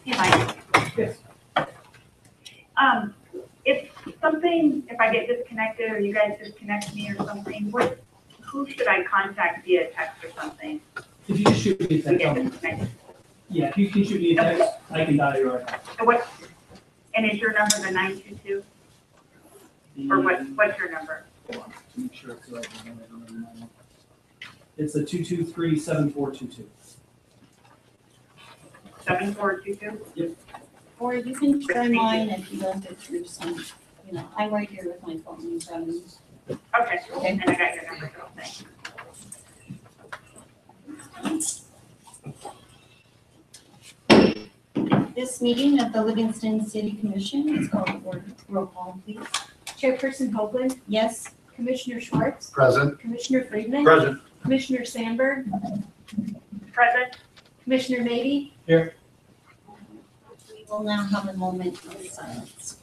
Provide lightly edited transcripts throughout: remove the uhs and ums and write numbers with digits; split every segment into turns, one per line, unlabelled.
Hey, Mike.
Yes.
If I get disconnected or you guys disconnect me or something, who should I contact via text or something?
If you just shoot me a
We
text,
get
I'll-
disconnected.
yeah, if you can shoot me a text, I can dial your account.
And is your number the 922? Or what's your number?
Hold on, to make sure it's the right one. I don't remember mine. It's a 223-7422.
7422?
Or you can try mine if you don't get through some, I'm right here with my phone in front of me.
Okay, and I got your number, so thanks.
This meeting of the Livingston City Commission is called to order. Roll call, please.
Chairperson Hoagland,
Yes,
Commissioner Schwartz,
Present.
Commissioner Friedman,
Present.
Commissioner Sandberg,
Present?
Commissioner Maybe.
Here.
we will now have a moment of silence.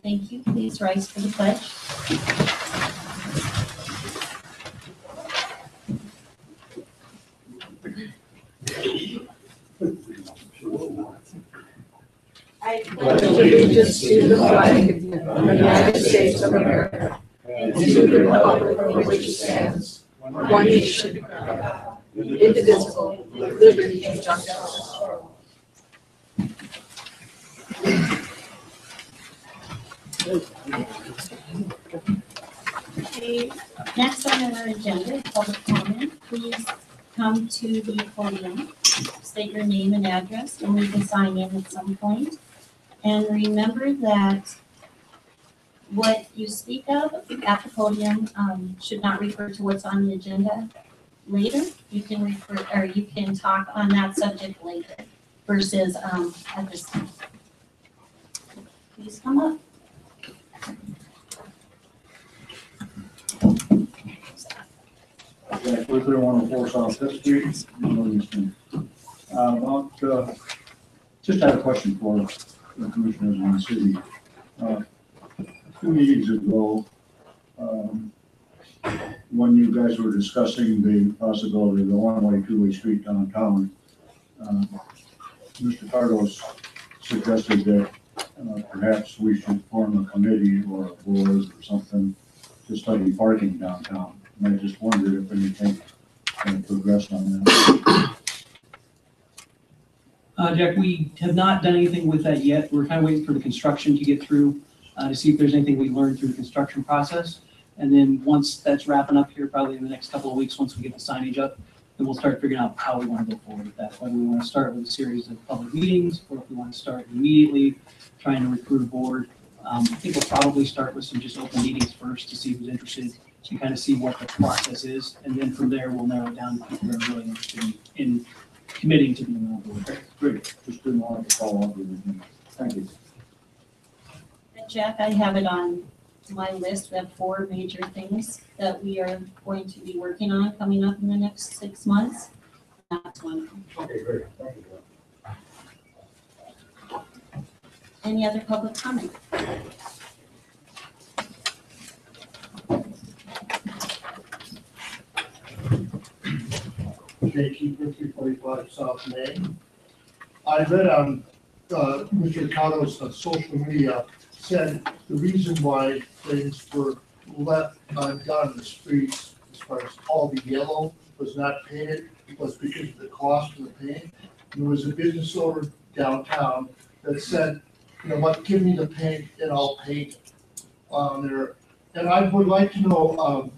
Thank you. Please rise for the pledge.
I pledge allegiance to the flag of the United States of America and to the republic for which it stands, one nation, indivisible, with liberty and justice.
Okay, next on our agenda is public comment. Please come to the podium, state your name and address, and we can sign in at some point. And remember that what you speak of at the podium should not refer to what's on the agenda later. You can refer, or you can talk on that subject later versus at this time. Please come up.
Jack Luther, 104 South Fifth Street, Livingston. Just had a question for the commissioners in the city. 2 meetings ago, when you guys were discussing the possibility of the one-way, two-way street downtown, Mr. Cardos suggested that perhaps we should form a committee or a board or something to study parking downtown. And I just wondered if anything had progressed on that.
Jack, we have not done anything with that yet. We're kind of waiting for the construction to get through to see if there's anything we learned through the construction process. And then once that's wrapping up here, probably in the next couple of weeks, once we get the signage up, then we'll start figuring out how we want to go forward with that. Whether we want to start with a series of public meetings or if we want to start immediately trying to recruit a board. I think we'll probably start with some just open meetings first to see who's interested, to kind of see what the process is. And then from there, we'll narrow it down to people that are really interested in committing to being on board.
Great, just didn't want to follow up with anything. Thank you.
And Jack, I have it on my list. We have 4 major things that we are going to be working on coming up in the next 6 months. That's one of them.
Okay, great. Thank you.
Any other public comment?
JT 345 South Main. I read on Mr. Ricardo's social media said the reason why things were left undone in the streets, as far as all the yellow was not painted, was because of the cost of the paint. There was a business owner downtown that said, you know what, give me the paint and I'll paint it on there. And I would like to know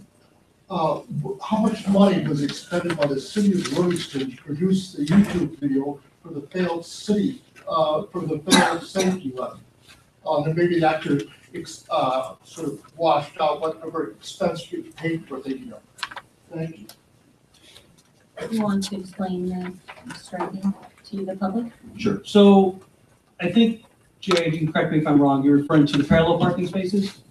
how much money was expended by the city of Livingston to produce the YouTube video for the failed city from the federal safety levy. And maybe that could, sort of wash out whatever expense you paid for the year. Thank you.
You want to explain the striking to the public?
Sure. So I think, Jay, you can correct me if I'm wrong, you're referring to the parallel parking spaces?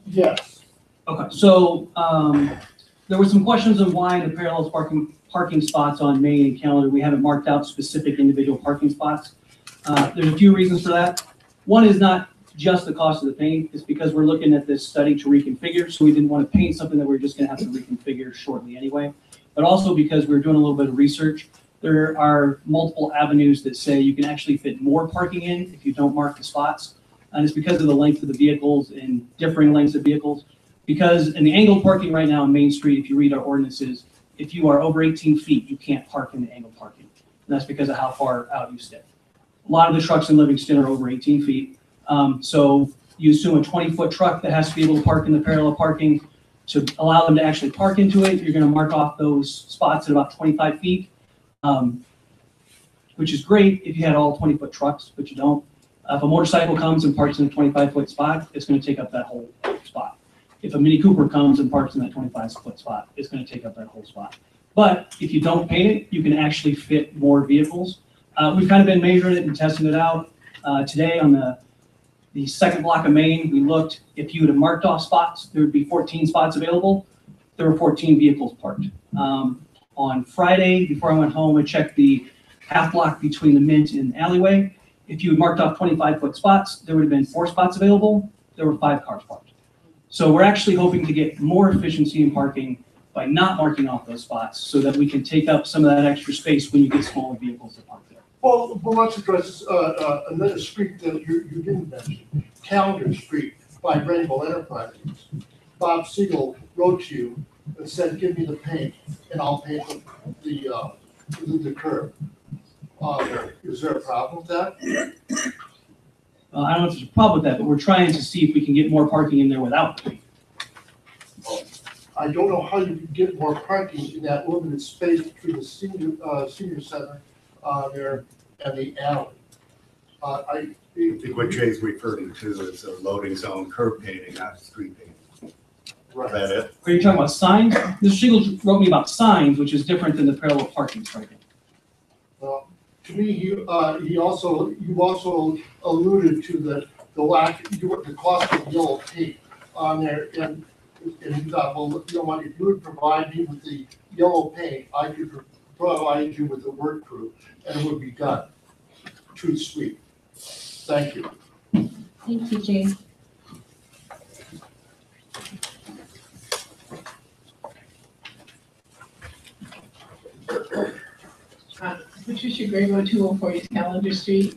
Yes.
Okay, so there were some questions on why the parallel parking spots on Main and Calendar, we haven't marked out specific individual parking spots. There's a few reasons for that. One is not just the cost of the paint, it's because we're looking at this study to reconfigure, so we didn't want to paint something that we're just gonna have to reconfigure shortly anyway. But also because we're doing a little bit of research, there are multiple avenues that say you can actually fit more parking in if you don't mark the spots. And it's because of the length of the vehicles and differing lengths of vehicles. Because in the angled parking right now on Main Street, if you read our ordinances, if you are over 18 feet, you can't park in the angled parking. And that's because of how far out you step. A lot of the trucks in Livingston are over 18 feet. So you assume a 20-foot truck that has to be able to park in the parallel parking. To allow them to actually park into it, you're gonna mark off those spots at about 25 feet, which is great if you had all 20-foot trucks, but you don't. If a motorcycle comes and parks in a 25-foot spot, it's gonna take up that whole spot. If a Mini Cooper comes and parks in that 25-foot spot, it's gonna take up that whole spot. But if you don't paint it, you can actually fit more vehicles. We've kind of been measuring it and testing it out. Today on the second block of Main, we looked, if you would have marked off spots, there would be 14 spots available. There were 14 vehicles parked. On Friday, before I went home, I checked the half block between the Mint and Alleyway. If you had marked off 25-foot spots, there would have been 4 spots available. There were 5 cars parked. So we're actually hoping to get more efficiency in parking by not marking off those spots so that we can take up some of that extra space when you get smaller vehicles to park there.
Well, let's address another street that you didn't mention, Calendar Street by Rainbow Enterprises. Bob Siegel wrote to you and said, give me the paint and I'll paint the curb. Is there a problem with that?
I don't know if there's a problem with that, but we're trying to see if we can get more parking in there without paint.
I don't know how you can get more parking in that limited space between the senior center there and the alley.
I think what Jay's referring to is a loading zone curb painting, not street painting. Is that it?
Are you talking about signs? Mr. Siegel wrote me about signs, which is different than the parallel parking striking.
Well, to me, you also alluded to the lack, the cost of yellow paint on there, and you thought, well, you know what, if you would provide me with the yellow paint, I could provide you with the work crew, and it would be done. Too sweet. Thank you.
Thank you, Jay.
Patricia Grabo, 204 East Calendar Street.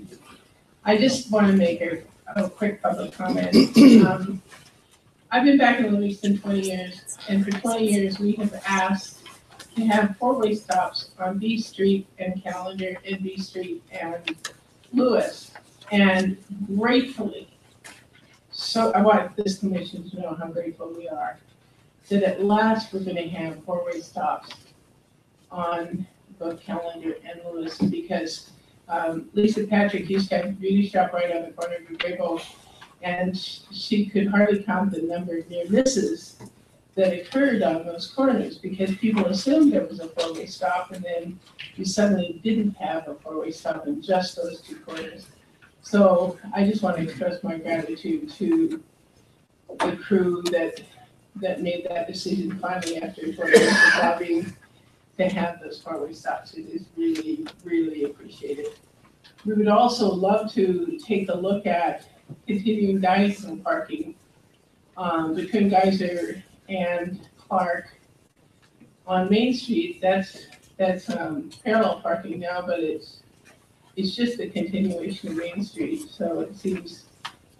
I just want to make a quick public comment. I've been back in Livingston 20 years, and for 20 years we have asked to have 4-way stops on B Street and Calendar and B Street and Lewis. And gratefully, so I want this commission to know how grateful we are that at last we're going to have 4-way stops on both Calendar and Lewis, because Lisa Patrick used to have a beauty shop right on the corner of Grabo, and she could hardly count the number of near misses that occurred on those corners because people assumed there was a 4-way stop, and then you suddenly didn't have a 4-way stop in just those 2 corners. So I just want to express my gratitude to the crew that made that decision finally after 20 years of lobbying to have those 4-way stops. It is really, really appreciated. We would also love to take a look at continuing Dyson parking between Geyser and Clark on Main Street. That's parallel parking now, but it's just a continuation of Main Street. So it seems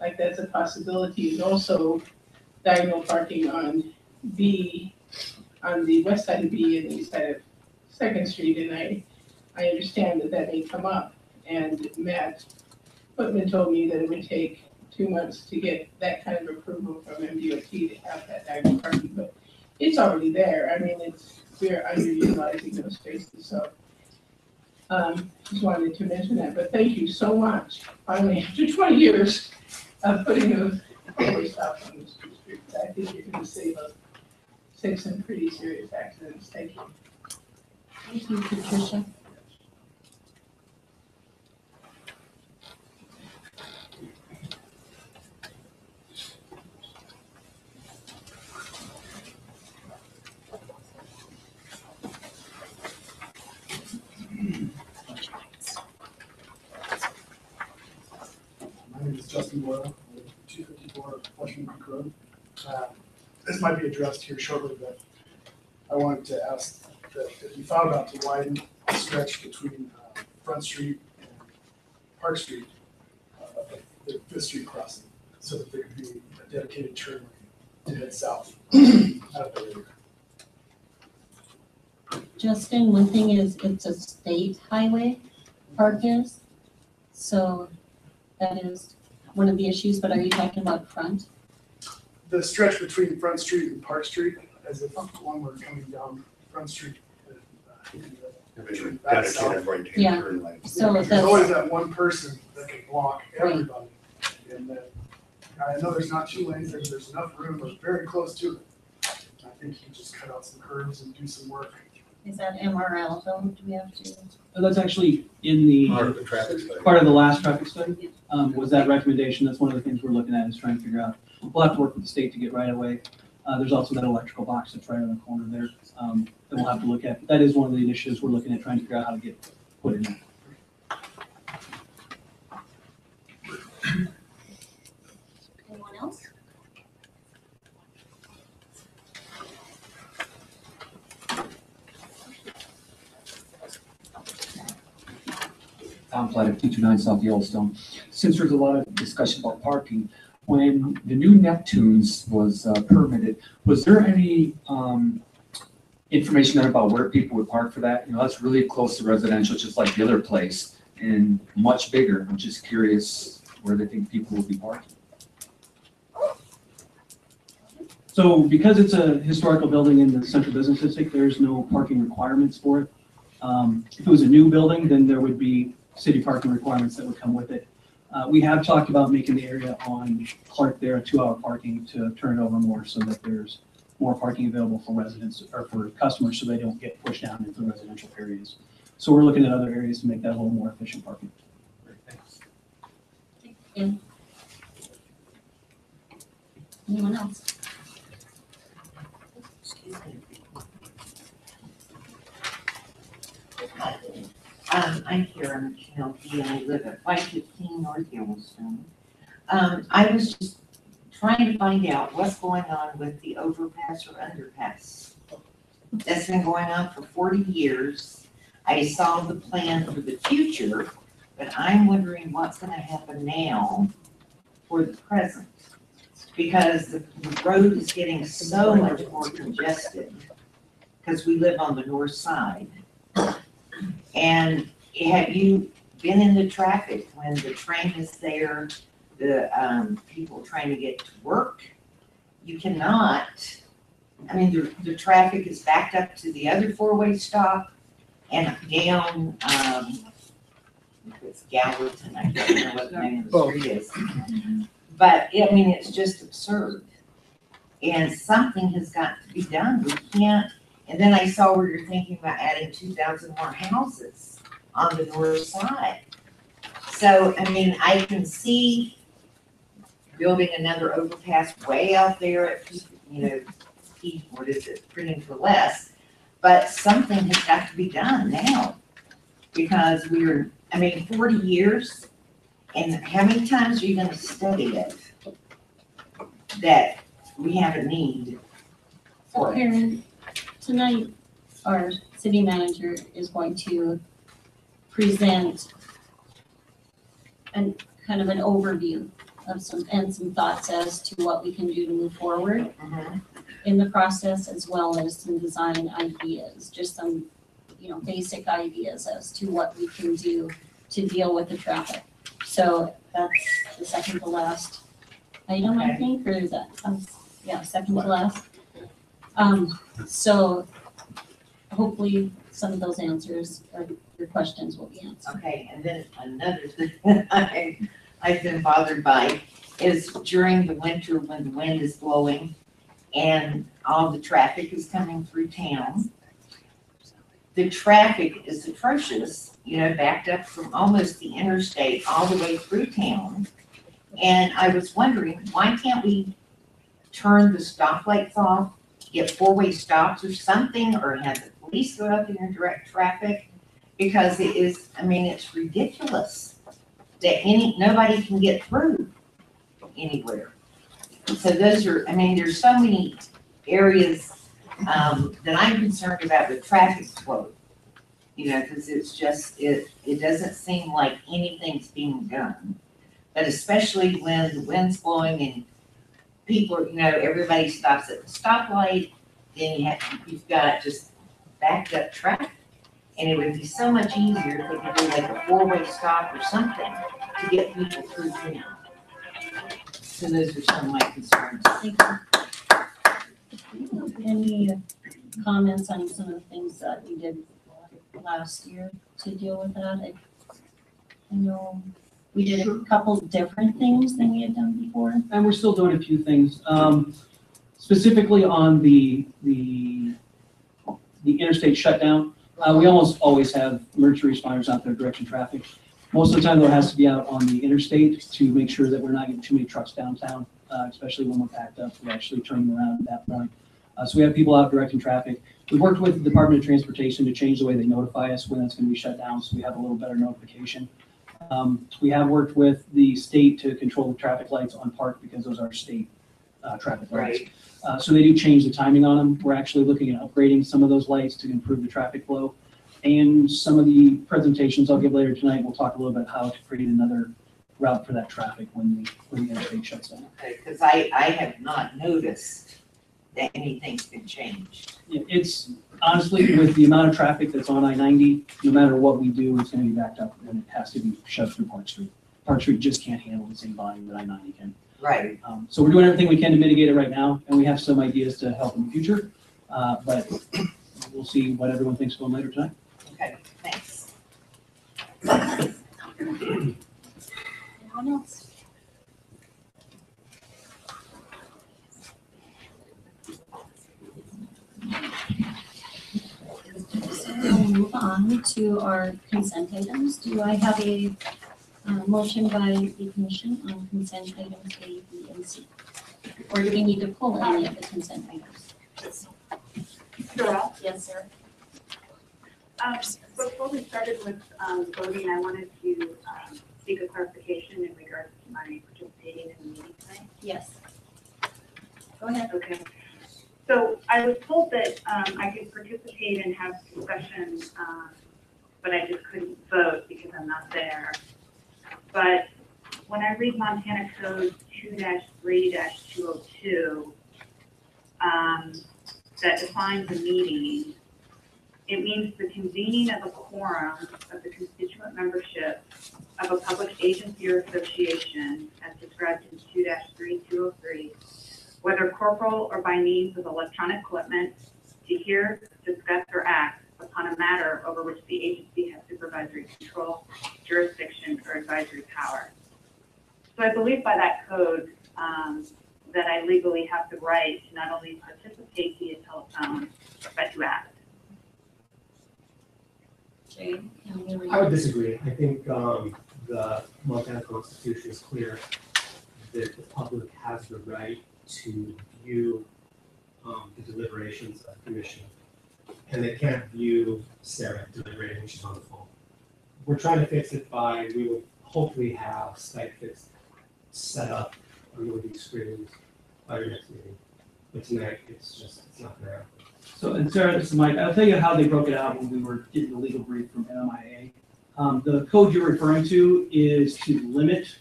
like that's a possibility. And also diagonal parking on B, on the west side of B and the east side of 2nd Street. And I understand that may come up. And Matt Putman told me that it would take 2 months to get that kind of approval from MDOT to have that diagonal parking, but it's already there. I mean, we're underutilizing those spaces. So Just wanted to mention that, but thank you so much. Finally, after 20 years of putting those four-way stops on the street, I think you're gonna save some pretty serious accidents. Thank you.
Thank you, Patricia.
My name is Justin Boyle, 254 Washington Creek Road. This might be addressed here shortly, but I wanted to ask that if you thought about to widen the stretch between Front Street and Park Street, the Fifth Street crossing, so that there could be a dedicated turn lane to head south out of the area.
Justin, one thing is it's a state highway, park is, so that is one of the issues, but are you talking about front?
The stretch between Front Street and Park Street, as if one were coming down Front Street.
Dedicated right-hand
Yeah.
turn lane.
So
There's
that's,
always that one person that can block everybody. And then, I know there's not two lanes, there's enough room, but very close to it. I think you just cut out some curves and do some work.
is that MRL though? Do we have to?
That's actually in the,
Part of the traffic study.
part of the last traffic study, was that recommendation. That's one of the things we're looking at, is trying to figure out, we'll have to work with the state to get right away. There's also that electrical box that's right on the corner there, that we'll have to look at. That is one of the initiatives we're looking at, trying to figure out how to get put in there.
Anyone else?
Tom Platt, 229 South Yellowstone. Since there's a lot of discussion about parking, when the new Neptunes was permitted, was there any information there about where people would park for that? You know, that's really close to residential, just like the other place, and much bigger. I'm just curious where they think people will be parking.
So because it's a historical building in the central business district, there's no parking requirements for it. If it was a new building, then there would be city parking requirements that would come with it. We have talked about making the area on Clark there a 2-hour parking to turn it over more, so that there's more parking available for residents or for customers, so they don't get pushed down into residential areas. So we're looking at other areas to make that a little more efficient parking.
And anyone else?
I'm Karen Kelsey, and I live at 515 North Yellowstone. I was just trying to find out what's going on with the overpass or underpass. That's been going on for 40 years. I saw the plan for the future, but I'm wondering what's gonna happen now for the present. Because the road is getting so much more congested, because we live on the north side. And have you been in the traffic when the train is there, the people trying to get to work? You cannot, I mean, the traffic is backed up to the other four-way stop and down, it's Gallatin, I can't remember what the name of the street is. But, I mean, it's just absurd. And something has got to be done. We can't, and then I saw where you're thinking about adding 2,000 more houses on the north side. So, I mean, I can see building another overpass way out there at, what is it, printing for less. But something has got to be done now. Because 40 years, and how many times are you gonna study it that we have a need
So
for it?
Karen, tonight, our city manager is going to present kind of an overview of some thoughts as to what we can do to move forward
Mhm.
in the process, as well as some design ideas, just some, basic ideas as to what we can do to deal with the traffic. So that's the second to last item, I
Okay.
think, or is that, second to last. So hopefully some of those answers, or your questions will be answered.
Okay, and then another thing I've been bothered by is during the winter when the wind is blowing and all the traffic is coming through town. The traffic is atrocious, backed up from almost the interstate all the way through town. And I was wondering, why can't we turn the stoplights off, get four-way stops or something, or have the police go out there and direct traffic? Because it's ridiculous that nobody can get through anywhere. So those are, there's so many areas that I'm concerned about with traffic flow. Because it's just, it doesn't seem like anything's being done. But especially when the wind's blowing and people, everybody stops at the stoplight, then you've got just backed up traffic. And it would be so much easier if we could do like a four-way stop or something to get people through town. So those are some of my concerns.
Thank you. Any comments on some of the things that we did last year to deal with that? I know we did a couple different things than we had done before.
And we're still doing a few things. Specifically on the interstate shutdown, we almost always have emergency responders out there directing traffic. Most of the time, though, it has to be out on the interstate to make sure that we're not getting too many trucks downtown, especially when we're packed up. We're actually turning around at that point. So we have people out directing traffic. We've worked with the Department of Transportation to change the way they notify us when it's going to be shut down, so we have a little better notification. We have worked with the state to control the traffic lights on Park because those are state traffic lights.
Right.
So they do change the timing on them. We're actually looking at upgrading some of those lights to improve the traffic flow. And some of the presentations I'll give later tonight, we'll talk a little bit how to create another route for that traffic when the interstate shuts down.
Okay, because I have not noticed that anything's been changed.
It's honestly, with the amount of traffic that's on I-90, no matter what we do, it's going to be backed up and it has to be shoved through Park Street. Park Street just can't handle the same volume that I-90 can.
Right.
So we're doing everything we can to mitigate it right now, and we have some ideas to help in the future. But we'll see what everyone thinks going later tonight.
Okay, thanks.
Anyone else? So we'll move on to our consent items. Do I have a motion by the commission on consent items A, B, and C? Or do we need to pull any of the consent items?
Sure.
Yes, sir.
Before we started with voting, I wanted to seek a clarification in regards to my participating in the meeting tonight.
Yes. Go ahead.
Okay. So I was told that I could participate and have discussion, but I just couldn't vote because I'm not there. But when I read Montana Code 2-3-202, that defines a meeting, it means the convening of a quorum of the constituent membership of a public agency or association as described in 2-3-203, whether corporal or by means of electronic equipment, to hear, discuss, or act upon a matter over which the agency has supervisory control, jurisdiction, or advisory power. So I believe by that code that I legally have the right to not only participate via telephone, but to act.
Jay, can you read?
I would disagree. I think the Montana Constitution is clear that the public has the right to view the deliberations of the commission, and they can't view Sarah deliberating when she's on the phone. We're trying to fix it by, we will hopefully have Skype fixed set up on one of these screens by your next meeting. But tonight, it's not there.
So, and Sarah, this is Mike. I'll tell you how they broke it out when we were getting the legal brief from MIA. The code you're referring to is to limit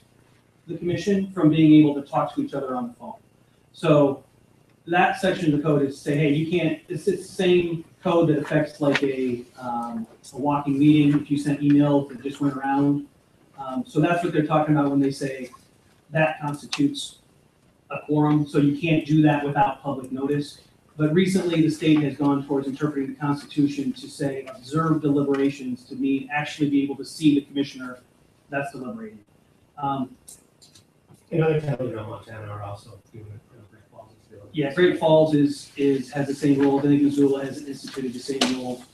the commission from being able to talk to each other on the phone. So that section of the code is say, hey, you can't, it's the same code that affects like a walking meeting if you sent emails that just went around. So that's what they're talking about when they say that constitutes a quorum. So you can't do that without public notice. But recently, the state has gone towards interpreting the Constitution to say observe deliberations to mean actually be able to see the commissioner that's deliberating.
In other towns around Montana are also doing it. Great Falls is doing it.
Yeah, Great Falls has the same rule. I think Missoula has instituted the same rule.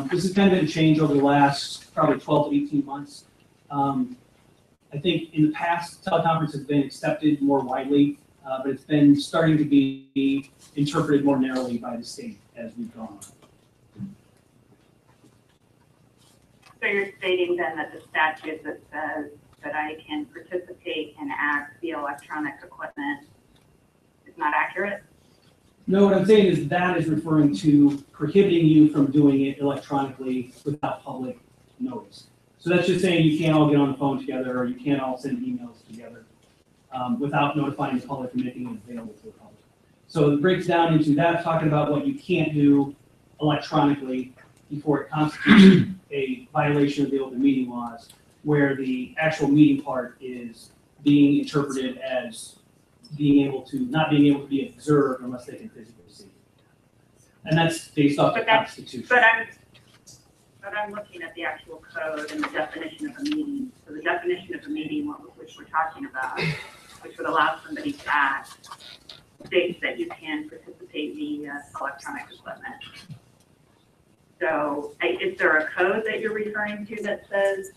This has kind of been a change over the last probably 12 to 18 months. I think in the past, teleconference has been accepted more widely, but it's been starting to be interpreted more narrowly by the state as we've gone on.
So you're stating then that the statute that says that I can participate and act via electronic equipment is not accurate?
No, what I'm saying is that is referring to prohibiting you from doing it electronically without public notice. So that's just saying you can't all get on the phone together, or you can't all send emails together without notifying the public and making it available to the public. So it breaks down into that, talking about what you can't do electronically before it constitutes a violation of the open meeting laws, where the actual meeting part is being interpreted as not being able to be observed unless they can physically see. And that's based off the Constitution.
But I'm looking at the actual code and the definition of a meeting. So the definition of a meeting, which we're talking about, which would allow somebody to act, states that you can participate via electronic equipment. So is there a code that you're referring to that says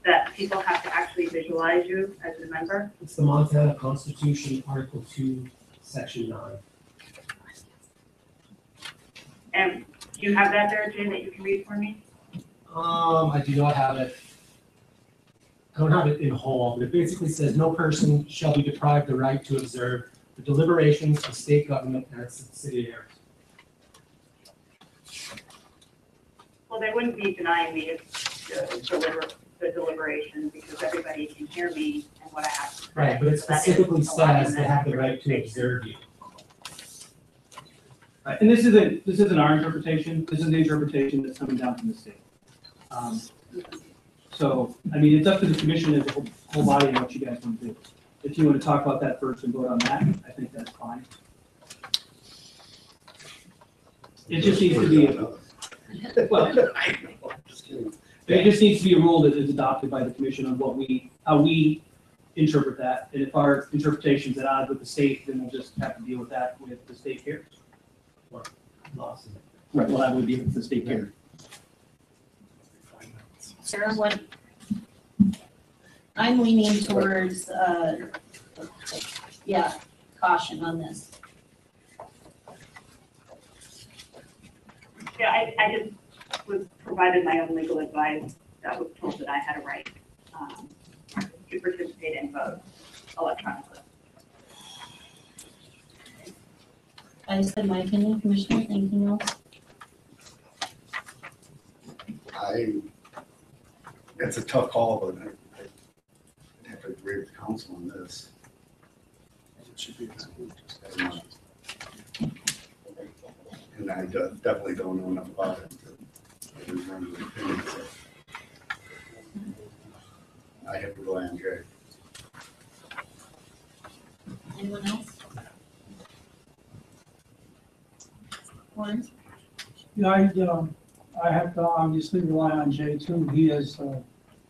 that people have to actually visualize you as a member?
It's the Montana Constitution, Article 2, Section 9.
And do you have that there, Jane, that you can read for me?
I do not have it. I don't have it in whole, but it basically says no person shall be deprived the right to observe the deliberations of state government and its subsidiaries.
Well, they wouldn't be denying me the deliberation because everybody can hear me and what I have to say.
Right, but it
So that is
specifically
allowing
says they
them
have the right to observe you.
Right, and this isn't our interpretation. This is the interpretation that's coming down from the state. So, I mean, it's up to the commission as a whole body and what you guys want to do. If you want to talk about that first and vote on that, I think that's fine. It just needs to be, well, it just needs to be a rule that is adopted by the commission on how we interpret that. And if our interpretation's at odds with the state, then we'll just have to deal with that with the state care.
Lawson.
Right, well, that would be with the state care.
Sarah, what? I'm leaning towards, caution on this.
Yeah, I just was provided my own legal advice that was told that I had a right to participate and vote electronically.
I said my opinion, Commissioner, anything else?
It's a tough call, but I have to agree with council on this. And I definitely don't know enough about it to run an opinion, so I have to rely on Jay.
Anyone else? Warren?
Yeah, I have to obviously rely on Jay too. He has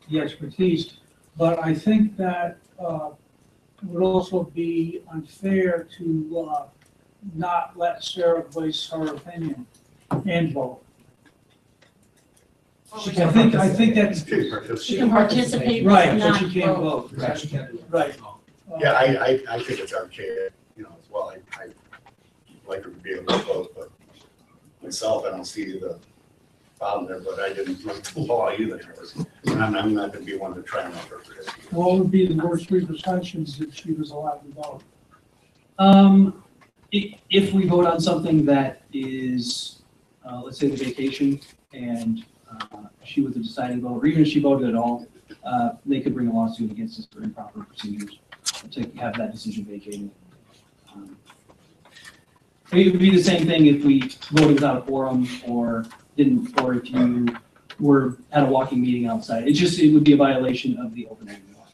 the expertise, but I think that it would also be unfair to not let Sarah voice her opinion and vote. I think that's
She can participate, but
right,
not
but she can't
vote.
vote.
Right, she can't do it.
Right.
Yeah, I think it's archaic, as well. I like to be able to vote, but myself, I don't see the problem there, but I didn't like the law either. And I'm not gonna be one to try and interpret it.
What would be the worst repercussions if she was allowed to vote?
If we vote on something that is, let's say the vacation, and she was the deciding vote, or even if she voted at all, they could bring a lawsuit against us for improper procedures to have that decision vacated. It would be the same thing if we voted without a quorum or if you were at a walking meeting outside. It would be a violation of the open meeting law.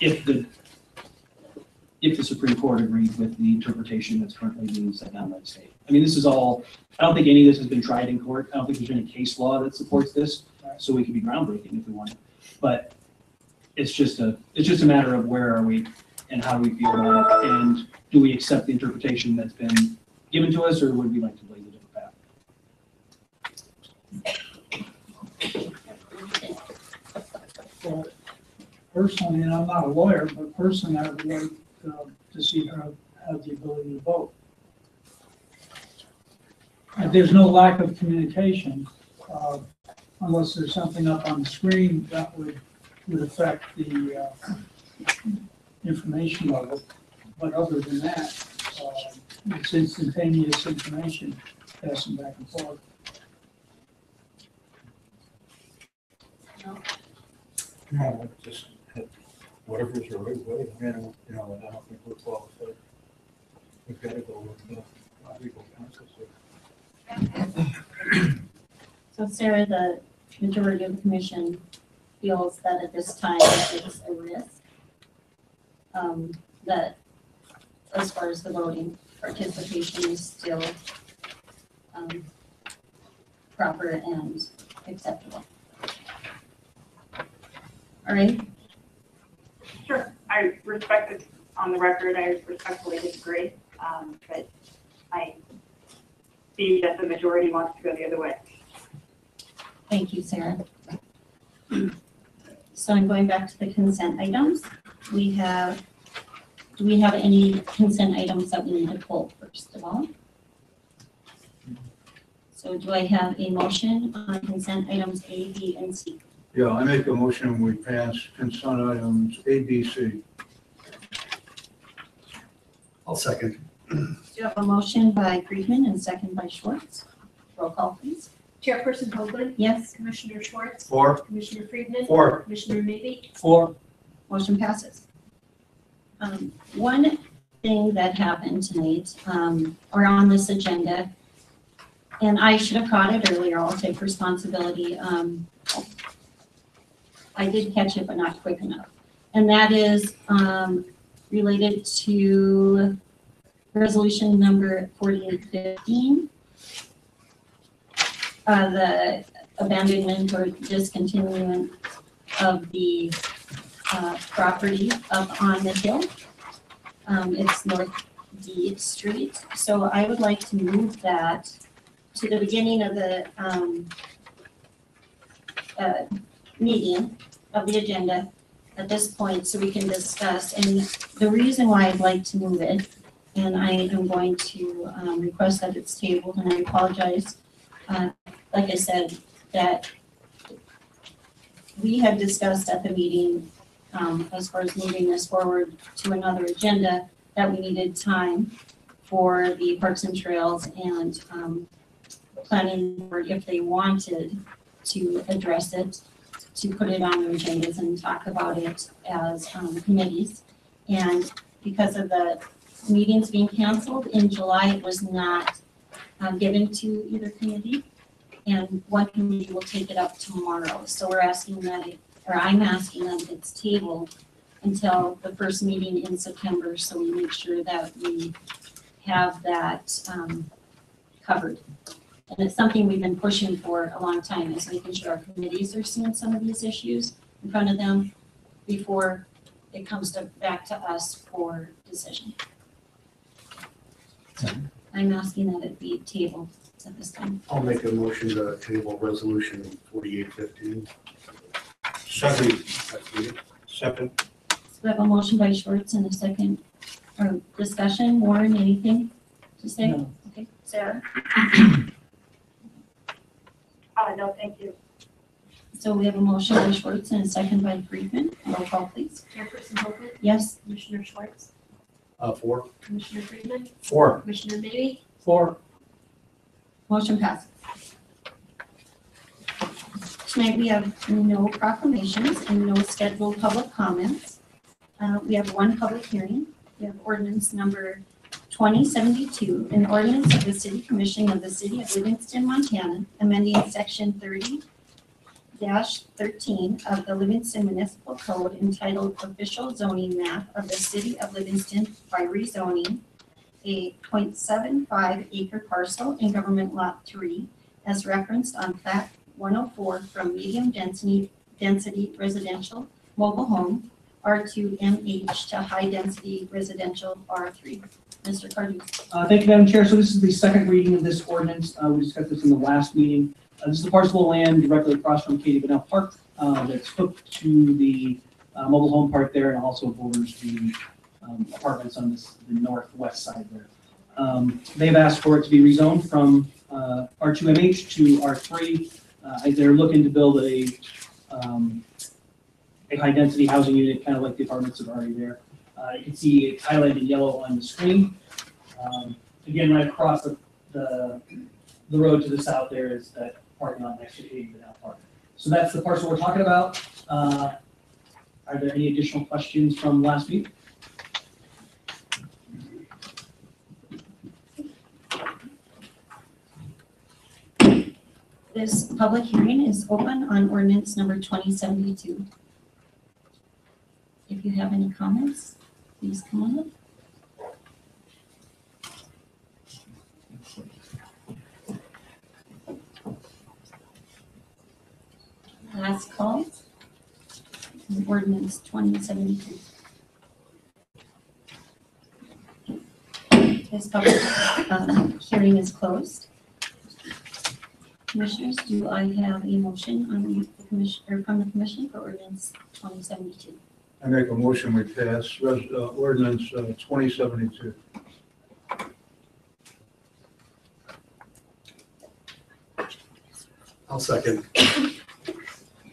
If if the Supreme Court agreed with the interpretation that's currently being set down by the state. I mean, this is all, I don't think any of this has been tried in court. I don't think there's any case law that supports this, so we could be groundbreaking if we wanted. But it's just a matter of where are we and how do we feel about it, and do we accept the interpretation that's been given to us, or would we like to blaze a different path?
Well, personally, and I'm not a lawyer, but personally, I would like to see her have the ability to vote. There's no lack of communication, unless there's something up on the screen that would affect the information level. But other than that, it's instantaneous information passing back and forth.
No, just whatever's the right way. I mean, I don't think we're qualified. We've got to go with the legal counsel.
So Sarah, the majority of the commission feels that at this time it's a risk. That as far as the voting participation is still proper and acceptable. All right,
Sure, I respect it on the record, I respectfully disagree, but I see that the majority wants to go the other way.
thank you, Sarah. So I'm going back to the consent items. Do we have any consent items that we need to pull first of all? So do I have a motion on consent items A, B, and C?
Yeah, I make a motion, we pass consent items A, B, C.
I'll second.
Do you have a motion by Friedman and second by Schwartz? Roll call, please.
Chairperson Hoagland?
Yes,
Commissioner Schwartz?
4.
Commissioner Friedman?
4.
Commissioner Maybe?
4.
motion passes. One thing that happened tonight, or on this agenda, and I should have caught it earlier, I'll take responsibility. I did catch it, but not quick enough. And that is related to resolution number 4815. The abandonment or discontinuance of the property up on the hill. It's North D Street. So I would like to move that to the beginning of the meeting of the agenda at this point so we can discuss. And the reason why I'd like to move it, and I am going to request that it's tabled, and I apologize, like I said, that we had discussed at the meeting as far as moving this forward to another agenda, that we needed time for the Parks and Trails and planning board, if they wanted to address it, to put it on their agendas and talk about it as committees. And because of the meetings being canceled in July, it was not given to either committee. And one committee will take it up tomorrow. So we're asking that I'm asking that it's tabled until the first meeting in September, so we make sure that we have that covered. And it's something we've been pushing for a long time, is making sure our committees are seeing some of these issues in front of them before it comes back to us for decision. I'm asking that it be tabled at this time.
I'll make a motion to table resolution 4815.
Second.
So we have a motion by Schwartz and a second, or discussion. Warren, anything to say?
No.
Okay, Sarah?
No, thank you.
So we have a motion by Schwartz and a second by Friedman. Roll call, please.
Chairperson Hoagland?
Yes?
Commissioner Schwartz?
4.
Commissioner Friedman?
4.
Commissioner Maybe?
4.
Motion passes. Tonight we have no proclamations and no scheduled public comments. We have one public hearing. We have ordinance number 2072, an ordinance of the City Commission of the City of Livingston, Montana, amending section 13 of the Livingston Municipal Code entitled Official Zoning Map of the City of Livingston by rezoning a 0.75 acre parcel in Government Lot 3 as referenced on Plat 104 from medium density residential mobile home R2MH to high density residential R3. Mr. Cardew.
Thank you, Madam Chair. So this is the second reading of this ordinance. We discussed this in the last meeting. This is a parcel of land directly across from Katie Bennell Park that's hooked to the mobile home park there and also borders the apartments on the northwest side there. They've asked for it to be rezoned from R2MH to R3. They're looking to build a high-density housing unit, kind of like the apartments that are already there. You can see it highlighted in yellow on the screen. Again, right across the road to the south there is that parking lot next to Katie Bennell Park. So that's the parcel we're talking about. Are there any additional questions from last week?
This public hearing is open on ordinance number 2072. If you have any comments, please come on up. Last call, ordinance 2072. This public hearing is closed. Commissioners, do I have a motion on the commission, or from the commission for ordinance 2072?
I make a motion we pass ordinance 2072.
I'll second.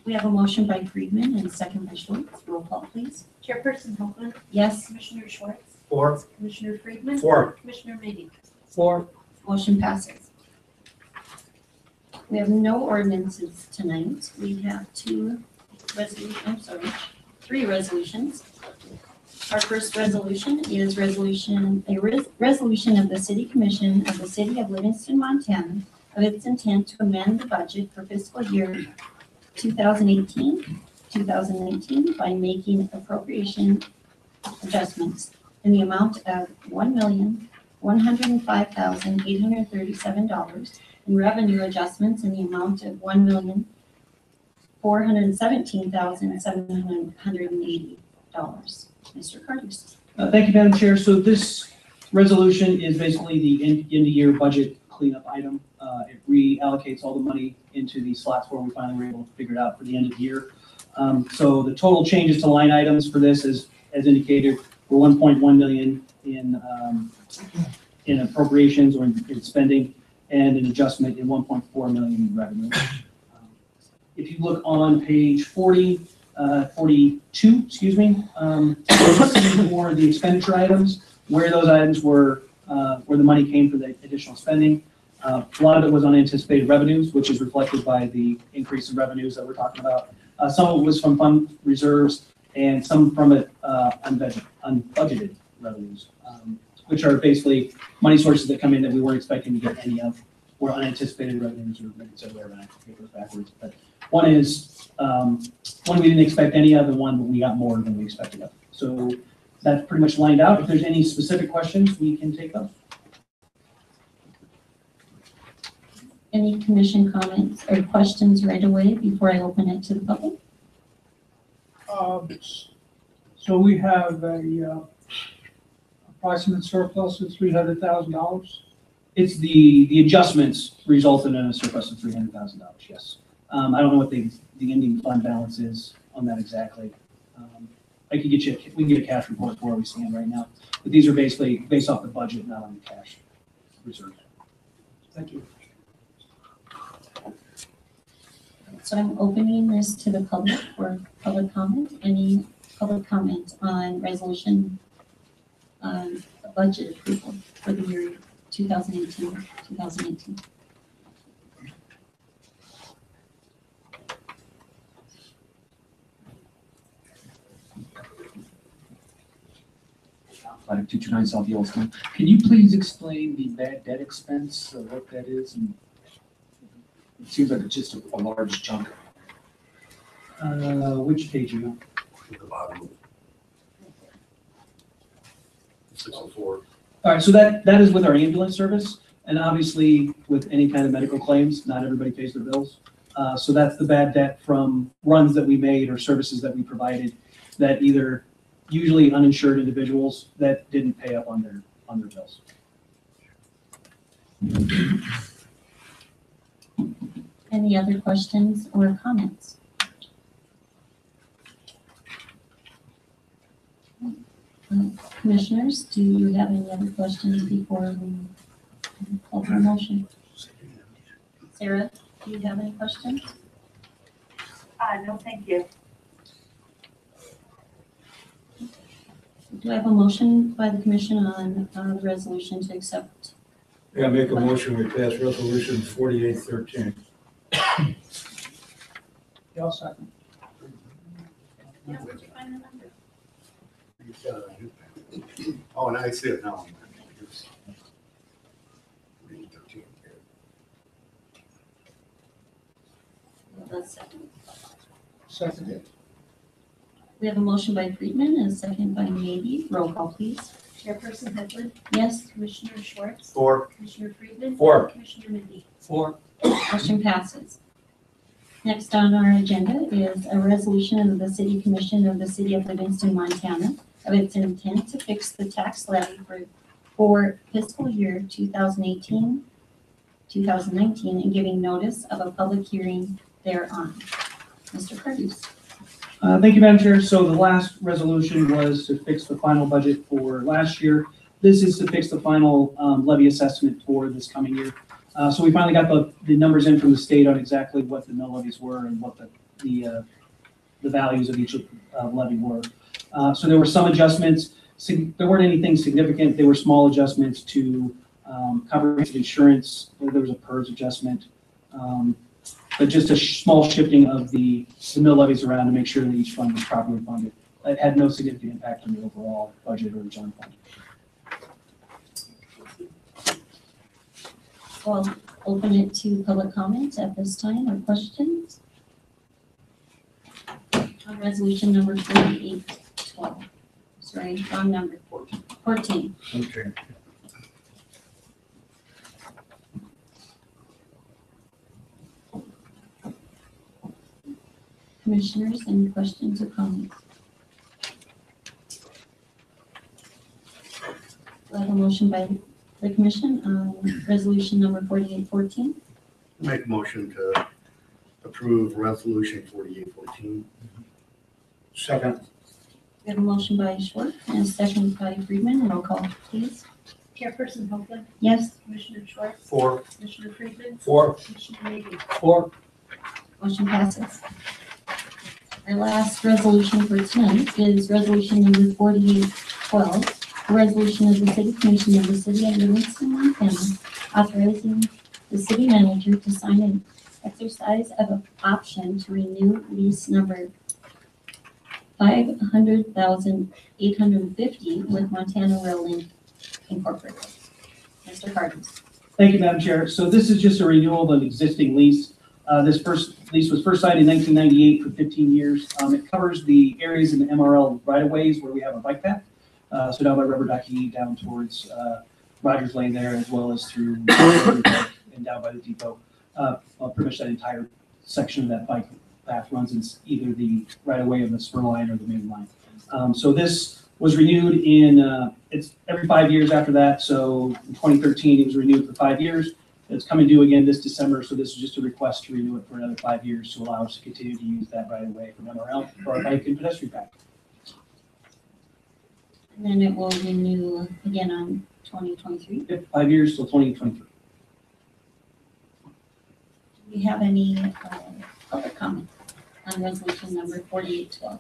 We have a motion by Friedman and a second by Schwartz. Roll call, please.
Chairperson Hoagland.
Yes.
Commissioner Schwartz.
4.
Commissioner Friedman.
4.
Commissioner Mayhew.
4.
Motion passes. We have no ordinances tonight. We have three resolutions. Our first resolution is a resolution of the City Commission of the City of Livingston, Montana, of its intent to amend the budget for fiscal year 2018-2019 by making appropriation adjustments in the amount of $1,105,837 and revenue adjustments in the amount of $1,417,780. Mr. Curtis.
Thank you, Madam Chair. So this resolution is basically the end-of-year budget cleanup item. It reallocates all the money into the slots where we finally were able to figure it out for the end of the year. So the total changes to line items for this is, as indicated, were $1.1 million in appropriations or in spending, and an adjustment in $1.4 million in revenue. If you look on page 42, excuse me, for the expenditure items, where those items were, where the money came for the additional spending. A lot of it was unanticipated revenues, which is reflected by the increase in revenues that we're talking about. Some of it was from fund reserves, and some from it unbudgeted revenues, which are basically money sources that come in that we weren't expecting to get any of, or unanticipated revenues, or maybe it's the other way around, it goes backwards. But one is one we didn't expect any of, and one we got more than we expected of. So that's pretty much lined out. If there's any specific questions, we can take those.
Any commission comments or questions right away before I open it to the public?
So we have a approximate surplus of $300,000.
It's the adjustments resulted in a surplus of $300,000, yes. I don't know what the ending fund balance is on that exactly. I could get you, we can get a cash report for where we stand right now. But these are basically based off the budget, not on the cash reserve. Thank you.
So I'm opening this to the public for public comment. Any public comment on resolution budget approval for the year 2018.
Out of 229 South Yellowstone. Can you please explain the bad debt expense, what that is? And it seems like it's just a large chunk.
Which page are you on?
At the bottom. 604.
All right, so that is with our ambulance service, and obviously with any kind of medical claims, not everybody pays their bills. So that's the bad debt from runs that we made or services that we provided that either usually uninsured individuals that didn't pay up on their bills.
Any other questions or comments? Commissioners, do you have any other questions before we call for a motion? Sarah, do you have any questions?
No, thank you.
Do I have a motion by the commission on the resolution to accept?
Yeah, make a motion, we pass resolution 4813.
I'll second.
Yeah, where'd you find the number?
Oh, and I see it now. 13.
That's second.
Second.
We have a motion by Friedman and a second by Maybe. Roll call, please.
Chairperson Hedlund,
Yes,
Commissioner Schwartz,
4.
Commissioner Friedman.
4.
Commissioner Mindy.
4.
motion passes. Next on our agenda is a resolution of the City Commission of the City of Livingston, Montana, of its intent to fix the tax levy for fiscal year 2018, 2019, and giving notice of a public hearing thereon. Mr. Curtis.
Thank you, Madam Chair. So the last resolution was to fix the final budget for last year. This is to fix the final levy assessment for this coming year. So we finally got the numbers in from the state on exactly what the mill levies were and what the values of each levy were. So there were some adjustments. There weren't anything significant. They were small adjustments to comprehensive insurance. There was a PERS adjustment. But just a small shifting of the mill levies around to make sure that each fund was properly funded. It had no significant impact on the overall budget or general fund.
I'll open it to public comments at this time or questions on resolution number 4812. Sorry, wrong number, 14.
Okay.
Commissioners, any questions or comments? Do I have a motion by the commission on resolution number 4814?
Make a motion to approve resolution 4814.
Second.
We have a motion by Schwartz and a second by Friedman. Roll call, please.
Chairperson Hedlund,
Yes,
Commissioner Schwartz,
4.
Commissioner Friedman.
4.
Commissioner Mindy.
4.
motion passes. Our last resolution for tonight is resolution number 4812, a resolution of the City Commission of the City of Livingston, Montana, authorizing the city manager to sign an exercise of an option to renew lease number 500,850 with Montana Rail Link Incorporated. Mr. Cardis.
Thank you, Madam Chair. So this is just a renewal of an existing lease. This first lease was first signed in 1998 for 15 years. It covers the areas in the MRL right-of-ways where we have a bike path. So down by Rubber Ducky, down towards Rogers Lane there, as well as through and down by the depot. Pretty much that entire section of that bike path runs in either the right-of-way of the spur line or the main line. So this was renewed in, it's every 5 years after that. So in 2013, it was renewed for 5 years. It's coming due again this December, so this is just a request to renew it for another 5 years to allow us to continue to use that right away from MRL for our bike and pedestrian path.
And then it will renew again on 2023.
Yep, 5 years till 2023.
Do we have any public comment on resolution number 4812?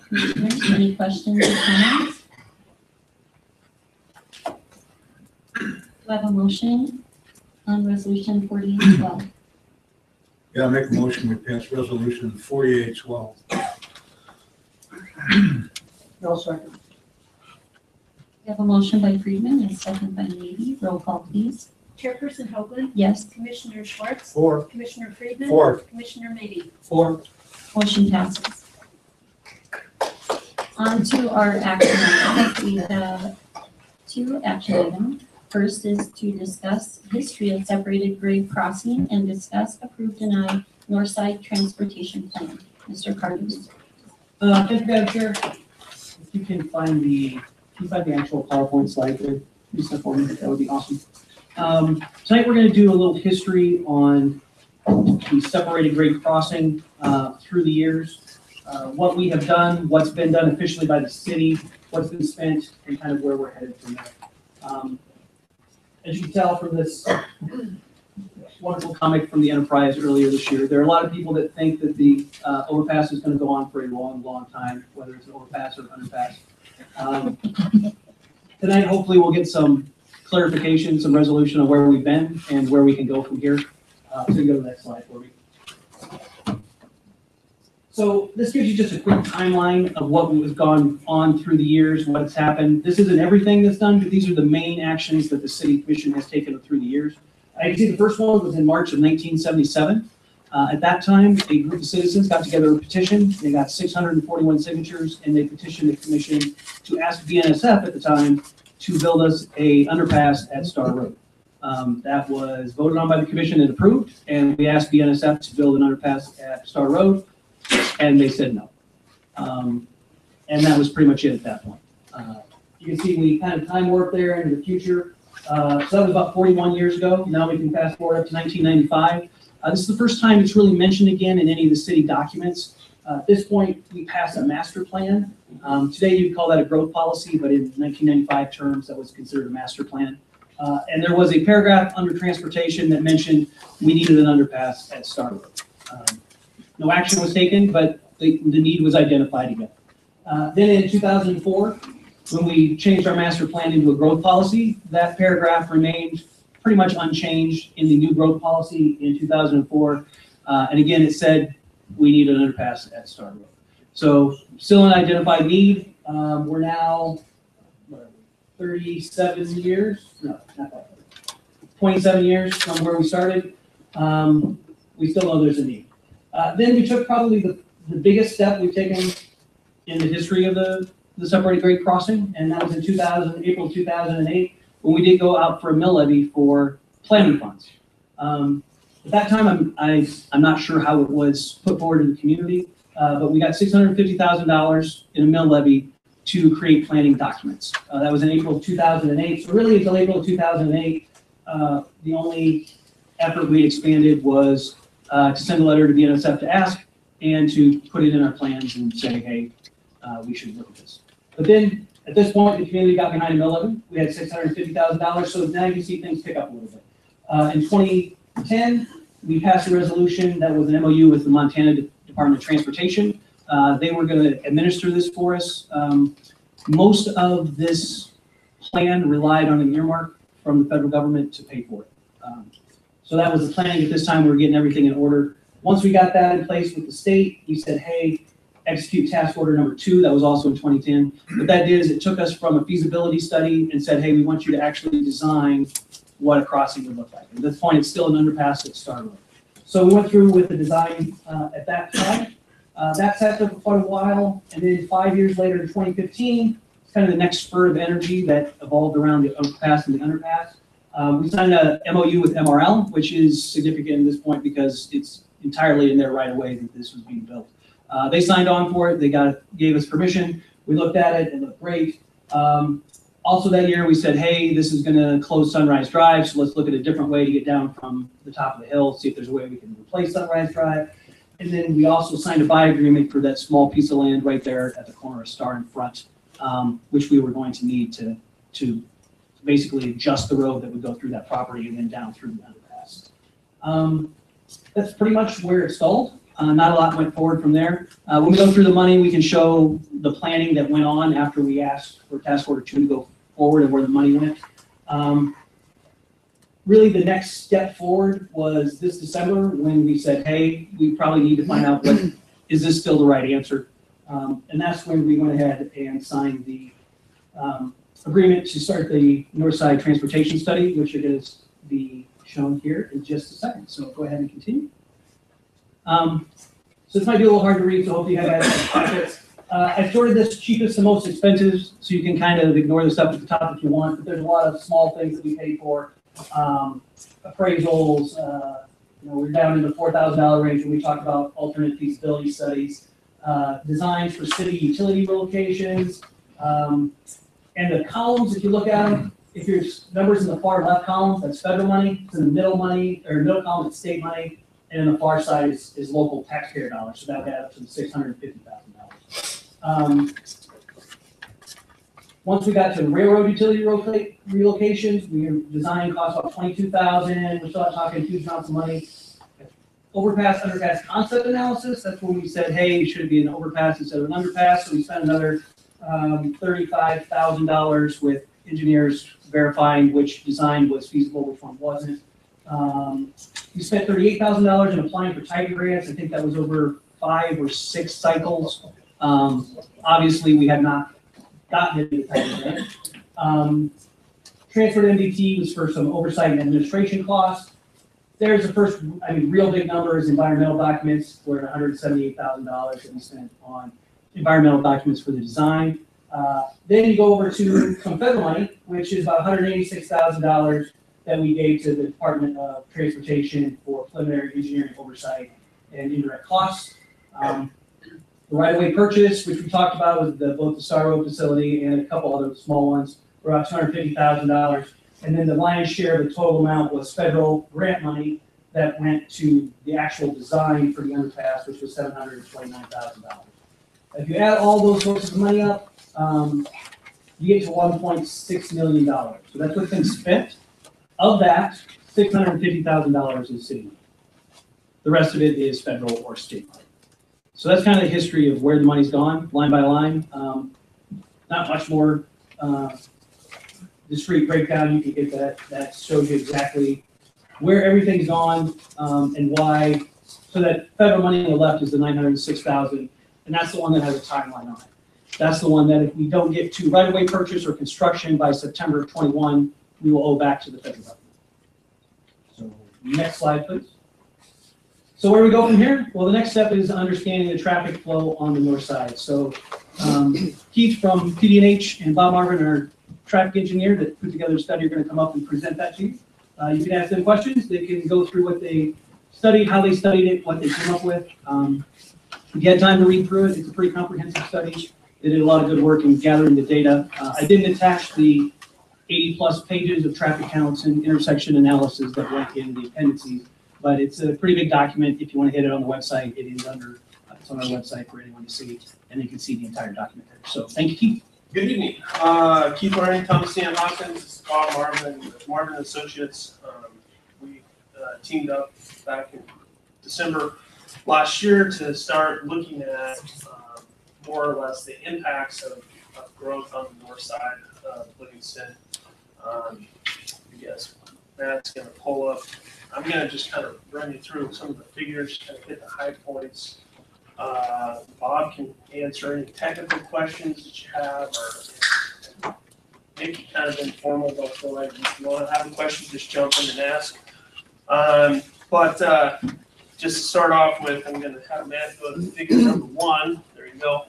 Commissioners, any questions or comments? Do I have a motion on resolution 4812?
Yeah, make a motion, we pass resolution 4812.
I'll second.
We have a motion by Friedman and a second by Navy. Roll call, please.
Chairperson Hoagland?
Yes.
Commissioner Schwartz?
Four.
Commissioner Friedman?
Four.
Commissioner Maybe?
Four.
Motion passes. On to our action items. We have two action items. First is to discuss history of separated grade crossing and discuss approve, deny north side transportation plan. Mr. Cardos.
Thank you, Madam Chair. If you can find the actual PowerPoint slide there, please step forward, that would be awesome. Tonight we're going to do a little history on the separated grade crossing through the years, what we have done, what's been done officially by the city, what's been spent, and kind of where we're headed from there. As you can tell from this wonderful comic from the Enterprise earlier this year, there are a lot of people that think that the overpass is going to go on for a long, long time, whether it's an overpass or an underpass. Tonight, hopefully, we'll get some clarification, some resolution on where we've been and where we can go from here. So you go to the next slide for me. So this gives you just a quick timeline of what has gone on through the years, what's happened. This isn't everything that's done, but these are the main actions that the City Commission has taken through the years. I can see the first one was in March of 1977. At that time, a group of citizens got together a petition. They got 641 signatures, and they petitioned the commission to ask BNSF at the time to build us a underpass at Star Road. That was voted on by the commission and approved, and we asked BNSF to build an underpass at Star Road, and they said no. And that was pretty much it at that point. You can see we kind of time warp there into the future. So that was about 41 years ago. Now we can fast forward up to 1995. This is the first time it's really mentioned again in any of the city documents. At this point, we passed a master plan. Today you'd call that a growth policy, but in 1995 terms, that was considered a master plan. And there was a paragraph under transportation that mentioned we needed an underpass at Star Road. No action was taken, but the need was identified again. Then in 2004, when we changed our master plan into a growth policy, that paragraph remained pretty much unchanged in the new growth policy in 2004. And again, it said we need an underpass at Star Road. So still an identified need. We're now 37 years, no, not quite, 27 years from where we started. We still know there's a need. Then we took probably the biggest step we've taken in the history of the separated grade crossing, and that was in April 2008, when we did go out for a mill levy for planning funds. At that time, I'm not sure how it was put forward in the community, but we got $650,000 in a mill levy to create planning documents. That was in April of 2008. So really until April of 2008, the only effort we expanded was to send a letter to BNSF to ask and to put it in our plans and say, hey, we should look at this. But then at this point, the community got behind a mill levy. We had $650,000. So now you can see things pick up a little bit. In 2010, we passed a resolution that was an MOU with the Montana Department of Transportation. They were going to administer this for us. Most of this plan relied on an earmark from the federal government to pay for it. So that was the planning. At this time, we were getting everything in order. Once we got that in place with the state, we said, hey, execute task order number 2. That was also in 2010. What that did is it took us from a feasibility study and said, hey, we want you to actually design what a crossing would look like. At this point, it's still an underpass at Star Road. So we went through with the design at that time. That sat there for quite a while, and then 5 years later in 2015, it's kind of the next spurt of energy that evolved around the overpass and the underpass. We signed a MOU with MRL, which is significant at this point because it's entirely in their right of way that this was being built. They signed on for it. They gave us permission. We looked at it. It looked great. Also that year, we said, hey, this is going to close Sunrise Drive, so let's look at a different way to get down from the top of the hill, see if there's a way we can replace Sunrise Drive. And then we also signed a buy agreement for that small piece of land right there at the corner of Star and Front, which we were going to need to basically adjust the road that would go through that property and then down through the underpass. That's pretty much where it stalled. Not a lot went forward from there. When we go through the money, we can show the planning that went on after we asked for task order 2 to go forward and where the money went. Really, the next step forward was this December when we said, hey, we probably need to find out is this still the right answer? And that's when we went ahead and signed the agreement to start the Northside Transportation Study, which it has be shown here in just a second. So go ahead and continue. So this might be a little hard to read, so hopefully you have that. I sorted this cheapest to most expensive, so you can kind of ignore the stuff at the top if you want, but there's a lot of small things that we pay for. Appraisals, we're down in the $4,000 range when we talk about alternate feasibility studies, designs for city utility locations, and the columns, if you look at them, if your numbers in the far left column, that's federal money, it's in the middle middle column, it's state money, and then the far side is local taxpayer dollars, so that would add up to $650,000. Once we got to railroad utility relocations, design cost about $22,000. We're still not talking huge amounts of money. Overpass, underpass concept analysis. That's when we said, hey, should it be an overpass instead of an underpass? So we spent another $35,000 with engineers verifying which design was feasible, which one wasn't. We spent $38,000 in applying for Tiger grants. I think that was over 5 or 6 cycles. Obviously, we had not gotten into the Tiger grant. Transfer to MDT was for some oversight and administration costs. There's the first, real big numbers, environmental documents were $178,000 that we spent on environmental documents for the design. Then you go over to some federal money, which is about $186,000 that we gave to the Department of Transportation for preliminary engineering oversight and indirect costs. The right-of-way purchase, which we talked about with both the Star Road facility and a couple other small ones, were about $250,000. And then the lion's share of the total amount was federal grant money that went to the actual design for the underpass, which was $729,000. If you add all those sources of money up, you get to $1.6 million. So that's what's been spent. Of that, $650,000 is city money. The rest of it is federal or state money. So that's kind of the history of where the money's gone, line by line. Not much more discrete breakdown. You can get that shows you exactly where everything's gone and why. So that federal money on the left is the $906,000, and that's the one that has a timeline on it. That's the one that if we don't get to right-of-way purchase or construction by September of 21, we will owe back to the federal government. So next slide, please. So where do we go from here? Well, the next step is understanding the traffic flow on the north side. So Keith from PD&H and Bob Marvin, our traffic engineer that put together a study, are going to come up and present that to you. You can ask them questions. They can go through what they studied, how they studied it, what they came up with. If you had time to read through it, it's a pretty comprehensive study. They did a lot of good work in gathering the data. I didn't attach the 80-plus pages of traffic counts and intersection analysis that went in the appendices, but it's a pretty big document. If you want to hit it on the website, it is it's on our website for anyone to see, and you can see the entire document there. So thank you, Keith.
Good evening. Keith Learning, Thomas C. Hawkins, Bob Marvin, Marvin Associates. We teamed up back in December last year to start looking at more or less the impacts of growth on the north side of Livingston. Yes, Matt's going to pull up. I'm going to just kind of run you through some of the figures, kind of hit the high points. Bob can answer any technical questions that you have, or make it kind of informal. Don't feel like if you want to have a question, just jump in and ask. But just to start off with, I'm going to have Matt go to figure number 1. There you go.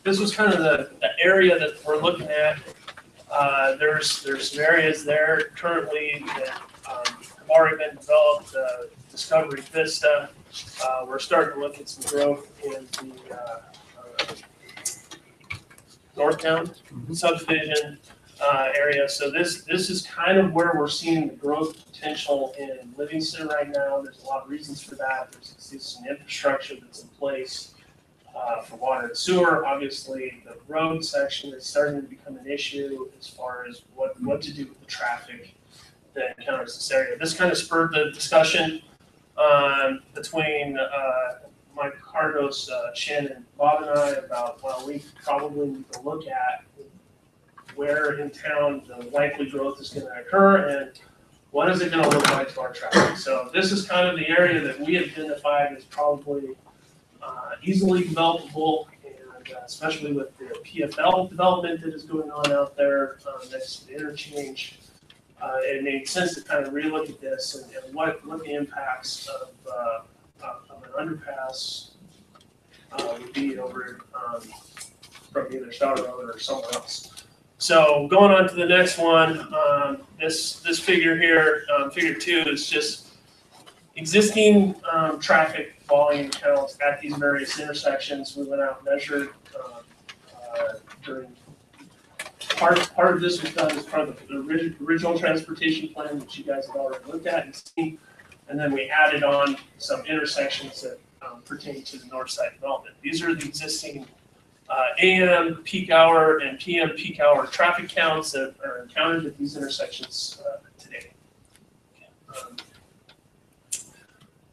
This was kind of the area that we're looking at. There's some areas there currently that have already been developed. Discovery Vista. We're starting to look at some growth in the Northtown subdivision area. So this is kind of where we're seeing the growth potential in Livingston right now. There's a lot of reasons for that. There's some infrastructure that's in place for water and sewer. Obviously, the road section is starting to become an issue as far as what to do with the traffic that encounters this area. This kind of spurred the discussion between Mike Cardos, Shannon, Bob, and I about, well, we probably need to look at where in town the likely growth is going to occur and what is it going to look like to our traffic. So this is kind of the area that we identified as probably easily developable, and especially with the PFL development that is going on out there next to the interchange. it made sense to kind of relook at this and what the impacts of an underpass would be over from either Star Road or somewhere else. So going on to the next one, this figure here, figure 2, is just existing traffic volume counts at these various intersections. We went out and measured during part of this was done as part of the original transportation plan, which you guys have already looked at and seen, and then we added on some intersections that pertain to the north side development. These are the existing AM peak hour and PM peak hour traffic counts that are encountered at these intersections today.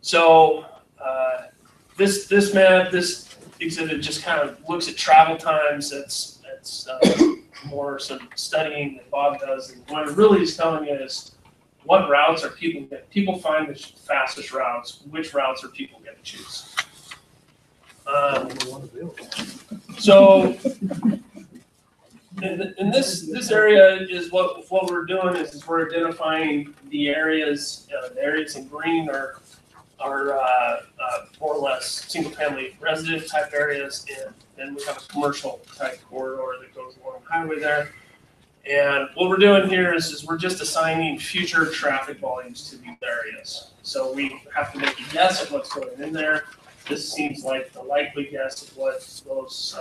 So this map, this exhibit just kind of looks at travel times. It's more some studying that Bob does, and what it really is telling you is what routes are people find the fastest routes. Which routes are people going to choose? So in this area is what we're doing is we're identifying the areas in green are more or less single family resident type areas, and then we have a commercial type corridor that goes along the highway there. And what we're doing here is we're just assigning future traffic volumes to these areas. So we have to make a guess of what's going in there. This seems like the likely guess of what those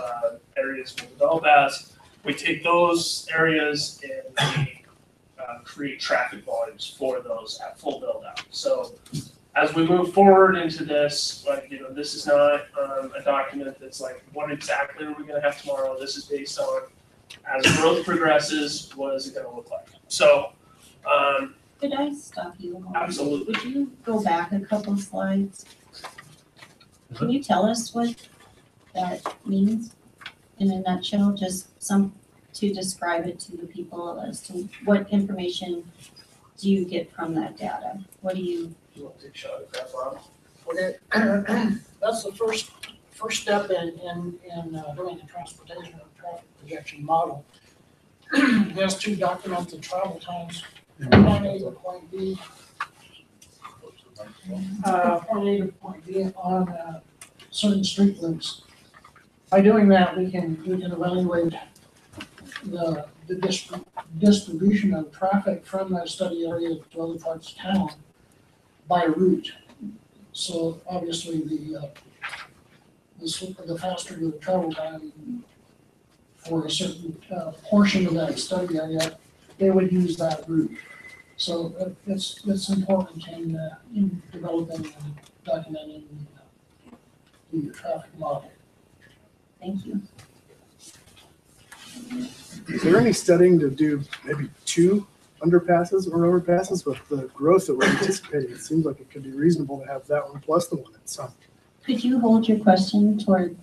areas will develop as. We take those areas and we create traffic volumes for those at full build out. So as we move forward into this, this is not a document that's like, what exactly are we going to have tomorrow? This is based on, as growth progresses, what is it going to look like? So,
Could I stop you a moment?
Absolutely.
Would you go back a couple slides? Can you tell us what that means in a nutshell? Just to describe it to the people as to what information do you get from that data? What do you?
You want to take a shot at that, Bob?
Okay, that's the first step in doing the transportation and traffic projection model. It has to document the travel times from point A to point B. Point A to point B on certain street loops. By doing that, we can evaluate the distribution of traffic from that study area to other parts of town by route. So obviously the faster the travel time for a certain portion of that study area, they would use that route. So it's important in developing and documenting the traffic model.
Thank you.
Is there any studying to do maybe 2 underpasses or overpasses with the growth that we're anticipating? It seems like it could be reasonable to have that one plus the one at some.
Could you hold your question toward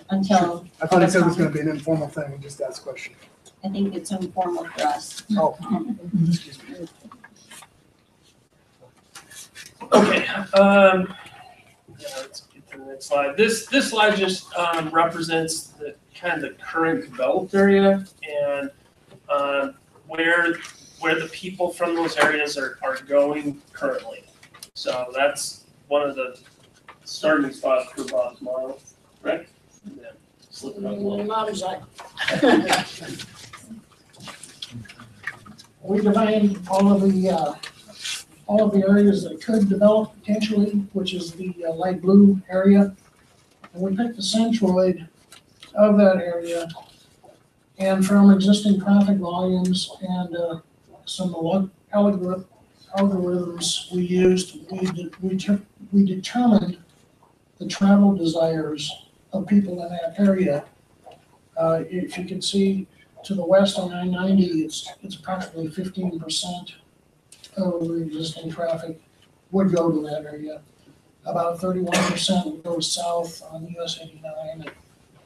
until?
Sure. I thought he said it was going to be an informal thing and just ask questions.
I think it's informal for us.
Oh. Excuse me.
Okay. Let's get to the next slide. This slide just represents the kind of the current developed area and where the people from those areas are going currently. So that's one of the starting spots for Bob's model, correct? Yeah. Slip it up a little.
Not exactly. We defined all of the areas that could develop potentially, which is the light blue area. And we picked the centroid of that area, and from existing traffic volumes and some algorithms we used, we determined the travel desires of people in that area. If you can see to the west on I-90, it's approximately 15% of the existing traffic would go to that area. About 31% would go south on US 89,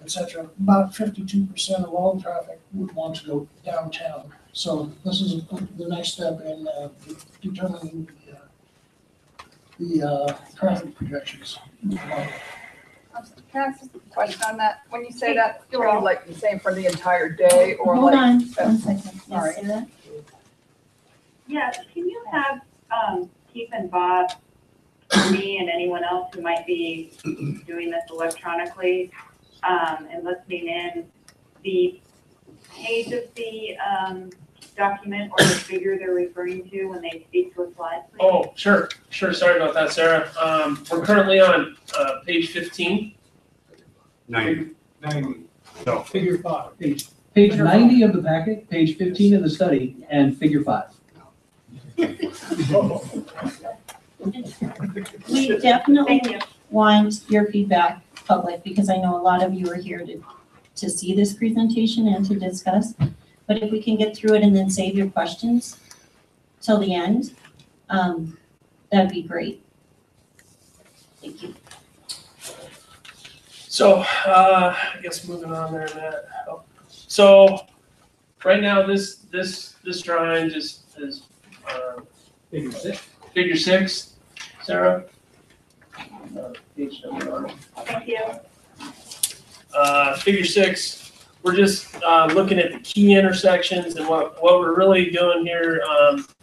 etc. About 52% of all traffic would want to go downtown. So this is the next step in determining the traffic projections.
Can I ask a question on that? When you say that, are you like saying for the entire day or
Hold
like?
on, 1 second.
Sorry.
Yes, Sarah?
Yeah, can you have, Keith and Bob, me and anyone else who might be doing this electronically, and listening in, the page of the, document or the figure they're referring to when they speak to a slide, please?
Oh, sure, sorry about that, Sarah. We're currently on, page 15.
90.
No.
Figure 5.
Page 90 of the packet, page 15 of the study, and figure 5.
We definitely
Thank you.
want your feedback, public, because I know a lot of you are here to see this presentation and to discuss. But if we can get through it and then save your questions till the end, that'd be great. Thank you.
So, I guess moving on there, Matt. Oh, so, right now, this drawing is, figure 6, Sarah? Page number on it.
Thank you.
Figure 6, we're just looking at the key intersections, and what we're really doing here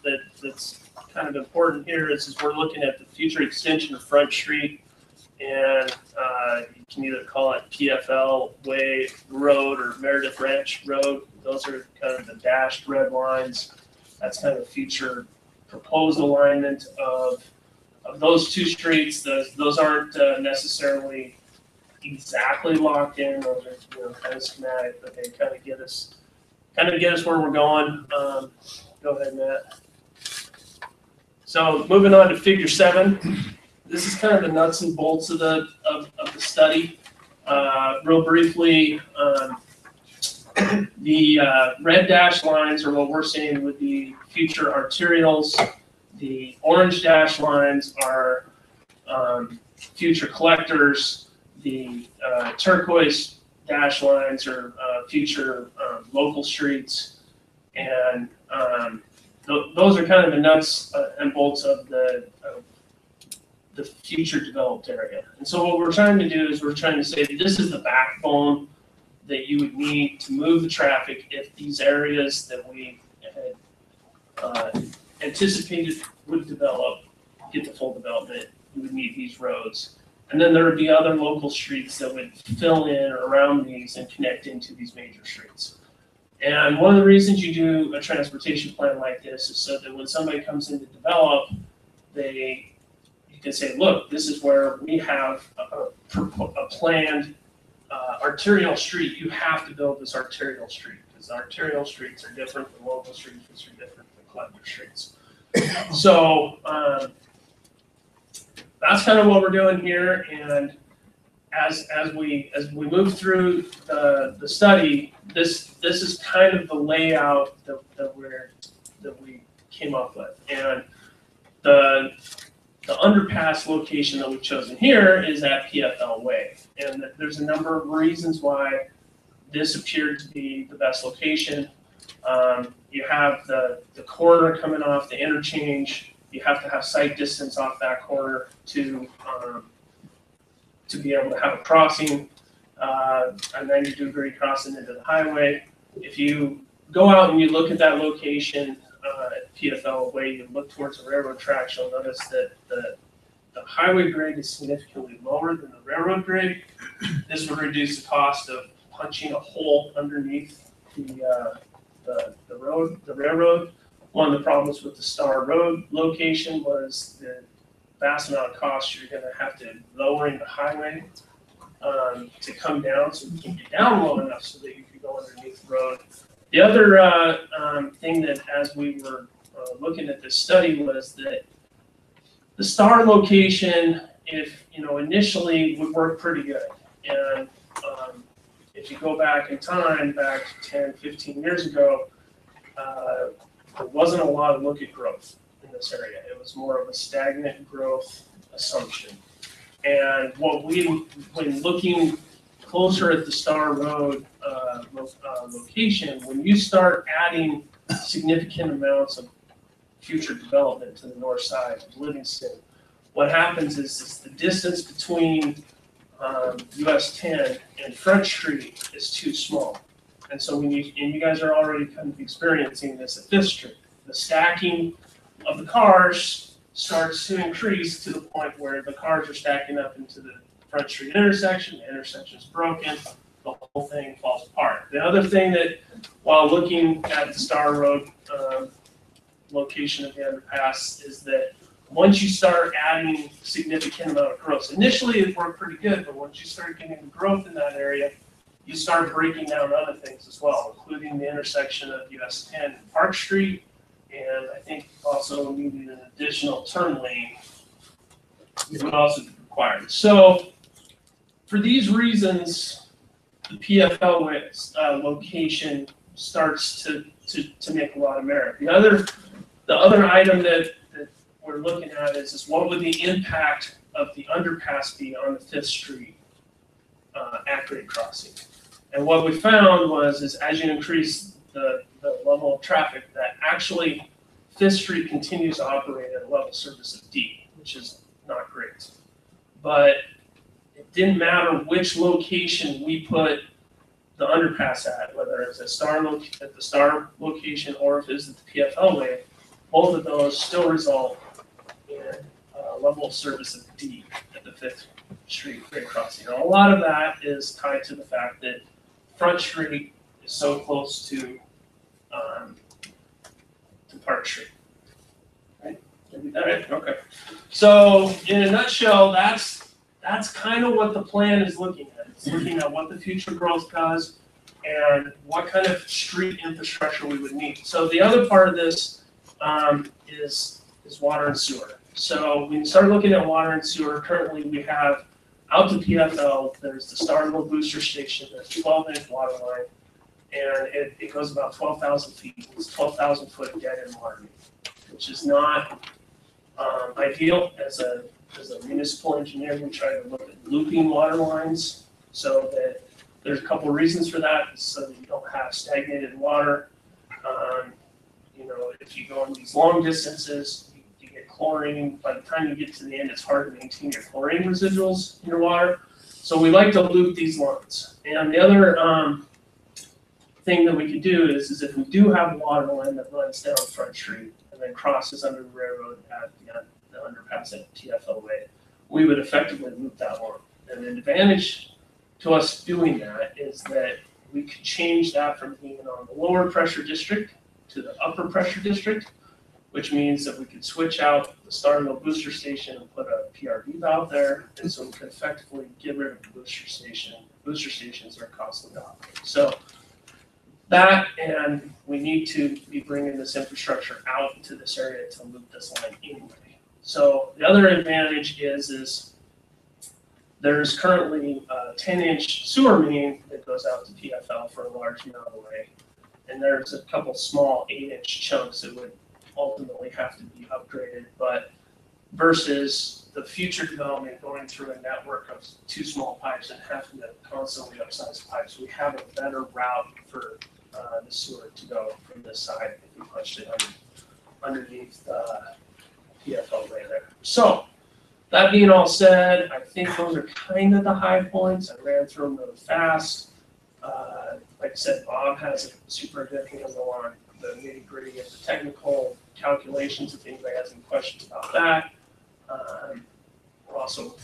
that's kind of important here is we're looking at the future extension of Front Street, and you can either call it PFL Way Road or Meredith Ranch Road. Those are kind of the dashed red lines. That's kind of the future proposed alignment of those two streets. Those aren't necessarily exactly locked in. Those are kind of schematic, but they kind of get us where we're going. Go ahead, Matt. So moving on to figure 7. This is kind of the nuts and bolts of the study. Real briefly, the red dashed lines are what we're saying would be future arterials. The orange dashed lines are future collectors. The turquoise dash lines are future local streets, and those are kind of the nuts and bolts of the future developed area. And so what we're trying to do is we're trying to say that this is the backbone that you would need to move the traffic if these areas that we had anticipated would develop, get the full development, you would need these roads. And then there would be other local streets that would fill in around these and connect into these major streets. And one of the reasons you do a transportation plan like this is so that when somebody comes in to develop, you can say, look, this is where we have a planned arterial street. You have to build this arterial street because arterial streets are different than local streets, which are different than collector streets. So that's kind of what we're doing here. And as we move through the study, this is kind of the layout that we came up with. And the underpass location that we've chosen here is at PFL Way. And there's a number of reasons why this appeared to be the best location. You have the corner coming off the interchange. You have to have sight distance off that corner to be able to have a crossing, a 90-degree crossing into the highway. If you go out and you look at that location, at PFL Way, you look towards the railroad tracks, you'll notice that the highway grade is significantly lower than the railroad grade. This would reduce the cost of punching a hole underneath the railroad. One of the problems with the Star Road location was the vast amount of cost you're going to have to lowering the highway to come down, so we can get down low enough so that you can go underneath the road. The other thing that as we were looking at this study was that the Star location, if initially would work pretty good. And if you go back in time, back 10, 15 years ago, there wasn't a lot of look-at growth in this area. It was more of a stagnant growth assumption. And when looking closer at the Star Road location, when you start adding significant amounts of future development to the north side of Livingston, what happens is the distance between US 10 and Front Street is too small. And so you guys are already kind of experiencing this at 5th Street. the stacking of the cars starts to increase to the point where the cars are stacking up into the Front Street intersection, the intersection's broken, the whole thing falls apart. The other thing that, while looking at the Star Road location of the underpass, is that once you start adding significant amount of growth, initially it worked pretty good, but once you start getting the growth in that area, you start breaking down other things as well, including the intersection of US 10 and Park Street, and I think also needing an additional turn lane would also be required. So for these reasons, the PFL location starts to make a lot of merit. The other item that we're looking at is what would the impact of the underpass be on the 5th Street at-grade crossing? And what we found is as you increase the level of traffic, that actually 5th Street continues to operate at a level service of D, which is not great. But it didn't matter which location we put the underpass at, whether it's at the Star location or if it's at the PFL way, both of those still result in a level of service of D at the 5th Street grade crossing. Now, a lot of that is tied to the fact that Front Street is so close to Park Street. Right? Did I do that right? Okay. So in a nutshell, that's kind of what the plan is looking at. It's looking at what the future growth does and what kind of street infrastructure we would need. So the other part of this is water and sewer. So when you start looking at water and sewer, currently we have out to PFL, there's the Starville booster station, there's 12-inch water line, and it goes about 12,000 feet. It's 12,000 foot dead end water, which is not ideal. As a municipal engineer, we try to look at looping water lines so that there's a couple of reasons for that, so that you don't have stagnated water. If you go on these long distances, you get chlorine. By the time you get to the end, it's hard to maintain your chlorine residuals in your water. So we like to loop these lines. And the other thing that we could do is if we do have a water line that runs down Front Street and then crosses under the railroad at the underpass at TFL Way, we would effectively loop that one. And the advantage to us doing that is that we could change that from being on the lower pressure district to the upper pressure district, which means that we could switch out the Starville booster station and put a PRV valve there, and so we could effectively get rid of the booster station. Booster stations are costly to operate. So that, and we need to be bringing this infrastructure out into this area to loop this line anyway. So the other advantage is there's currently a 10-inch sewer main that goes out to PFL for a large amount of the way. And there's a couple small 8-inch chunks that would ultimately have to be upgraded, but versus the future development going through a network of 2 small pipes and having to constantly upsize pipes, we have a better route for the sewer to go from this side if we punched it underneath the PFL way there. So that being all said, I think those are kind of the high points. I ran through them really fast. Like I said, Bob has a super good handle on the nitty gritty of the technical calculations. If anybody has any questions about that, we're also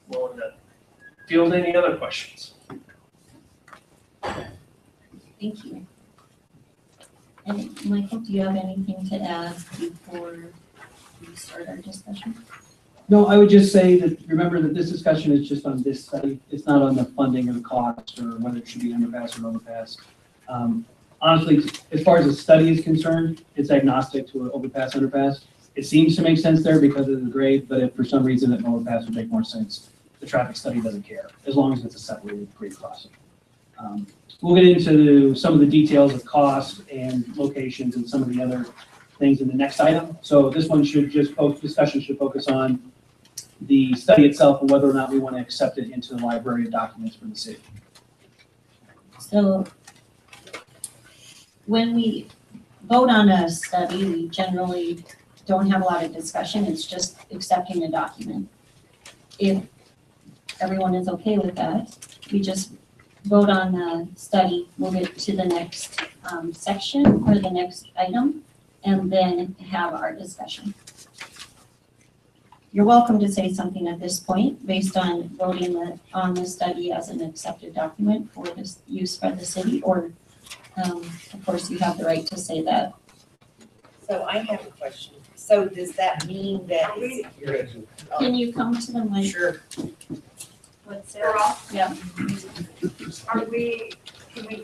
willing to field any other questions.
Thank you. And Michael, do you have anything to add before we start our discussion?
No, I would just say that, remember that this discussion is just on this study. It's not on the funding or the cost or whether it should be underpass or overpass. Honestly, as far as the study is concerned, it's agnostic to an overpass, underpass. It seems to make sense there because of the grade, but if for some reason an overpass would make more sense, the traffic study doesn't care, as long as it's a separated grade crossing. We'll get into some of the details of cost and locations and some of the other things in the next item. So this one should just, discussion should focus on the study itself and whether or not we want to accept it into the library of documents for the city.
So when we vote on a study, we generally don't have a lot of discussion. It's just accepting a document. If everyone is okay with that, we just vote on the study. We'll get to the next section or the next item. and then have our discussion. You're welcome to say something at this point based on voting on the study as an accepted document for this use by the city, or of course, you have the right to say that.
So I have a question. So does that mean that?
Can you come to the mic?
Sure.
What's
They're all,
Yeah.
can we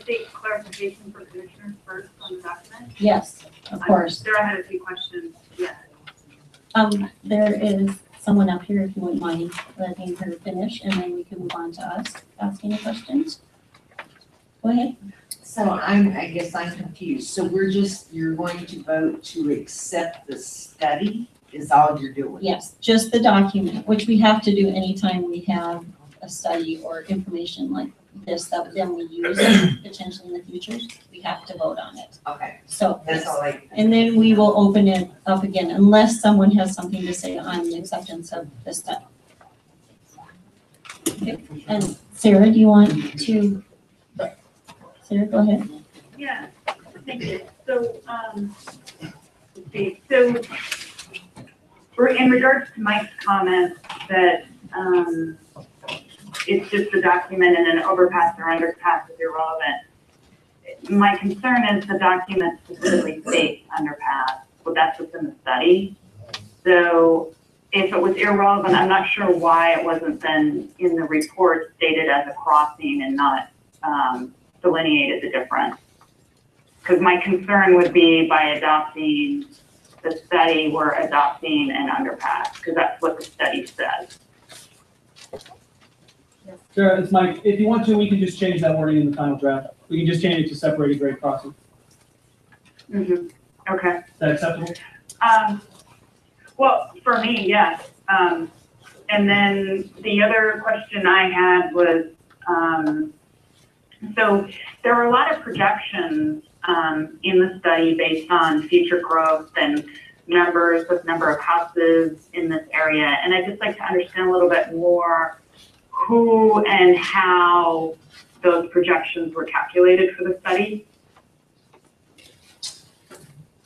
seek clarification for commissioners first on the document?
Yes, of course.
Sarah had a few questions, yeah.
There is someone up here, if you wouldn't mind letting her finish, and then we can move on to us, ask any questions. Go ahead.
So I guess I'm confused. So you're going to vote to accept the study is all you're doing?
Yes, just the document, which we have to do anytime we have a study or information like this that then we use potentially in the future. We have to vote on it.
Okay,
So,
that's all I.
and then we will open it up again unless someone has something to say on the acceptance of the study. Okay. And Sarah, do you want to? Sarah, go ahead.
Yeah, thank you. So, let's see, so in regards to Mike's comment that, it's just a document and an overpass or underpass is irrelevant. My concern is the document specifically states underpass, well, that's what's in the study. So if it was irrelevant, I'm not sure why it wasn't then in the report stated as a crossing and not, delineated the difference. Because my concern would be by adopting the study, we're adopting an underpass, because that's what the study says.
Sarah, it's Mike. If you want to, we can just change that wording in the final draft. We can just change it to separated grade crossing.
Okay.
Is that acceptable?
Well, for me, yes. And then the other question I had was, so there were a lot of projections in the study based on future growth and numbers with number of houses in this area. And I'd just like to understand a little bit more who and how those projections were calculated for the study.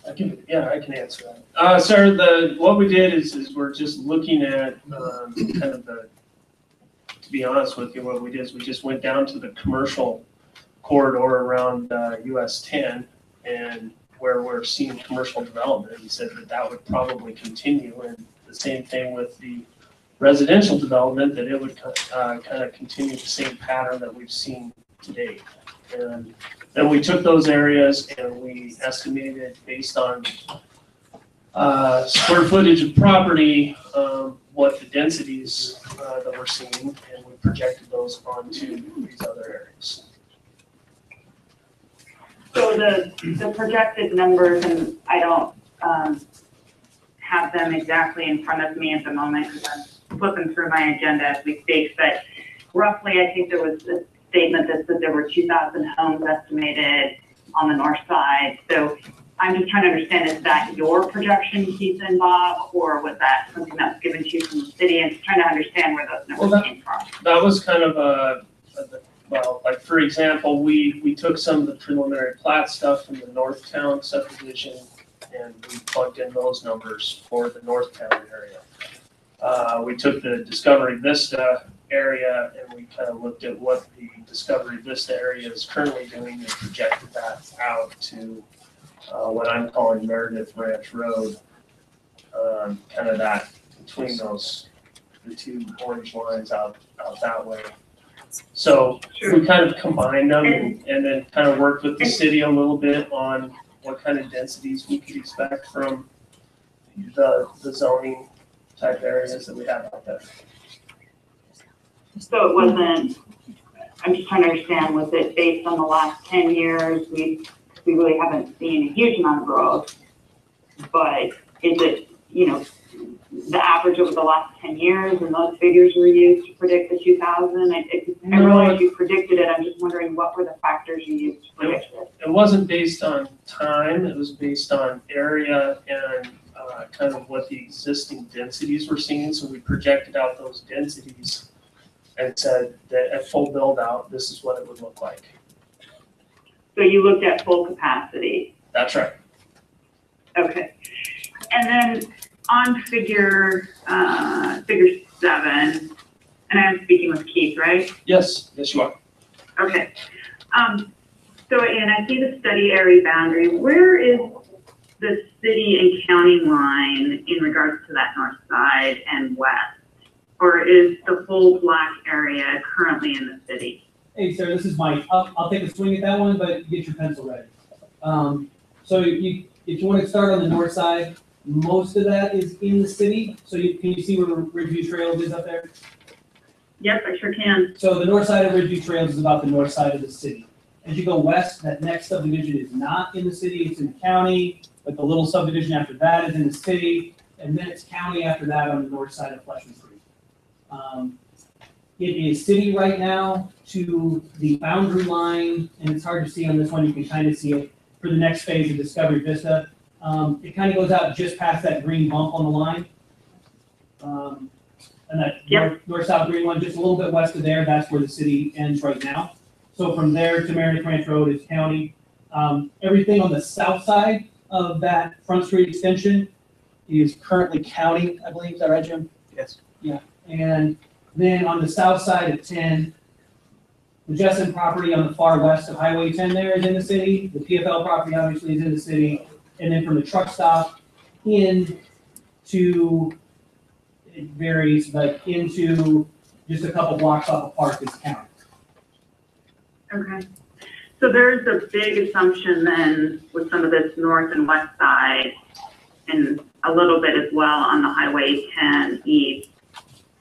I can answer that. Sarah, what we did is we're just looking at kind of to be honest with you, what we did is we just went down to the commercial corridor around US 10 and where we're seeing commercial development. And we said that would probably continue, and the same thing with the residential development, that it would kind of continue the same pattern that we've seen to date. And then we took those areas and we estimated based on square footage of property, what the densities that we're seeing, and we projected those onto these other areas.
So the projected numbers, and I don't have them exactly in front of me at the moment because I'm flipping through my agenda as we speak, but roughly I think there was a statement that said there were 2,000 homes estimated on the north side. So I'm just trying to understand, is that your projection, Keith and Bob, or was that something that was given to you from the city? And just trying to understand where those numbers came from.
That was kind of well, like for example, we took some of the preliminary plat stuff from the Northtown subdivision and we plugged in those numbers for the Northtown area. We took the Discovery Vista area and we kind of looked at what the Discovery Vista area is currently doing and projected that out to what I'm calling Meredith Ranch Road. Kind of that between the two orange lines out that way. So we kind of combined them and then kind of worked with the city a little bit on what kind of densities we could expect from the zoning type areas that we have out there.
So it wasn't, I'm just trying to understand, was it based on the last 10 years? We really haven't seen a huge amount of growth, but is it, the average over the last 10 years and those figures were used to predict the 2000? I realize you predicted it. I'm just wondering what were the factors you used to predict it?
It wasn't based on time. It was based on area and kind of what the existing densities we're seeing. So we projected out those densities and said that at full build out, this is what it would look like.
So you looked at full capacity.
That's right.
Okay. And then on figure 7, and I'm speaking with Keith, right?
Yes, yes, you are.
Okay. So, and I see the study area boundary. Where is the city and county line in regards to that north side and west? Or is the whole black area currently in the city?
Hey, Sarah, this is Mike. I'll take a swing at that one, but get your pencil ready. So if you want to start on the north side, most of that is in the city. So can you see where Ridgeview Trails is up there?
Yes, I sure can.
So the north side of Ridgeview Trails is about the north side of the city. As you go west, that next subdivision is not in the city, it's in the county, but the little subdivision after that is in the city, and then it's county after that on the north side of Fleshman Creek. It is city right now to the boundary line, and it's hard to see on this one, you can kind of see it for the next phase of Discovery Vista. It kind of goes out just past that green bump on the line. And that north-south green one, just a little bit west of there, that's where the city ends right now. So from there to Meredith Ranch Road is county. Everything on the south side of that Front Street extension is currently county, I believe. Is that right, Jim?
Yes.
Yeah. And then on the south side of 10, the Jessen property on the far west of Highway 10 there is in the city. The PFL property obviously is in the city. And then from the truck stop in to, it varies, but into just a couple blocks off of Park is county.
Okay. So there's a big assumption then with some of this north and west side and a little bit as well on the Highway 10 east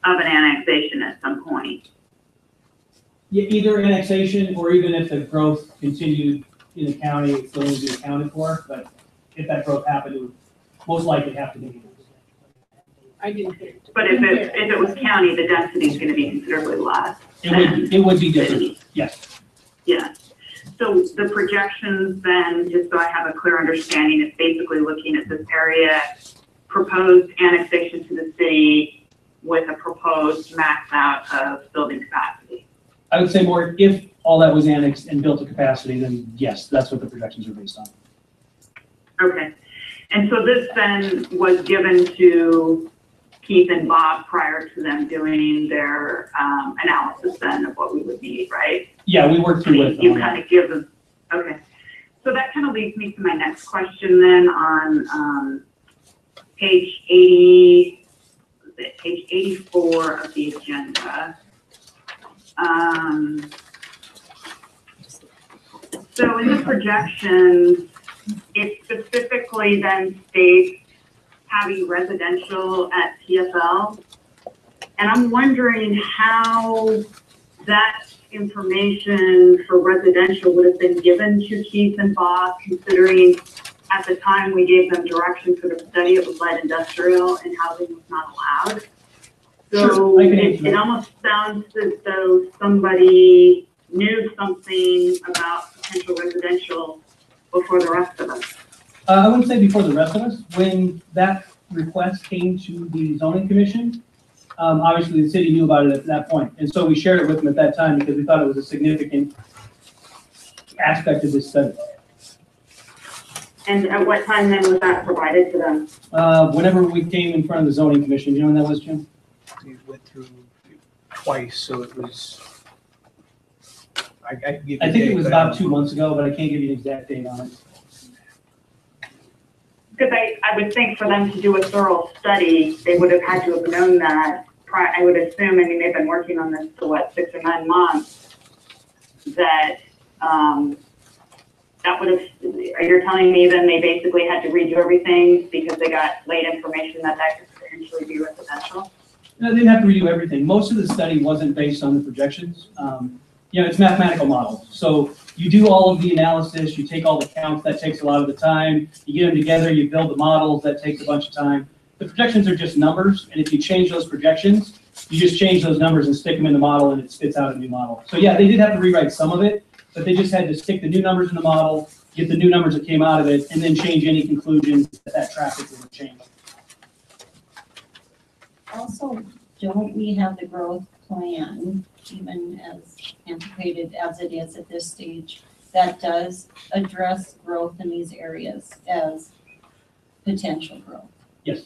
of an annexation at some point.
Yeah, either annexation or even if the growth continued in the county, it's going to be accounted for. But if that growth happened, it would most likely have to be.
I didn't hear.
But if it was county, the density is going to be considerably less.
It would be different. Yes.
Yeah. So the projections then, just so I have a clear understanding, is basically looking at this area, proposed annexation to the city with a proposed max out of building capacity.
I would say more if all that was annexed and built to capacity, then yes, that's what the projections are based on.
Okay. And so this then was given to Keith and Bob prior to them doing their analysis then of what we would need, right?
Yeah, we worked through with them.
You kind of give them, okay. So that kind of leads me to my next question then on page 80, page 84 of the agenda. So in the projections, it specifically then states having residential at TFL. And I'm wondering how that information for residential would have been given to Keith and Bob, considering at the time we gave them direction for the study, it was light industrial and housing was not allowed. So
sure,
it almost sounds as though somebody knew something about potential residential before the rest of us.
I wouldn't say before the rest of us. When that request came to the zoning commission, obviously the city knew about it at that point. And so we shared it with them at that time because we thought it was a significant aspect of this study.
And at what time then was that provided to them?
Whenever we came in front of the zoning commission, you know when that was, Jim?
We went through twice, so it was. I can give you
I think
a
it was
date,
about
but
2 months ago, but I can't give you an exact date on it.
Because I would think for them to do a thorough study, they would have had to have known that. I would assume, I mean, they've been working on this for what, 6 or 9 months, that that would have, you're telling me then they basically had to redo everything because they got late information that that could potentially be residential?
No, they didn't have to redo everything. Most of the study wasn't based on the projections. You know, it's mathematical models. So you do all of the analysis, you take all the counts, that takes a lot of the time. You get them together, you build the models, that takes a bunch of time. The projections are just numbers, and if you change those projections, you just change those numbers and stick them in the model and it spits out a new model. So yeah, they did have to rewrite some of it, but they just had to stick the new numbers in the model, get the new numbers that came out of it, and then change any conclusions that traffic would have changed.
Also, don't we have the growth plan, even as antiquated as it is at this stage, that does address growth in these areas as potential growth.
Yes.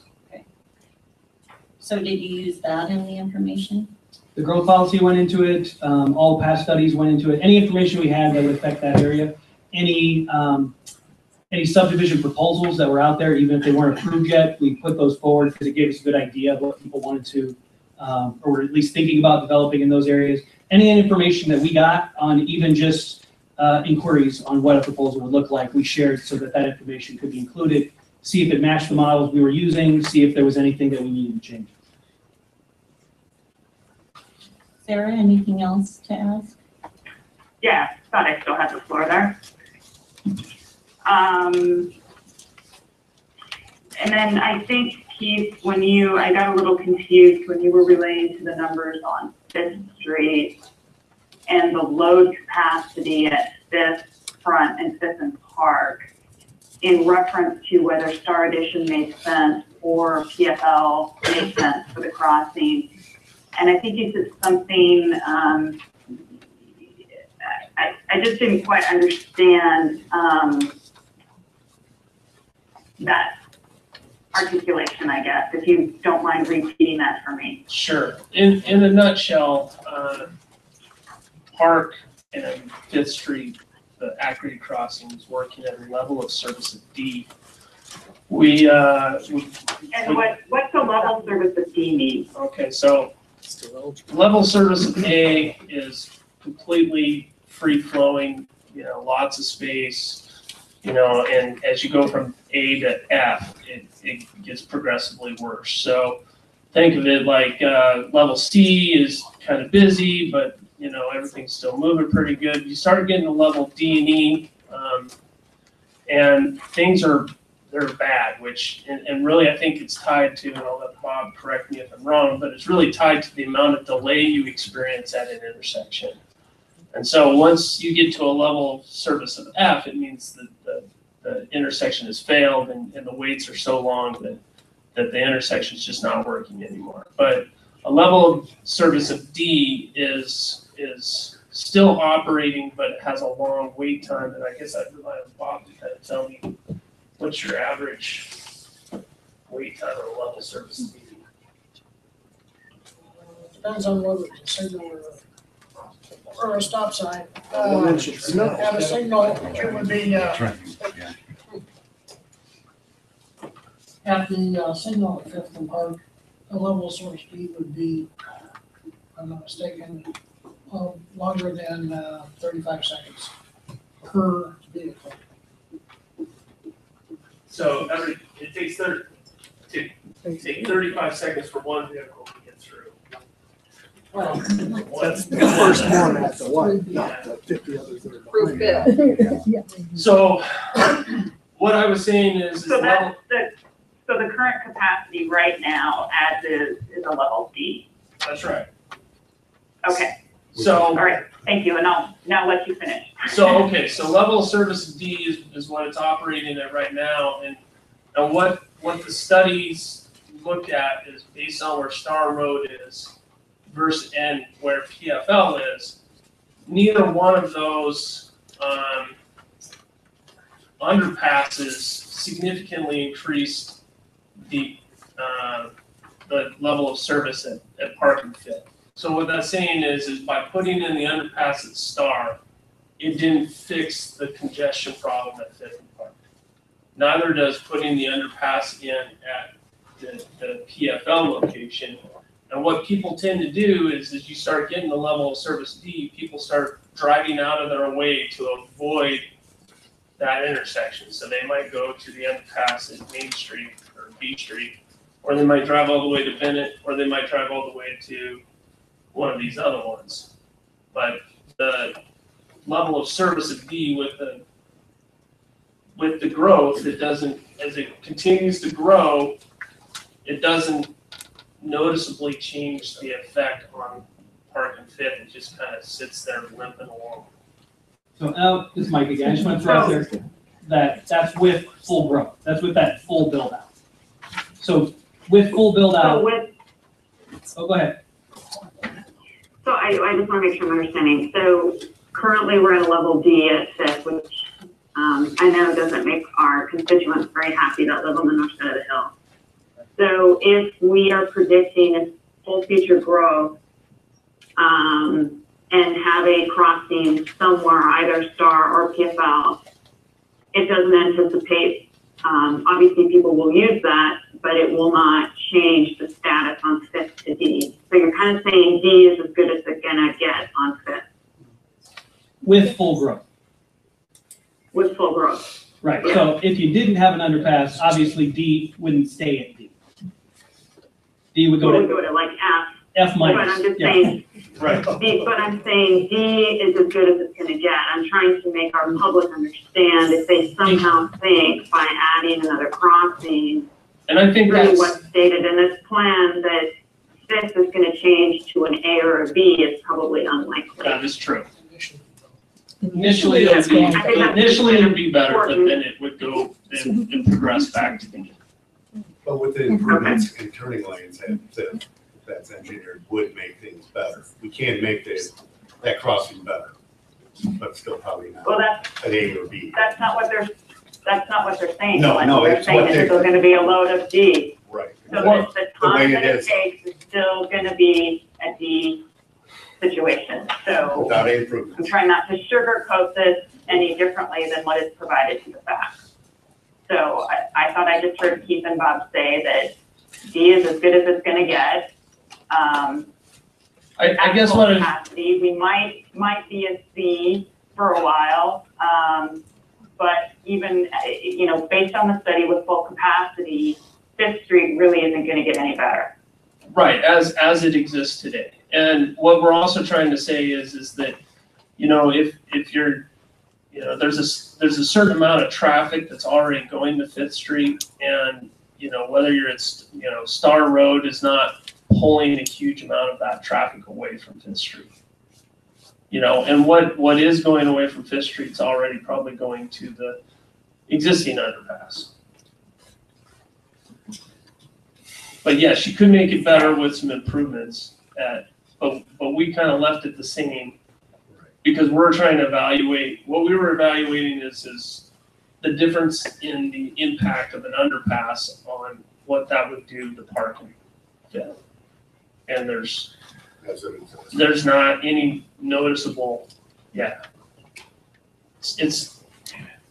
So did you use that in the information?
The growth policy went into it, all past studies went into it, any information we had that would affect that area, any subdivision proposals that were out there, even if they weren't approved yet, we put those forward because it gave us a good idea of what people wanted to, or were at least thinking about developing in those areas. Any information that we got on even just inquiries on what a proposal would look like, we shared so that that information could be included, see if it matched the models we were using, see if there was anything that we needed to change.
Sarah, anything else to ask?
Yeah, thought I still had the floor there. And then I think, Keith, I got a little confused when you were relating to the numbers on Fifth Street and the load capacity at Fifth Front and Fifth and Park in reference to whether Star Edition made sense or PFL made sense for the crossing. And I think you said something, I just didn't quite understand that articulation, I guess, if you don't mind repeating that for me.
Sure. In a nutshell, Park and Fifth Street, the Acre crossing is working at a level of service of D.
And what's the level of service of D mean?
Okay, so level service of A is completely free flowing, lots of space, and as you go from A to F, it gets progressively worse. So think of it like level C is kind of busy, but everything's still moving pretty good. You start getting to level D and E, and things they're bad, and really I think it's tied to, and I'll let Bob correct me if I'm wrong, but it's really tied to the amount of delay you experience at an intersection. And so once you get to a level of service of F, it means that the intersection has failed and the waits are so long that the intersection is just not working anymore. But a level of service of D is still operating, but it has a long wait time, and I guess I'd rely on Bob to kind of tell me what's your average wait time on a level service of D?
Depends on whether it's a signal or a stop sign. Have a signal, it would be, at the signal at Fifth and Park, the level of service speed would be, if I'm not mistaken, longer than 35 seconds per vehicle.
So it takes 35 seconds for one vehicle to get through.
Well,
That's the first one at the light, not the 50 others that are behind.
So what I was saying is
So that's so the current capacity right now as is a level D.
that's right.
Okay,
So
all right, thank you, and I'll now let you finish.
so level of service D is what it's operating at right now, and what the studies look at is based on where Star Road is versus and where PFL is. Neither one of those underpasses significantly increased the level of service at Park and Fifth. So what that's saying is by putting in the underpass at Star, it didn't fix the congestion problem at Fifth and Park. Neither does putting the underpass in at the PFL location. And what people tend to do is as you start getting the level of service D, people start driving out of their way to avoid that intersection. So they might go to the underpass at Main Street or B Street, or they might drive all the way to Bennett, or they might drive all the way to one of these other ones. But the level of service of D with the growth, it doesn't, as it continues to grow, it doesn't noticeably change the effect on Park and Fifth. It just kind of sits there limping along.
So this is Mike again. I just want to throw out there that's with full growth. That's with that full build out. So with full build out. Oh, go ahead.
So I just want to make sure I'm understanding. So currently we're at a level D at Fifth, which I know doesn't make our constituents very happy that live on the north side of the hill. So if we are predicting full future growth, and have a crossing somewhere, either Star or PFL, it doesn't anticipate, obviously people will use that, but it will not change the status on Fifth to D. So you're kind of saying D is as good as it's gonna get on Fifth.
With full growth.
With full growth.
Right, so if you didn't have an underpass, obviously D wouldn't stay at D. D would go
to like F
minus.
But I'm just
yeah.
saying,
Right.
D, but I'm saying D is as good as it's gonna get. I'm trying to make our public understand if they somehow think by adding another crossing,
And I think
through
that's,
what's stated in this plan, that Fifth is gonna change to an A or a B is probably unlikely.
that is true. Initially, it would be better, but then it would go and progress back to the.
But with the improvements in turning lanes that that's engineered would make things better. We can make that crossing better, but still probably not
Well, that's,
an A or B.
that's not what they're saying.
No,
Like,
no,
they're
it's
saying
what
that
they-
there's gonna be a load of D.
Right.
So that the
The way
time
it
that it
is.
takes is still gonna be a D situation. So
Without any improvements.
I'm trying not to sugarcoat this any differently than what is provided to the facts. So I thought I just heard Keith and Bob say that D is as good as it's gonna get.
I guess what
Capacity, we might be a C for a while, but even, based on the study with full capacity, Fifth Street really isn't gonna get any better.
right, as it exists today. And what we're also trying to say is that, if you're, there's a certain amount of traffic that's already going to Fifth Street, and, whether you're at, Star Road is not pulling a huge amount of that traffic away from Fifth Street. And what is going away from Fifth Street is already probably going to the existing underpass. But yes, you could make it better with some improvements but we kind of left it the same because we're trying to evaluate, what we were evaluating is the difference in the impact of an underpass on what that would do to parking. Yeah. And there's not any noticeable, it's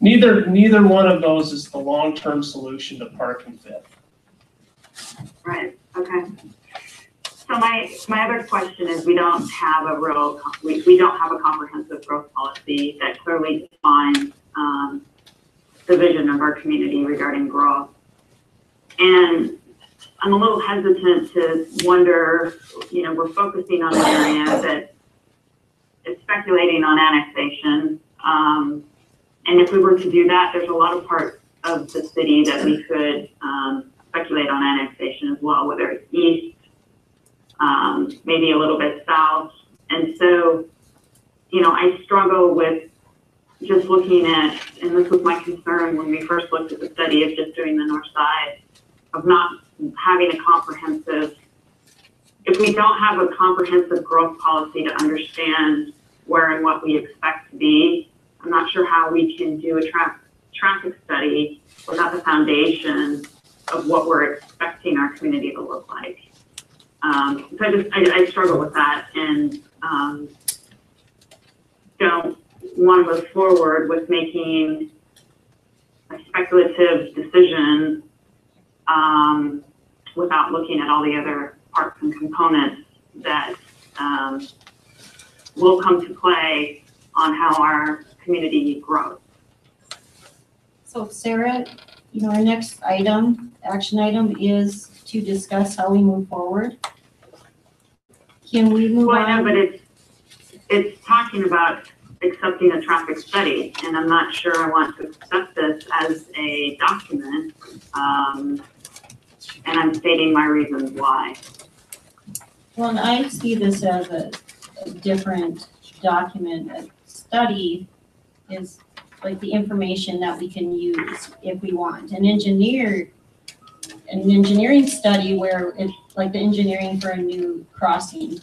neither one of those is the long-term solution to parking Fifth.
Right, okay. So my other question is, we don't have a comprehensive growth policy that clearly defines the vision of our community regarding growth. And I'm a little hesitant to wonder, we're focusing on an area that is speculating on annexation. And if we were to do that, there's a lot of parts of the city that we could speculate on annexation as well, whether it's east, maybe a little bit south. And so, I struggle with just looking at, and this was my concern when we first looked at the study of just doing the north side, of not having a comprehensive, if we don't have a comprehensive growth policy to understand where and what we expect to be, I'm not sure how we can do a traffic study without the foundation of what we're expecting our community to look like. So I struggle with that, and don't want to move forward with making a speculative decision without looking at all the other parts and components that will come to play on how our community grows.
So Sarah, our next action item is to discuss how we move forward. Can we move on?
Well, I know, but it's talking about accepting a traffic study, and I'm not sure I want to accept this as a document, and I'm stating my reasons why.
Well, and I see this as a different document. A study is like the information that we can use if we want. An engineering study where it's like the engineering for a new crossing,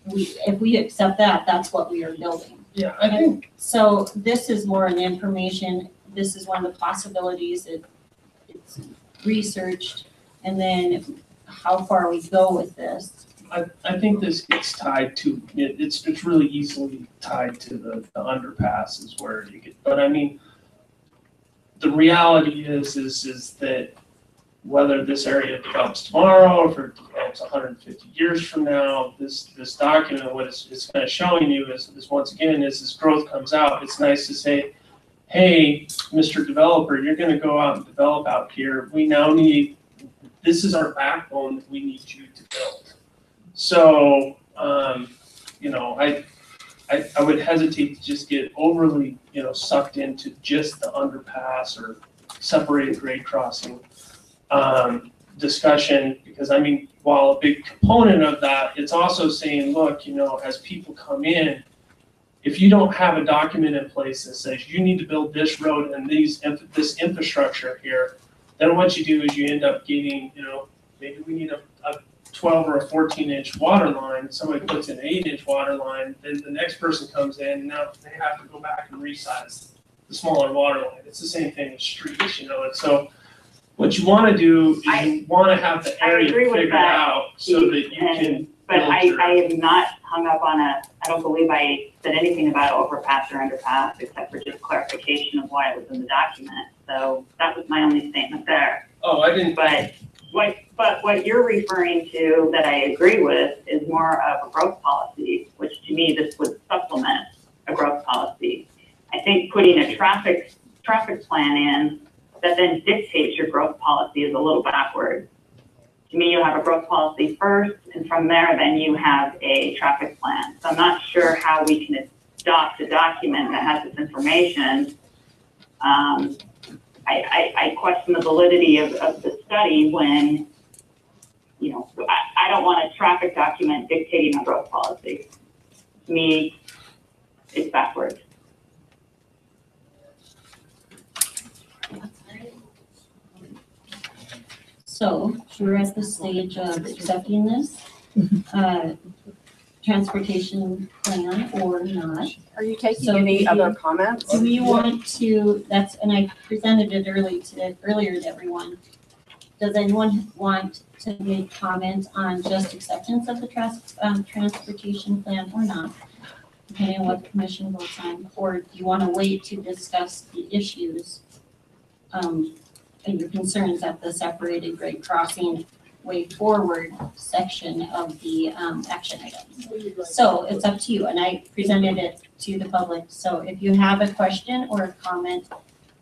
if we accept that, that's what we are building.
Yeah, I think,
So this is more an information, this is one of the possibilities that it's researched, and then how far we go with this.
I think this gets tied to, it's really easily tied to the underpass is where you get, but I mean, the reality is that whether this area develops tomorrow, or if it develops 150 years from now, this document, what it's kind of showing you is once again, as this growth comes out, it's nice to say, hey, Mr. Developer, you're gonna go out and develop out here. We now need, this is our backbone that we need you to build. So, you know, I would hesitate to just get overly, you know, sucked into just the underpass or separated grade crossing discussion, because I mean, while a big component of that, it's also saying, look, you know, as people come in, if you don't have a document in place that says you need to build this road and this infrastructure here, then what you do is you end up getting, you know, maybe we need a 12 or a 14-inch water line, somebody puts in an 8-inch water line, then the next person comes in, and now they have to go back and resize the smaller water line. It's the same thing with streets, you know, and so what you want to do is you want to have the area figured out so that you can.
But I have not hung up on I don't believe I said anything about overpass or underpass, except for just clarification of why it was in the document. So that was my only statement there.
Oh, I didn't.
But what you're referring to that I agree with is more of a growth policy, which to me, this would supplement a growth policy. I think putting a traffic plan in that then dictates your growth policy is a little backward. To me, you have a growth policy first, and from there, then you have a traffic plan. So I'm not sure how we can adopt a document that has this information. I question the validity of the study when, you know, I don't want a traffic document dictating my growth policy. To me, it's backwards.
So we're at the stage of accepting this, transportation plan or not.
Are you taking
So
any
do
other
you-
comments?
Do we want to, and I presented it earlier to everyone. Does anyone want to make comment on just acceptance of the transportation plan or not? Depending on what the commission votes on, or do you want to wait to discuss the issues and your concerns at the separated grade crossing way forward section of the action items? So it's up to you, and I presented it to the public. So if you have a question or a comment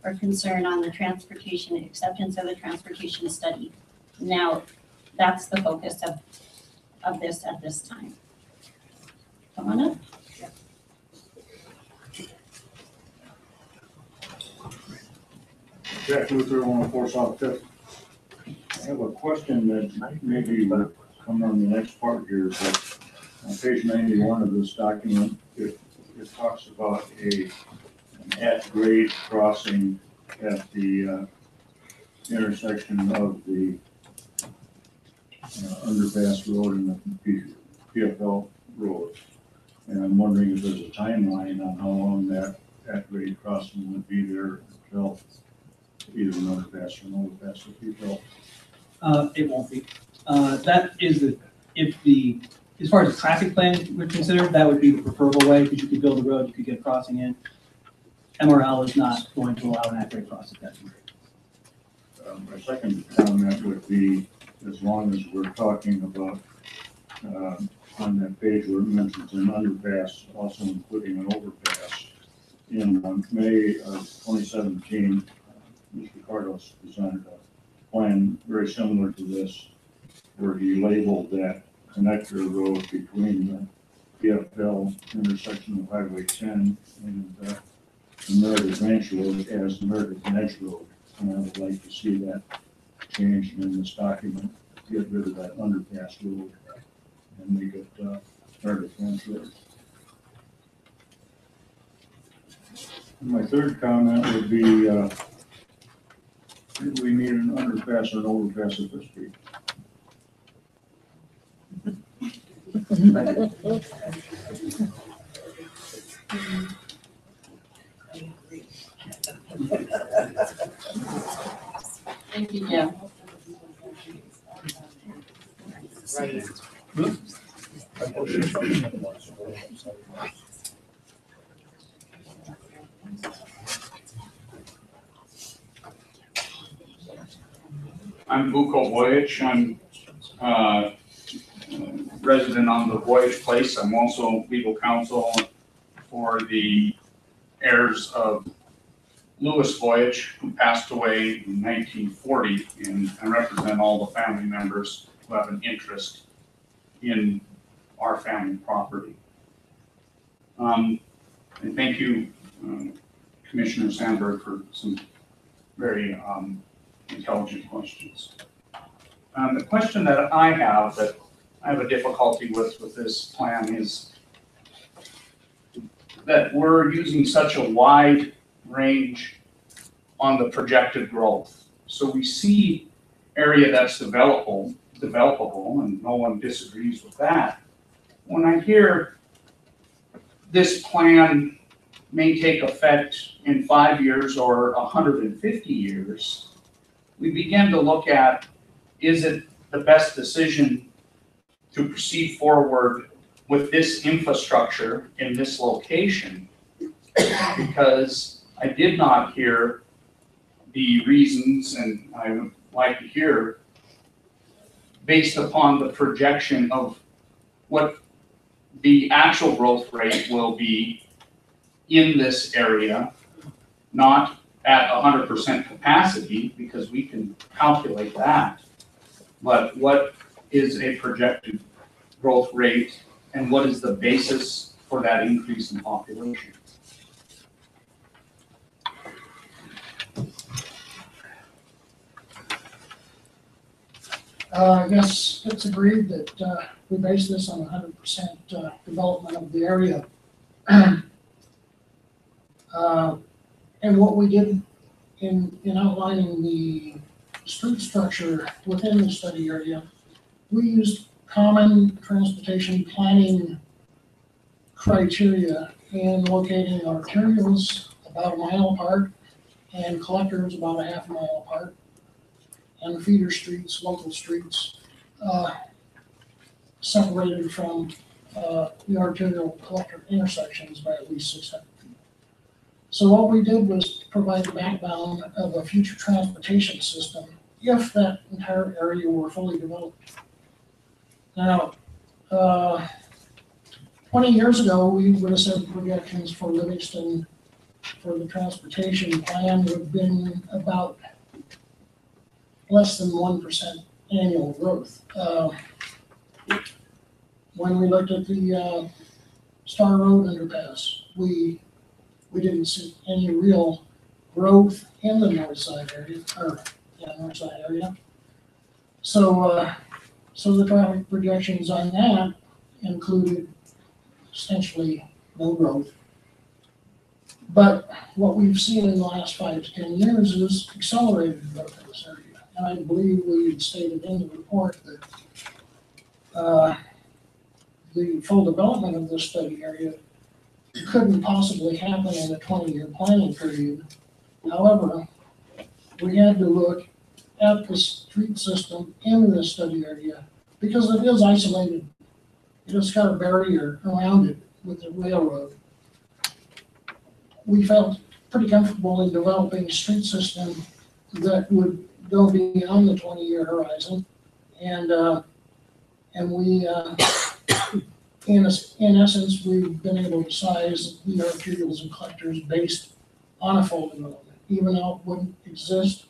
or concern on the transportation, acceptance of the transportation study, now that's the focus of this at this time. Come on up.
Jack Luther, 104 South Fifth. I have a question that maybe will come on the next part here, but on page 91 of this document, it talks about an at-grade crossing at the intersection of the underpass road and the PFL road. And I'm wondering if there's a timeline on how long that at-grade crossing would be there until either an underpass or an overpass or PFL.
It won't be. That is as far as the traffic plan we're considered, that would be the preferable way, because you could build a road, you could get a crossing in. MRL is not going to allow an at-grade crossing.
My second comment would be, as long as we're talking about, on that page where it mentions an underpass, also including an overpass. In May of 2017, Mr. Cardos presented a plan very similar to this, where he labeled that connector road between the PFL intersection of Highway 10 and the Meredith Ranch Road as Meredith Ranch Road. And I would like to see that changed in this document, get rid of that underpass road and make it Meredith Ranch Road. And my third comment would be, do we need an underpass or an overpass at this street?
Thank you, Jim.
I'm Vuko Voyage. I'm resident on the Voyage Place. I'm also legal counsel for the heirs of Lewis Voyage, who passed away in 1940, and I represent all the family members who have an interest in our family property. And thank you, Commissioner Sandberg, for some very intelligent questions. The question that I have a difficulty with this plan is that we're using such a wide range on the projected growth. So we see area that's developable, and no one disagrees with that. When I hear this plan may take effect in 5 years or 150 years, we begin to look at, is it the best decision to proceed forward with this infrastructure in this location? Because I did not hear the reasons, and I would like to hear, based upon the projection of what the actual growth rate will be in this area, not at 100% capacity, because we can calculate that, but what is a projected growth rate and what is the basis for that increase in population?
I guess it's agreed that we base this on 100% development of the area. And what we did in outlining the street structure within the study area, we used common transportation planning criteria in locating arterials about 1 mile apart and collectors about a half mile apart, and feeder streets, local streets, separated from the arterial collector intersections by at least 600 feet. So what we did was provide the backbone of a future transportation system if that entire area were fully developed. Now, 20 years ago, we would have said projections for Livingston for the transportation plan would have been about less than 1% annual growth. When we looked at the Star Road underpass, we didn't see any real growth in the north side area, So, so the traffic projections on that included essentially no growth. But what we've seen in the last 5 to 10 years is accelerated growth in this area. And I believe we stated in the report that the full development of this study area couldn't possibly happen in a 20-year planning period. However, we had to look at the street system in this study area because it is isolated. It has got a barrier around it with the railroad. We felt pretty comfortable in developing a street system that would go beyond the 20-year horizon. And we, in essence, we've been able to size the arterials and collectors based on a full development. Even though it wouldn't exist,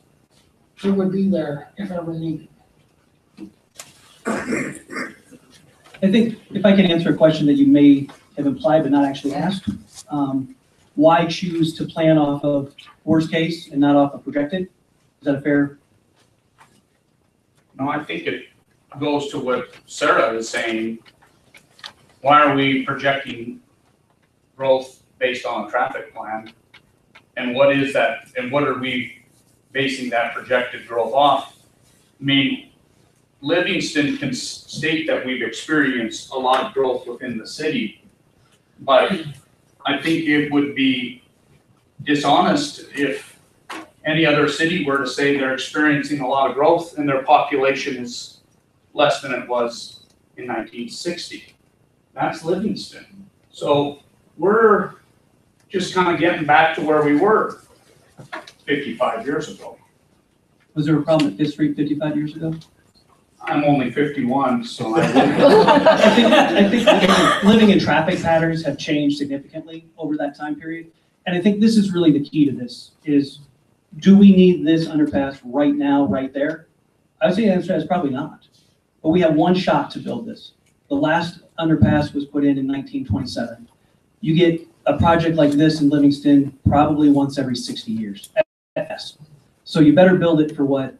it would be there if ever needed.
I think if I can answer a question that you may have implied but not actually asked, why choose to plan off of worst case and not off of projected? Is that a fair?
No, I think it goes to what Sarah is saying. Why are we projecting growth based on a traffic plan? And what is that? And what are we basing that projected growth off? I mean, Livingston can state that we've experienced a lot of growth within the city, but I think it would be dishonest if any other city were to say they're experiencing a lot of growth and their population is less than it was in 1960. That's Livingston. So we're just kind of getting back to where we were 55 years ago.
Was there a problem at Fifth Street 55 years ago?
I'm only 51, so I
I think living and traffic patterns have changed significantly over that time period. And I think this is really the key to this is, do we need this underpass right now, right there? I would say the answer is probably not. But we have one shot to build this. The last underpass was put in 1927. You get a project like this in Livingston probably once every 60 years at best. So you better build it for what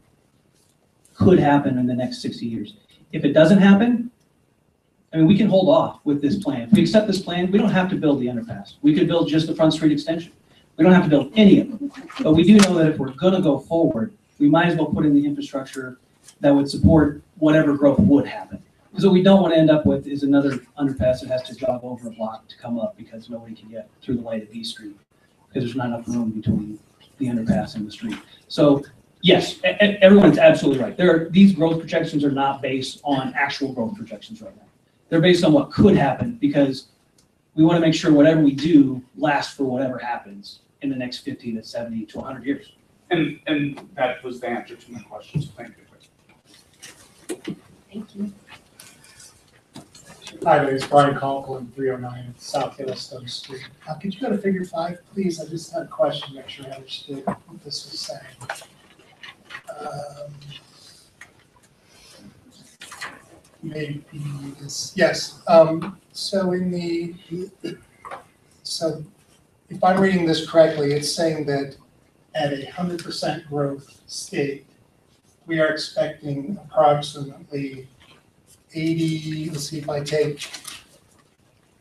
could happen in the next 60 years. If it doesn't happen, I mean, we can hold off with this plan. If we accept this plan, we don't have to build the underpass. We could build just the Front Street extension. We don't have to build any of them. But we do know that if we're gonna go forward, we might as well put in the infrastructure that would support whatever growth would happen. Because what we don't want to end up with is another underpass that has to jog over a block to come up because nobody can get through the light of B Street because there's not enough room between the underpass and the street. So yes, everyone's absolutely right. These growth projections are not based on actual growth projections right now. They're based on what could happen because we want to make sure whatever we do lasts for whatever happens in the next 50 to 70 to 100 years.
And that was the answer to my question, so thank you.
Thank you.
Hi, my name is Brian Conklin, 309 South Yellowstone Street. Could you go to figure 5, please? I just had a question, make sure I understood what this was saying. Maybe this, yes. So so if I'm reading this correctly, it's saying that at 100% growth state, we are expecting approximately 80, let's see if I take,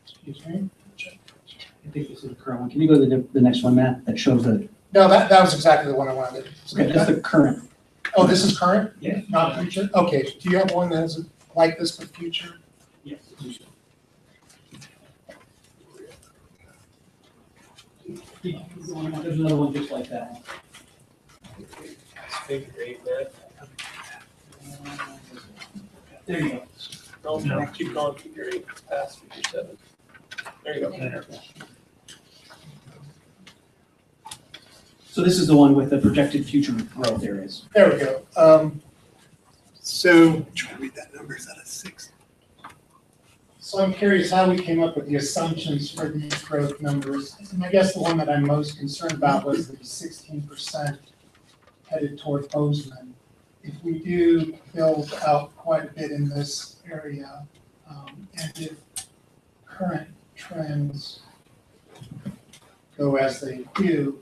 excuse me.
I think this is the current one. Can you go to the next one, Matt, that shows the,
No, that was exactly the one I wanted.
okay, that's the current.
Oh, this is current?
Yeah.
Not future? Okay, do you have one that is like this for future?
Yes. There's another one just like that.
Figure 8, man.
There you go.
No, keep going, figure 8, past figure 7. There you go.
So this is the one with the projected future growth areas.
There we go. So, try to read that number, is that a 6? So I'm curious how we came up with the assumptions for these growth numbers. And I guess the one that I'm most concerned about was the 16% headed toward Bozeman. If we do build out quite a bit in this area, and if current trends go as they do,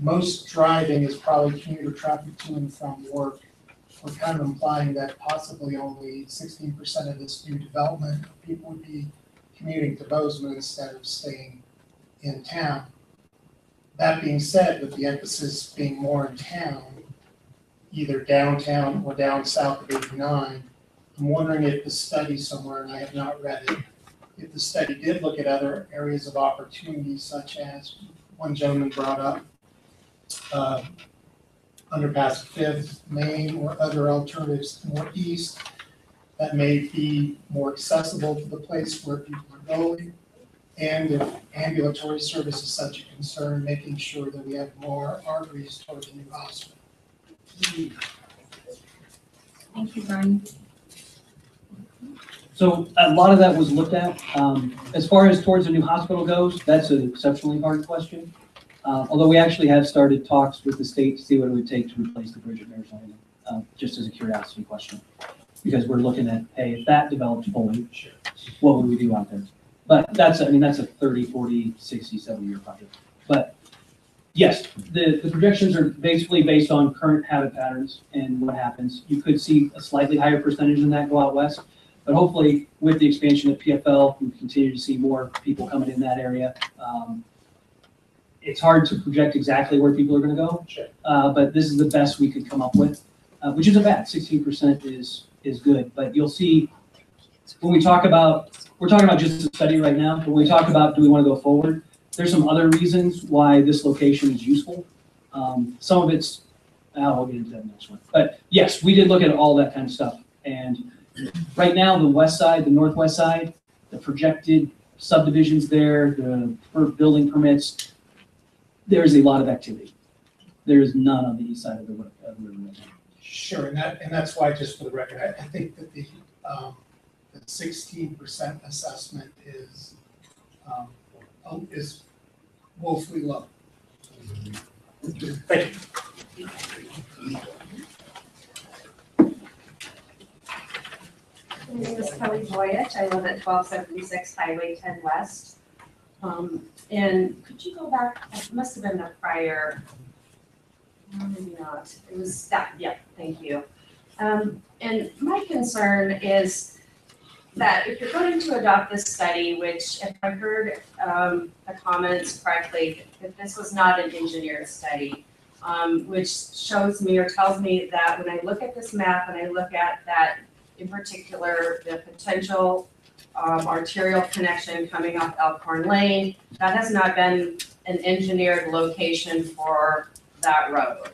most driving is probably commuter traffic to and from work. We're kind of implying that possibly only 16% of this new development of people would be commuting to Bozeman instead of staying in town. That being said, with the emphasis being more in town, either downtown or down south of 89, I'm wondering if the study somewhere, and I have not read it, if the study did look at other areas of opportunity, such as one gentleman brought up, underpass 5th, Main, or other alternatives more east that may be more accessible to the place where people are going. And if ambulatory service is such a concern, making sure that we have more arteries toward the new hospital.
Thank you, Brian.
So a lot of that was looked at. As far as towards the new hospital goes, that's an exceptionally hard question. Although we actually have started talks with the state to see what it would take to replace the bridge at Mayor's Landing, just as a curiosity question. Because we're looking at, hey, if that developed fully, what would we do out there? But that's a 30, 40, 60, 70-year project. But yes, the projections are basically based on current habit patterns and what happens. You could see a slightly higher percentage than that go out west. But hopefully, with the expansion of PFL, we continue to see more people coming in that area. It's hard to project exactly where people are going to go, but this is the best we could come up with, which isn't bad. 16% is good, but you'll see when we talk about, we're talking about just a study right now, but when we talk about, do we want to go forward? There's some other reasons why this location is useful. Some of it's, we'll get into that next one. But yes, we did look at all that kind of stuff. And right now, the west side, the northwest side, the projected subdivisions there, for building permits, there's a lot of activity. There is none on the east side of the river right now.
Sure, and that's why, just for the record, I think that the 16% assessment is woefully low. Thank you.
My name is Kelly Boyett. I live at 1276 Highway 10 West. And could you go back? It must have been the prior, maybe not. It was that, yeah, thank you. And my concern is that if you're going to adopt this study, which if I heard the comments correctly, that this was not an engineered study, which shows me or tells me that when I look at this map and I look at that, in particular, the potential arterial connection coming off Elkhorn Lane, that has not been an engineered location for that road.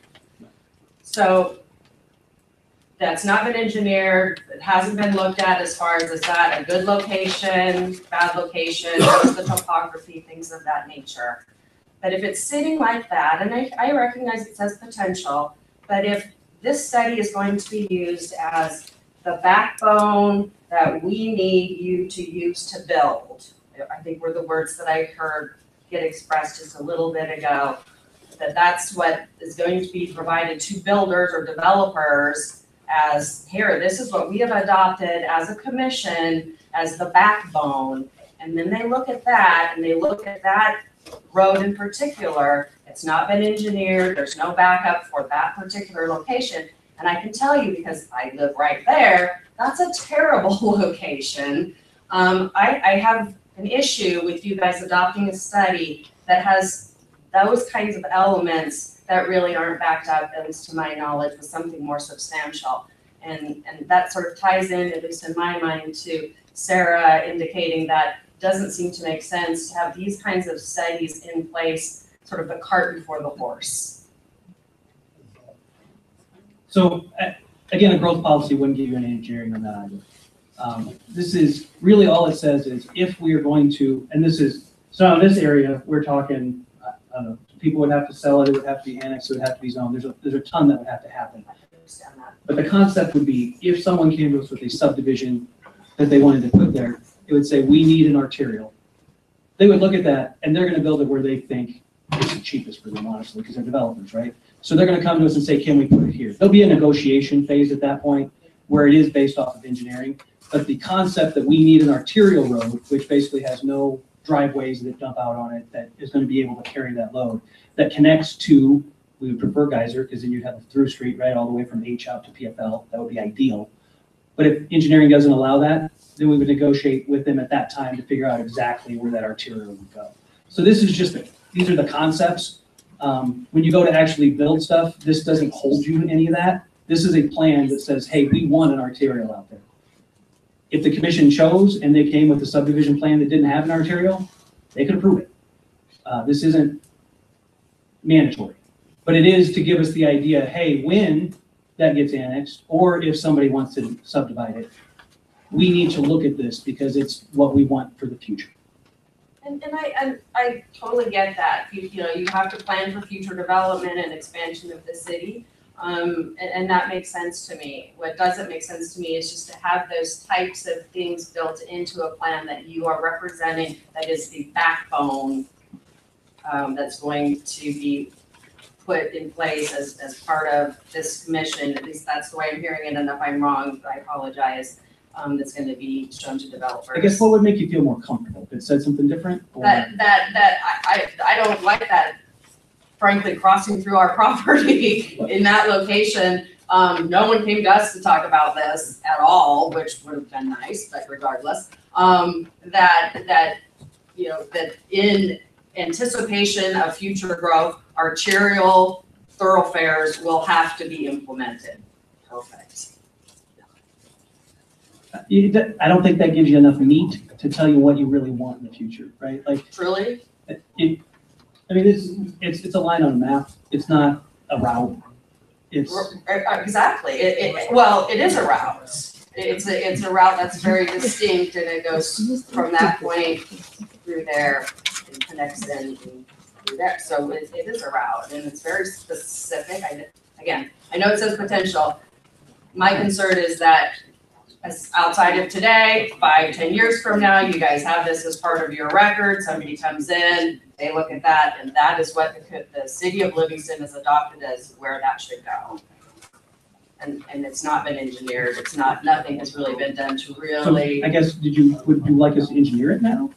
So that's not been engineered, it hasn't been looked at as far as is that a good location, bad location, what's the topography, things of that nature. But if it's sitting like that, and I recognize it says potential, but if this study is going to be used as the backbone that we need you to use to build, I think were the words that I heard get expressed just a little bit ago, that's what is going to be provided to builders or developers as, here, this is what we have adopted as a commission, as the backbone. And then they look at that, and they look at that road in particular. It's not been engineered, there's no backup for that particular location. And I can tell you, because I live right there, that's a terrible location. I have an issue with you guys adopting a study that has those kinds of elements that really aren't backed up, at least to my knowledge, with something more substantial. And that sort of ties in, at least in my mind, to Sarah indicating that it doesn't seem to make sense to have these kinds of studies in place, sort of the cart before the horse.
So again, a growth policy wouldn't give you any engineering on that either. This is really all it says is if we are going to, and this is, so in this area, we're talking, I don't know, people would have to sell it, it would have to be annexed, it would have to be zoned. There's a ton that would have to happen. But the concept would be if someone came to us with a subdivision that they wanted to put there, it would say, we need an arterial. They would look at that and they're going to build it where they think it's the cheapest for them, honestly, because they're developers, right? So they're going to come to us and say, can we put it here? There'll be a negotiation phase at that point where it is based off of engineering. But the concept that we need an arterial road, which basically has no driveways that dump out on it, that is going to be able to carry that load, that connects to, we would prefer Geyser, because then you'd have a through street right all the way from H out to PFL. That would be ideal. But if engineering doesn't allow that, then we would negotiate with them at that time to figure out exactly where that arterial would go. So this is just, these are the concepts. When you go to actually build stuff, this doesn't hold you in any of that. This is a plan that says, hey, we want an arterial out there. If the commission chose and they came with a subdivision plan that didn't have an arterial, they could approve it. This isn't mandatory, but it is to give us the idea, hey, when that gets annexed, or if somebody wants to subdivide it, we need to look at this because it's what we want for the future.
And I totally get that. You know, you have to plan for future development and expansion of the city. And that makes sense to me. What doesn't make sense to me is just to have those types of things built into a plan that you are representing, that is the backbone that's going to be put in place as part of this commission. At least that's the way I'm hearing it, and if I'm wrong, I apologize. That's going to be shown to developers.
I guess what would make you feel more comfortable? If it said something different? Or?
I don't like that, frankly, crossing through our property in that location. No one came to us to talk about this at all, which would have been nice, but regardless, that in anticipation of future growth, arterial thoroughfares will have to be implemented. Perfect.
I don't think that gives you enough meat to tell you what you really want in the future, right? Like,
Truly?
it's a line on a map. It's not a route. It's,
Exactly. Well, it is a route. It's a route that's very distinct and it goes from that point through there and connects in through there. So it is a route and it's very specific. I know it says potential. My concern is that as outside of today, 5-10 years from now, you guys have this as part of your record, somebody comes in, they look at that, and that is what the city of Livingston has adopted as where that should go. And it's not been engineered, nothing has really been done to really.
so I guess, would you like us to engineer it now?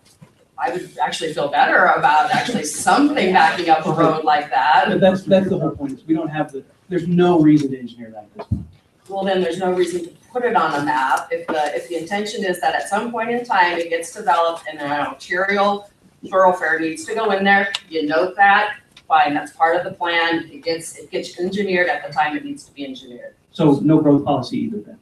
I would actually feel better about actually something backing up a road like that.
But that's the whole point, is we don't have there's no reason to engineer that at this point.
Well, then there's no reason to put it on a map. If the intention is that at some point in time, it gets developed and an arterial thoroughfare needs to go in there, you note that, fine, that's part of the plan. It gets engineered at the time it needs to be engineered.
So no growth policy either then?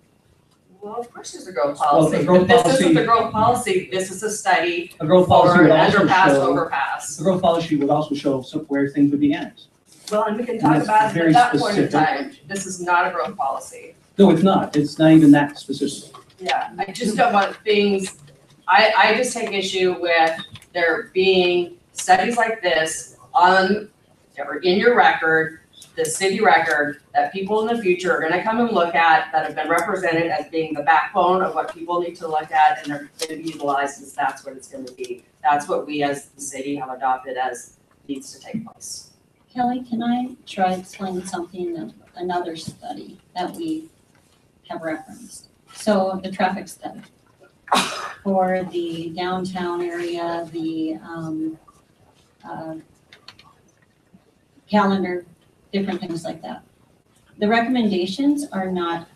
Well, of course there's a growth policy.
Well, a growth
But this
policy-
isn't the growth policy, this is a study
A growth policy
for
would
an
also
underpass,
show,
overpass.
a growth policy would also show where things would be annexed.
Well, and we can
And
talk
that's
about it
very
at that point in
specific.
time. This is not a growth policy.
No, it's not. It's not even that specific.
Yeah, I just don't want things, I just take issue with there being studies like this or in your record, the city record, that people in the future are gonna come and look at, that have been represented as being the backbone of what people need to look at, and they're gonna be utilized as that's what it's gonna be. That's what we as the city have adopted as needs to take place.
Kelly, can I try to explain something of another study that we have referenced? So the traffic study for the downtown area, the calendar, different things like that. The recommendations are not,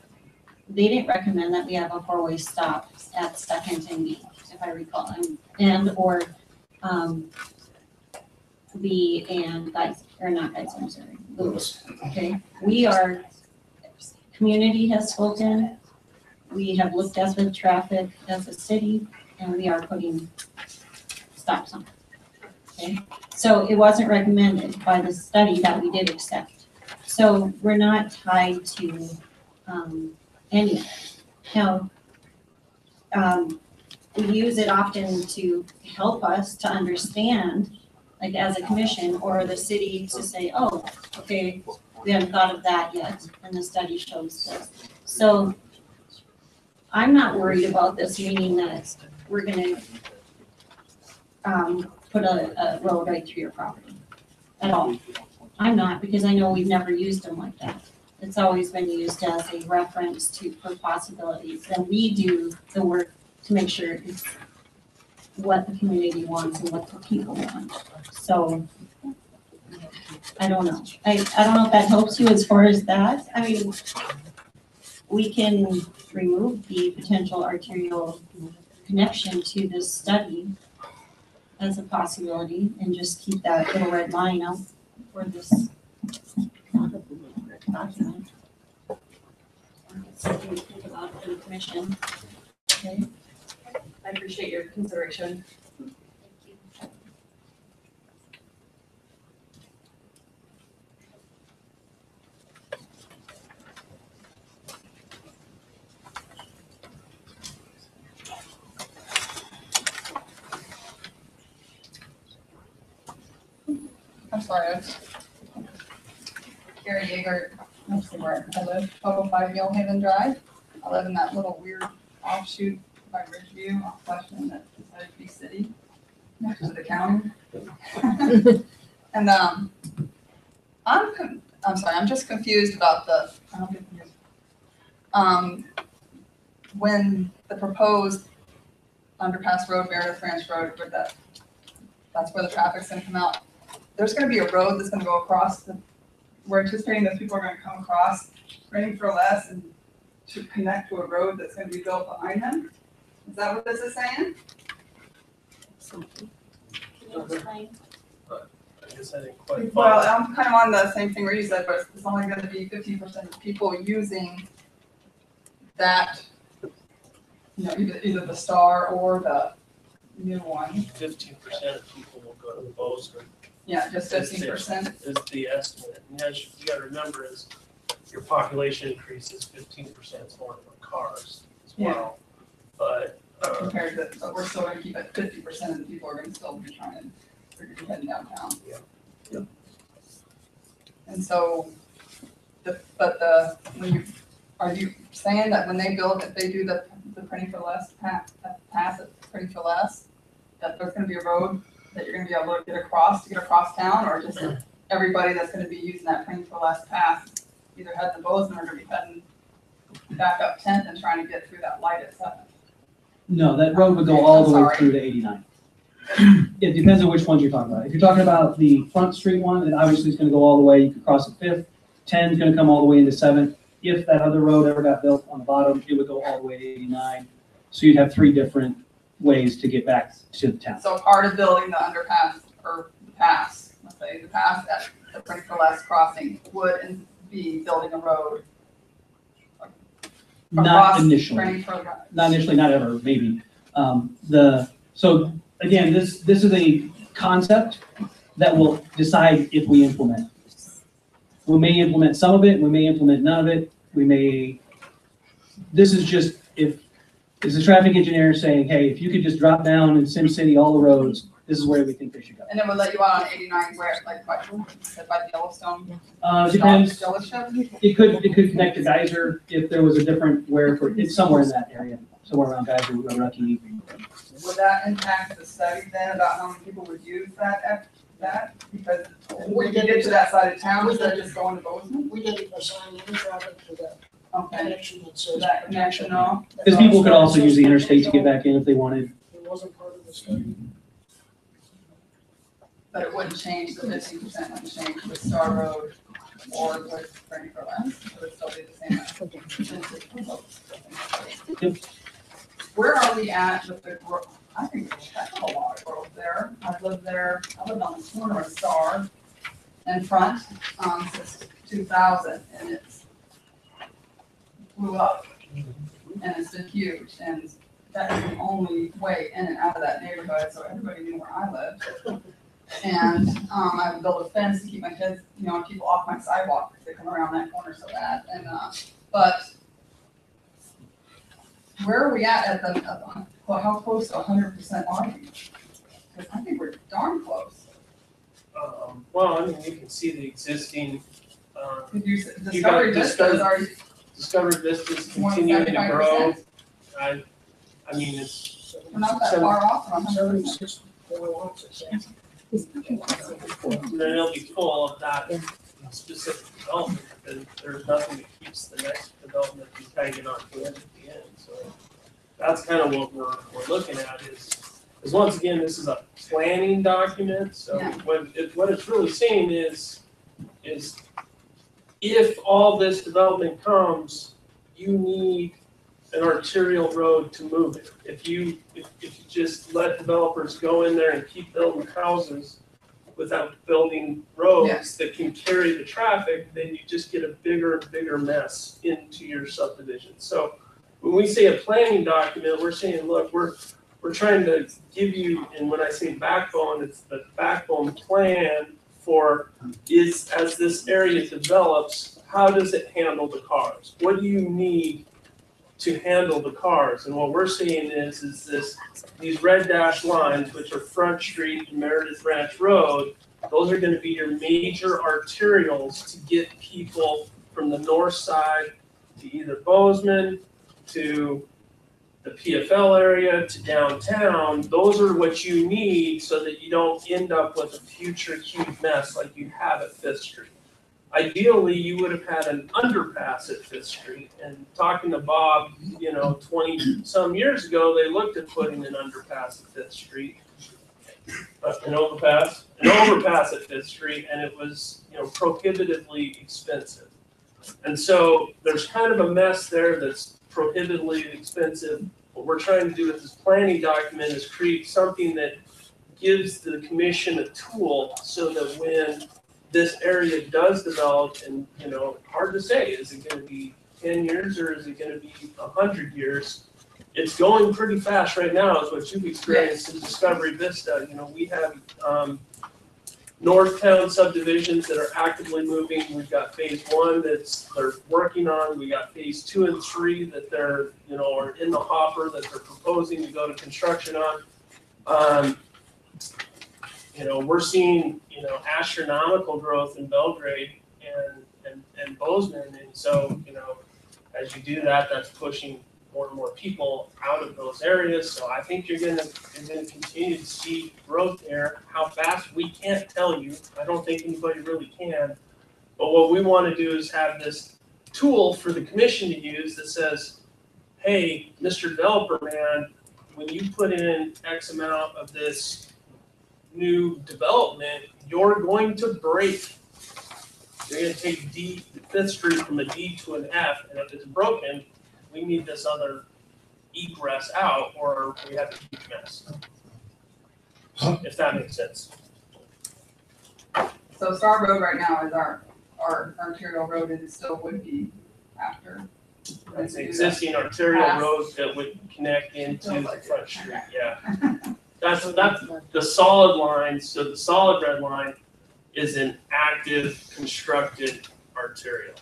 they didn't recommend that we have a four-way stop at Second and B, if I recall, and/or B and Guys, or not Guys, I'm sorry, Lewis. Okay, community has spoken, we have looked at the traffic as a city, and we are putting stop signs. Okay, so it wasn't recommended by the study that we did accept. So we're not tied to any of it. Now, we use it often to help us to understand, like as a commission or the city to say, oh, okay, we haven't thought of that yet, and the study shows this. So I'm not worried about this, meaning that we're gonna put a road right through your property at all. I'm not, because I know we've never used them like that. It's always been used as a reference for possibilities, and we do the work to make sure it's what the community wants and what the people want. So, I don't know. I don't know if that helps you as far as that. I mean, we can remove the potential arterial connection to this study as a possibility and just keep that little red line out for this document. Something to think about for the commission. Okay.
I appreciate your consideration.
I'm sorry, it's Gary Yeager, that's the word. I live 1205 Millhaven Drive. I live in that little weird offshoot by Ridgeview, off Washington, that decided to be city next to the county. And I'm sorry, I'm just confused about when the proposed underpass road, Meredith Ranch Road, that's where the traffic's gonna come out. There's gonna be a road that's gonna go across we're anticipating that people are gonna come across, renting for less and to connect to a road that's gonna be built behind them? Is that what this is saying?
Can you explain?
I guess I didn't quite
Well,
follow.
I'm kind of on the same thing where you said, but it's only gonna be 15% of people using that you know, either the Star or the new one.
15% of people will go to Bozeman.
Yeah, just 15%.
Is the estimate. And as you gotta remember is your population increases 15% more for cars as well. But,
Compared to, but we're still gonna keep it 50% of the people are gonna still be trying to be heading downtown.
Yeah.
And so, are you saying that when they build, if they do the Printing for Less pass at Printing for Less, that there's gonna be a road that you're gonna be able to get across town, or just everybody that's gonna be using that Printing for Less pass either heading to Bozeman or gonna be heading back up 10th and trying to get through that light at 7th?
No, that road would go all the way through to 89. It depends on which ones you're talking about. If you're talking about the Front Street one, then obviously it's gonna go all the way, you could cross at 5th, 10 is gonna come all the way into 7th. If that other road ever got built on the bottom, it would go all the way to 89. So you'd have 3 different ways to get back to the town.
So part of building the underpass or the pass, let's say the pass at the Printing for Less crossing would be building a road.
Not
across
initially.
Printing for Less.
Not initially, not ever, maybe. So again, this is a concept that will decide if we implement. We may implement some of it, we may implement none of it, this is just, if the traffic engineer saying, hey, if you could just drop down in Sim City, all the roads, this is where we think they should go.
And it would let you out on 89 where, like, by the Yellowstone?
Depends.
Dealership?
It could connect to Geyser if there was a different it's somewhere in that area, somewhere around Geyser, Rucky.
Would that impact the study then about how many people would use that? Because when you get to that side of town, instead of just going to Bozeman?
We didn't assign any traffic to that
Okay.
connection that says.
That connection, no?
Because people could also use the interstate to get back in if they wanted.
It wasn't part of the study.
But it wouldn't change, the 15% wouldn't change the Star Road or the Printing for Less, it would still be the same. Where are we at with the growth? I think there's a heck of a lot of growth there. I lived on the corner of Star and Front, since 2000, and it's blew up. And it's been huge, and that is the only way in and out of that neighborhood, so everybody knew where I lived. And I would build a fence to keep my kids, people off my sidewalk because they come around that corner so bad. And but where are we at how close to 100% are we? Because I think we're darn close.
Well, I mean, you can see the existing.
Discovery Vista is already.
Discovery Vista is continuing to grow. I mean, it's.
We're not that far off from 100%.
Then it'll be full of that specific development, and there's nothing that keeps the next development from hanging on to it at the end. So that's kind of what we're looking at is once again, this is a planning document. So what it's really saying is if all this development comes, you need an arterial road to move it. If you just let developers go in there and keep building houses without building roads that can carry the traffic, then you just get a bigger and bigger mess into your subdivision. So when we say a planning document, we're saying, look, we're trying to give you, and when I say backbone, it's the backbone plan for as this area develops, how does it handle the cars? What do you need to handle the cars? And what we're seeing is these red dashed lines, which are Front Street and Meredith Ranch Road, those are gonna be your major arterials to get people from the north side to either Bozeman, to the PFL area, to downtown. Those are what you need so that you don't end up with a future huge mess like you have at 5th Street. Ideally, you would have had an underpass at 5th Street, and talking to Bob, 20 some years ago, they looked at putting an underpass at 5th Street. An overpass at 5th Street, and it was, prohibitively expensive. And so there's kind of a mess there that's prohibitively expensive. What we're trying to do with this planning document is create something that gives the commission a tool so that when this area does develop, and hard to say, is it going to be 10 years or is it going to be 100 years? it's going pretty fast right now, is what you've experienced in Discovery Vista. You know, we have, Northtown subdivisions that are actively moving. We've got phase 1 they're working on. We got phase 2 and 3 that they're, you know, are in the hopper that they're proposing to go to construction on. You know, we're seeing, you know, astronomical growth in Belgrade and Bozeman. And so, you know, as you do that, that's pushing more and more people out of those areas. So I think you're gonna continue to see growth there. How fast, we can't tell you. I don't think anybody really can. But what we want to do is have this tool for the commission to use that says, hey, Mr. Developer, man, when you put in X amount of this new development, you're going to break. You're going to take Fifth Street from a D to an F, and if it's broken, we need this other egress out, or we have a huge mess. If that makes sense.
So Star Road right now is our arterial road, and it still would be after.
It's an existing arterial road that would connect into the front street, yeah. That's the solid line, so the solid red line is an active constructed arterial.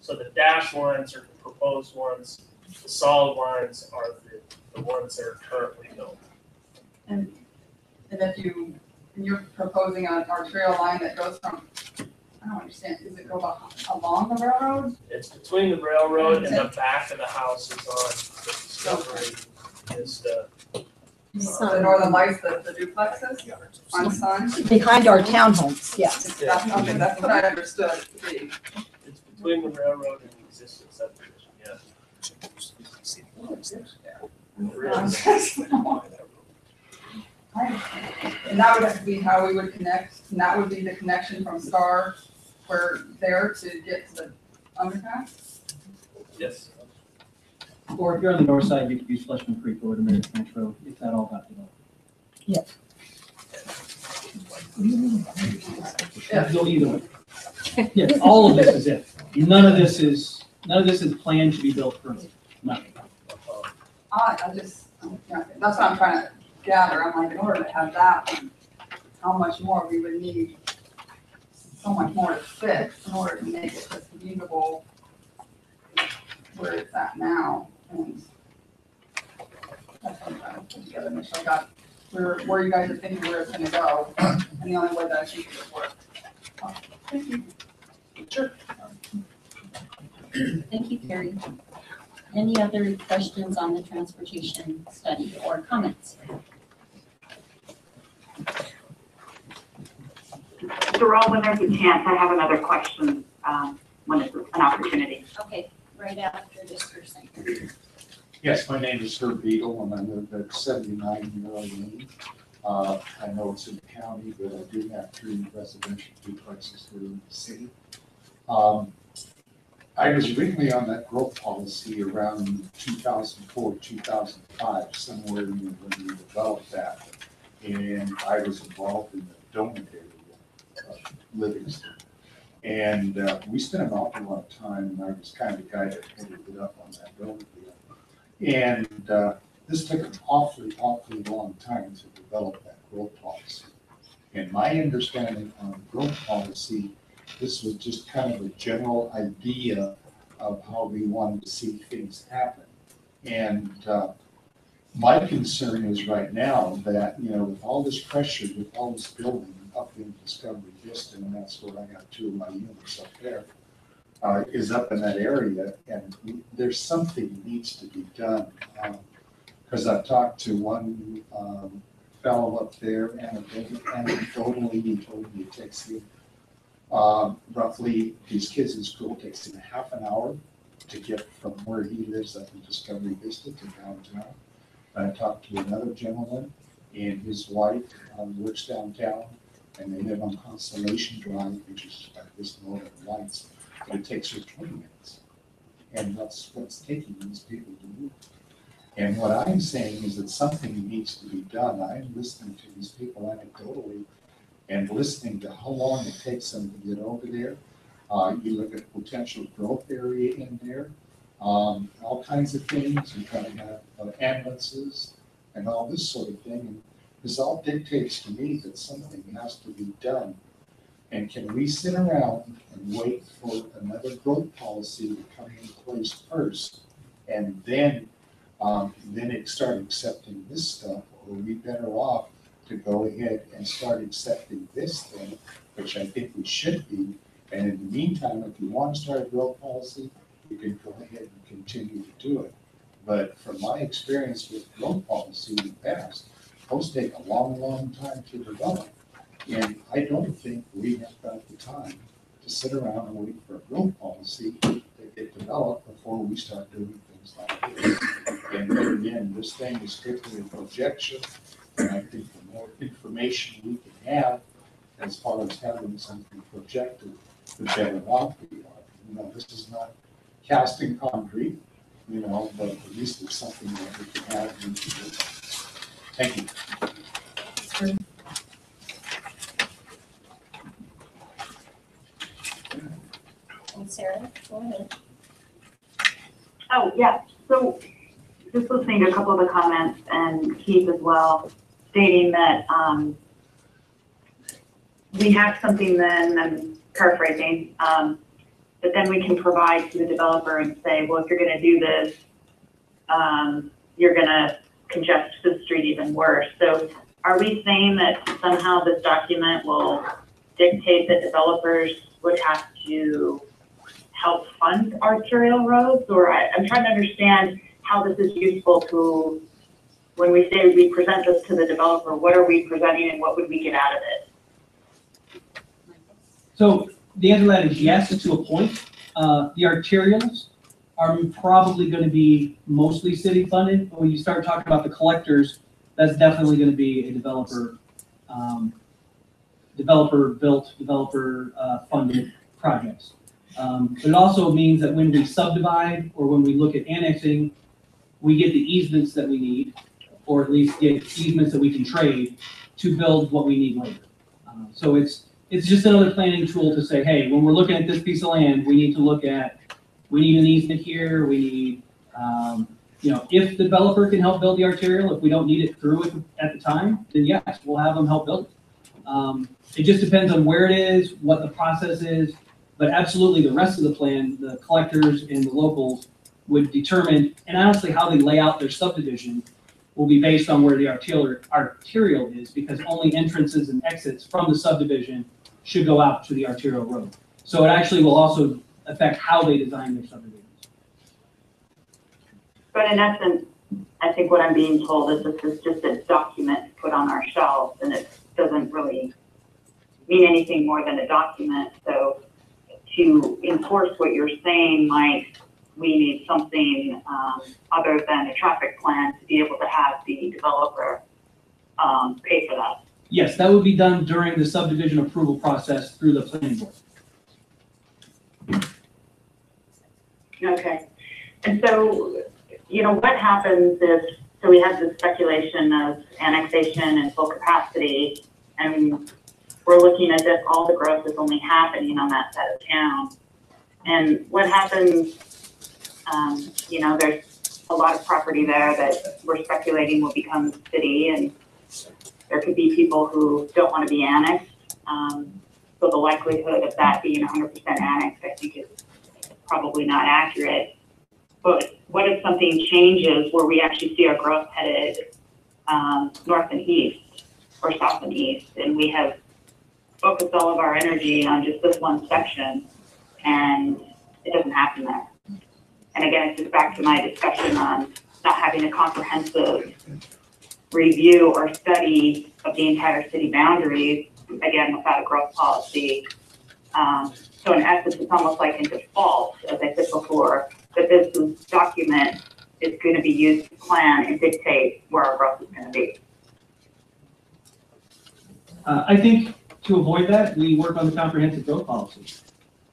So the dashed lines are the proposed ones, the solid lines are the ones that are currently built.
And if you're proposing an arterial line that goes from, I don't understand, does it go along the railroad?
It's between the railroad and the back of the house is on the Discovery, is
the Northern Lights, the duplexes on Sun?
Behind our townhomes, yes.
Okay, that's what I understood it to be.
It's between the railroad and the existing subdivision, yeah.
And that would be how we would connect, and that would be the connection from Star where there to get to the underpass?
Yes.
Or if you're on the north side, you could use Fleshman Creek over to Merritt Ranch Road, if that all got developed.
Yes.
Go either way. Yeah, all of this is it. None of this is planned to be built for nothing.
I just, that's what I'm trying to gather. I'm like, in order to have that one, how much more we would need, so much more to fix in order to make it just usable where it's at now. And that's what I'm trying to put together, make sure I got where you guys are thinking where it's gonna go, and the only way that I think it would work. Thank you.
Sure.
Thank you, Carrie. Any other questions on the transportation study or comments?
Darrell, when there's a chance, I have another question, when it's an opportunity.
Okay, right after this person.
Yes, my name is Herb Beagle, and I live at 79 Mural Lane. I know it's in the county, but I do have 3 residential duplexes here in the city. I was originally on that growth policy around 2004, 2005, somewhere when we developed that. And I was involved in the donut area of Livingston. And we spent an awful lot of time, and I was kind of the guy that headed it up on that donut deal. And this took an awfully long time to develop that growth policy. And my understanding on growth policy, this was just kind of a general idea of how we wanted to see things happen. And my concern is right now that, you know, with all this pressure, with all this building up in Discovery Vista, and that's where I got 2 of my units up there, is up in that area, and there's something needs to be done. Because I've talked to one fellow up there, and anecdotally, he told me it takes him roughly, these kids in school takes him half an hour to get from where he lives up in Discovery Vista to downtown. I talked to another gentleman and his wife works downtown, and they live on Constellation Drive, which is like this Northern Lights, but it takes her 20 minutes. And that's what's taking these people to move. And what I'm saying is that something needs to be done. I'm listening to these people anecdotally and listening to how long it takes them to get over there. You look at potential growth area in there.
all kinds of things. We try to have ambulances and all this sort of thing. And this all dictates to me that something has to be done. And can we sit around and wait for another growth policy to come into place first, and then start accepting this stuff? Or are we better off to go ahead and start accepting this thing, which I think we should be? And in the meantime, if you want to start a growth policy, you can go ahead and continue to do it. But from my experience with growth policy in the past, those take a long, long time to develop. And I don't think we have got the time to sit around and wait for a growth policy to get developed before we start doing things like this. And again, this thing is strictly a projection, and I think the more information we can have as far as having something projected, the better off we are. You know, this is not casting concrete, you know, but at least it's something that we can have. And we can do. Thank you.
And Sarah, go ahead.
Oh, yeah, so just listening to a couple of the comments and Keith as well, stating that we have something then, I'm paraphrasing, but then we can provide to the developer and say, well, if you're gonna do this, you're gonna congest the street even worse. So are we saying that somehow this document will dictate that developers would have to help fund arterial roads? Or I'm trying to understand how this is useful to, when we say we present this to the developer, what are we presenting and what would we get out of it?
So the answer to that is yes, to a point. The arterials are probably going to be mostly city funded, but when you start talking about the collectors, that's definitely going to be a developer built, funded projects. But it also means that when we subdivide or when we look at annexing, we get the easements that we need, or at least get easements that we can trade to build what we need later. So it's just another planning tool to say, hey, when we're looking at this piece of land, we need to look at, we need an easement here, we need, if the developer can help build the arterial, if we don't need it through it at the time, then yes, we'll have them help build it. It just depends on where it is, what the process is, but absolutely the rest of the plan, the collectors and the locals would determine, and honestly how they lay out their subdivision will be based on where the arterial is, because only entrances and exits from the subdivision should go out to the arterial road. So it actually will also affect how they design their subdivisions.
But in essence, I think what I'm being told is this is just a document put on our shelves and it doesn't really mean anything more than a document. So to enforce what you're saying, Mike, we need something other than a traffic plan to be able to have the developer pay for that.
Yes, that would be done during the subdivision approval process through the planning board.
Okay. And so, what happens if, so we have this speculation of annexation and full capacity, and we're looking as if all the growth is only happening on that side of town. And what happens, there's a lot of property there that we're speculating will become city, and there could be people who don't want to be annexed. So the likelihood of that being 100% annexed, I think, is probably not accurate. But what if something changes where we actually see our growth headed north and east or south and east, and we have focused all of our energy on just this one section, and it doesn't happen there? And again, it's just back to my discussion on not having a comprehensive review or study of the entire city boundaries, again, without a growth policy. So in essence, it's almost like in default, as I said before, that this document is going to be used to plan and dictate where our growth is going to be.
I think to avoid that, we work on the comprehensive growth policy.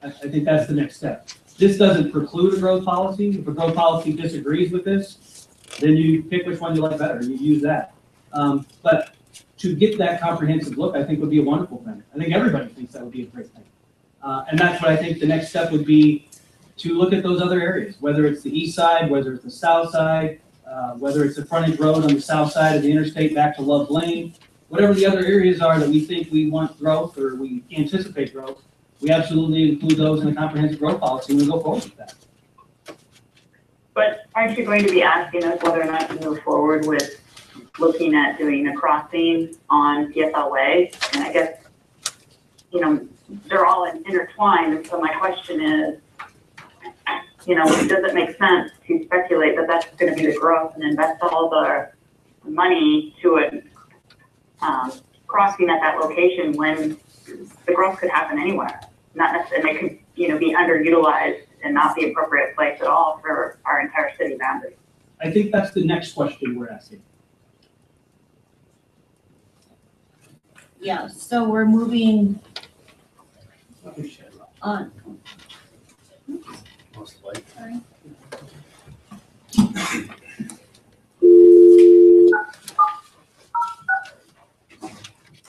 I think that's the next step. This doesn't preclude a growth policy. If a growth policy disagrees with this, then you pick which one you like better and you use that. But to get that comprehensive look, I think would be a wonderful thing. I think everybody thinks that would be a great thing. And that's what I think the next step would be. to look at those other areas, whether it's the east side, whether it's the south side, whether it's the frontage road on the south side of the interstate back to Love Lane, whatever the other areas are that we think we want growth or we anticipate growth, we absolutely include those in the comprehensive growth policy and we go forward with that.
But aren't you going to be asking us whether or not to move forward with looking at doing a crossing on PSL Way? And I guess, they're all intertwined. And so my question is, does it make sense to speculate that that's going to be the growth and invest all the money to a crossing at that location when the growth could happen anywhere? Not necessarily, it could, be underutilized and not the appropriate place at all for our entire city boundary.
I think that's the next question we're asking.
Yeah, so we're moving on.
Most likely.
Sorry.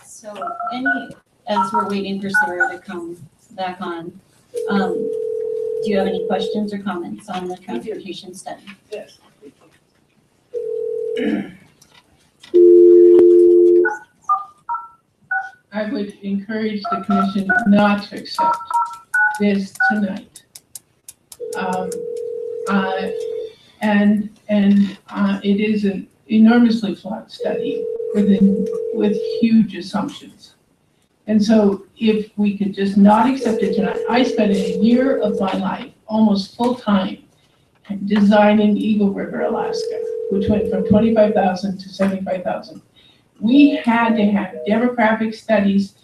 So as we're waiting for Sarah to come back on, do you have any questions or comments on the transportation study?
Yes.
I would encourage the commission not to accept this tonight. It is an enormously flawed study with huge assumptions. And so if we could just not accept it tonight, I spent a year of my life, almost full time, designing Eagle River, Alaska, which went from 25,000 to 75,000. We had to have demographic studies.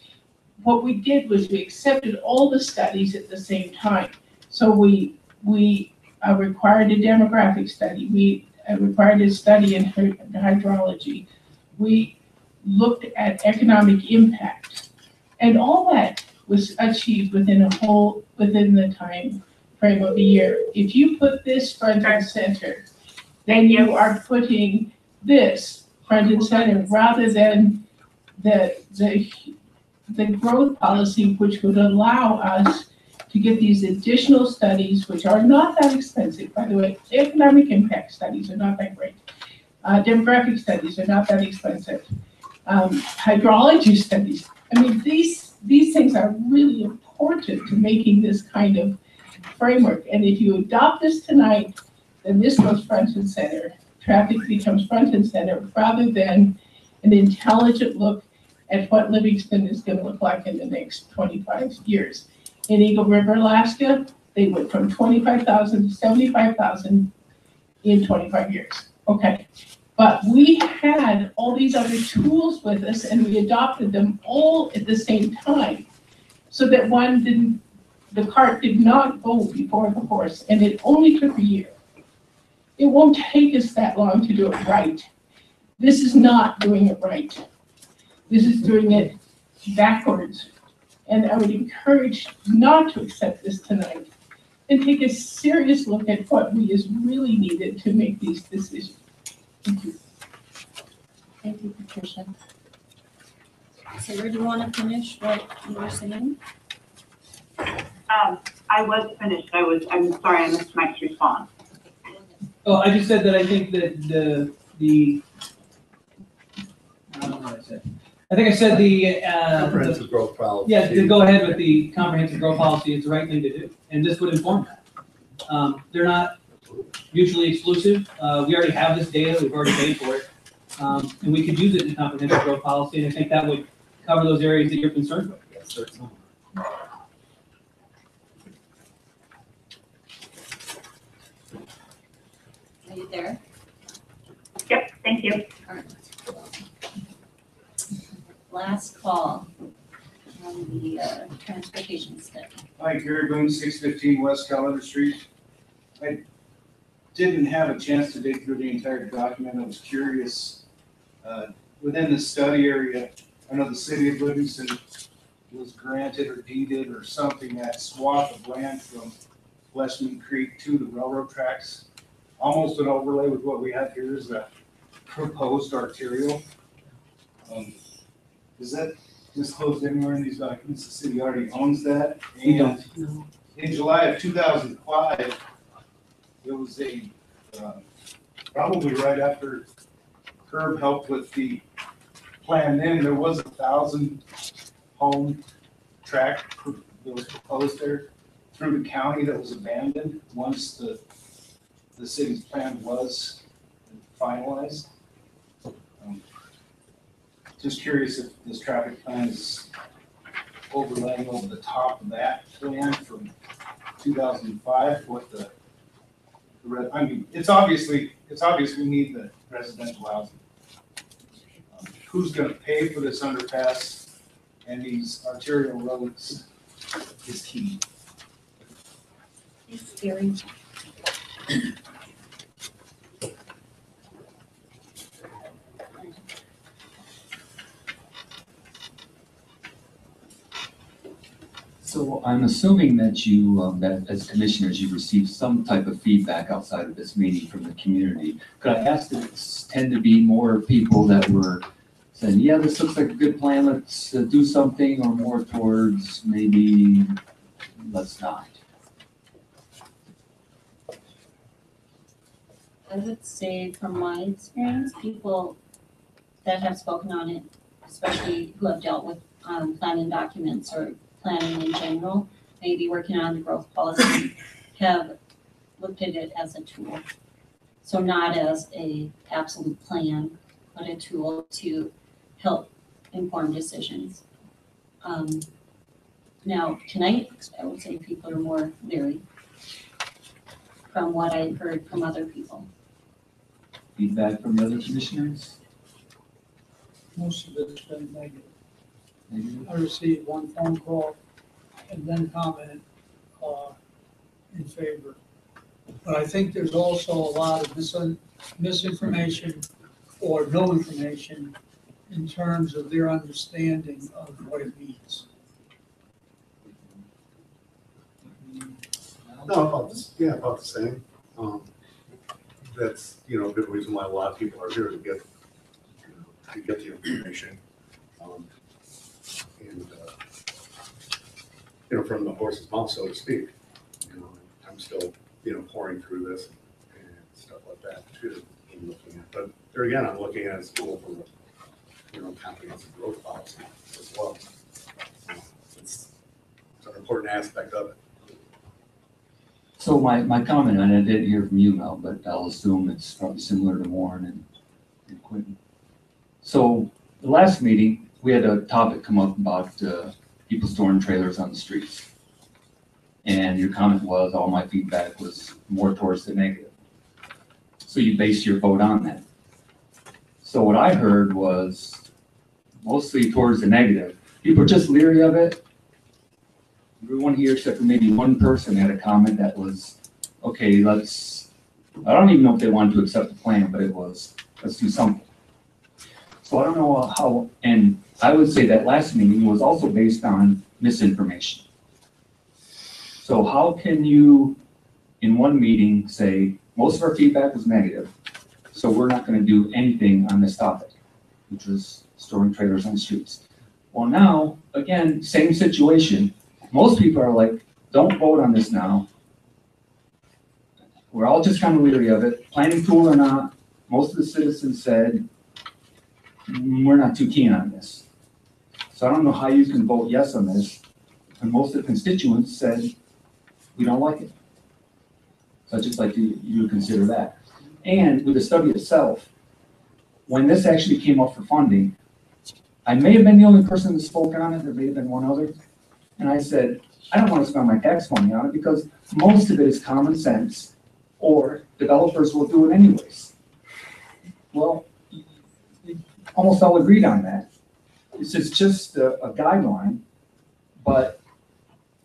What we did was we accepted all the studies at the same time. So we required a demographic study. We required a study in hydrology. We looked at economic impact. And all that was achieved within the time frame of a year. If you put this front and center, then you are putting this front and center rather than the growth policy, which would allow us to get these additional studies, which are not that expensive, by the way. Economic impact studies are not that great. Demographic studies are not that expensive. Hydrology studies. I mean, these things are really important to making this kind of framework. And if you adopt this tonight, then this goes front and center. Traffic becomes front and center rather than an intelligent look at what Livingston is going to look like in the next 25 years. In Eagle River, Alaska, they went from 25,000 to 75,000 in 25 years. Okay. But we had all these other tools with us and we adopted them all at the same time so that the cart did not go before the horse, and it only took a year. It won't take us that long to do it right. This is not doing it right. This is doing it backwards. And I would encourage not to accept this tonight and take a serious look at what is really needed to make these decisions. Thank you.
Thank you, Patricia. Sarah, do you want to finish what you were saying?
I was finished. I'm sorry, I missed Mike's response.
Oh, I just said that I think that I don't know what I said. I think I said
Comprehensive growth policy.
Yeah, to go ahead with the comprehensive growth policy is the right thing to do, and this would inform that. They're not mutually exclusive. We already have this data, we've already paid for it, and we could use it in the comprehensive growth policy, and I think that would cover those areas that you're concerned with.
Yes, certainly.
Are you there?
Yep, thank you.
All right. Last call on the transportation study.
Hi, Gary Boone, 615 West Calendar Street. I didn't have a chance to dig through the entire document. I was curious, within the study area, I know the city of Livingston was granted or deeded or something that swath of land from Westman Creek to the railroad tracks. Almost an overlay with what we have here is a proposed arterial. Is that disclosed anywhere in these documents? The city already owns that?
We don't.
So in July of 2005, there was probably right after Herb helped with the plan then, there was 1,000 home tract that was proposed there through the county that was abandoned once the city's plan was finalized. Just curious if this traffic plan is overlaying over the top of that plan from 2005, what I mean, it's obvious we need the residential housing. Who's gonna pay for this underpass and these arterial roads is key.
It's scary.
So I'm assuming that you, that as commissioners, you received some type of feedback outside of this meeting from the community. Could I ask that it tend to be more people that were saying, yeah, this looks like a good plan, let's do something, or more towards maybe let's not?
I would say from my experience, people that have spoken on it, especially who have dealt with planning documents or planning in general, maybe working on the growth policy, have looked at it as a tool. So not as a absolute plan, but a tool to help inform decisions. Now, tonight, I would say people are more leery from what I've heard from other people.
Feedback from the other commissioners?
Most of it's been negative.
Maybe?
I received one phone call and then comment in favor. But I think there's also a lot of misinformation or no information in terms of their understanding of what it means.
No, about the same. That's, a good reason why a lot of people are here to get the information. From the horse's mouth, so to speak. I'm still, pouring through this and stuff like that too. I'm looking at, but there again, I'm looking at it as a tool for the, comprehensive growth policy as well. It's an important aspect of it.
So my comment, and I didn't hear from you, Mel, but I'll assume it's probably similar to Warren and Quentin. So the last meeting, we had a topic come up about people storing trailers on the streets. And your comment was, all my feedback was more towards the negative. So you based your vote on that. So what I heard was mostly towards the negative. People are just leery of it. Everyone here, except for maybe one person, had a comment that was, okay, I don't even know if they wanted to accept the plan, but it was, let's do something. So I don't know how, and I would say that last meeting was also based on misinformation. So how can you, in one meeting, say, most of our feedback was negative, so we're not gonna do anything on this topic, which was storing trailers on the streets. Well, now, again, same situation. Most people are like, don't vote on this now. We're all just kind of leery of it, planning tool or not. Most of the citizens said, we're not too keen on this. So I don't know how you can vote yes on this. And most of the constituents said, we don't like it. So I'd just like you to consider that. And with the study itself, when this actually came up for funding, I may have been the only person that spoke on it, there may have been one other. And I said, I don't want to spend my tax money on it because most of it is common sense, or developers will do it anyways. Well, almost all agreed on that. It's just a guideline, but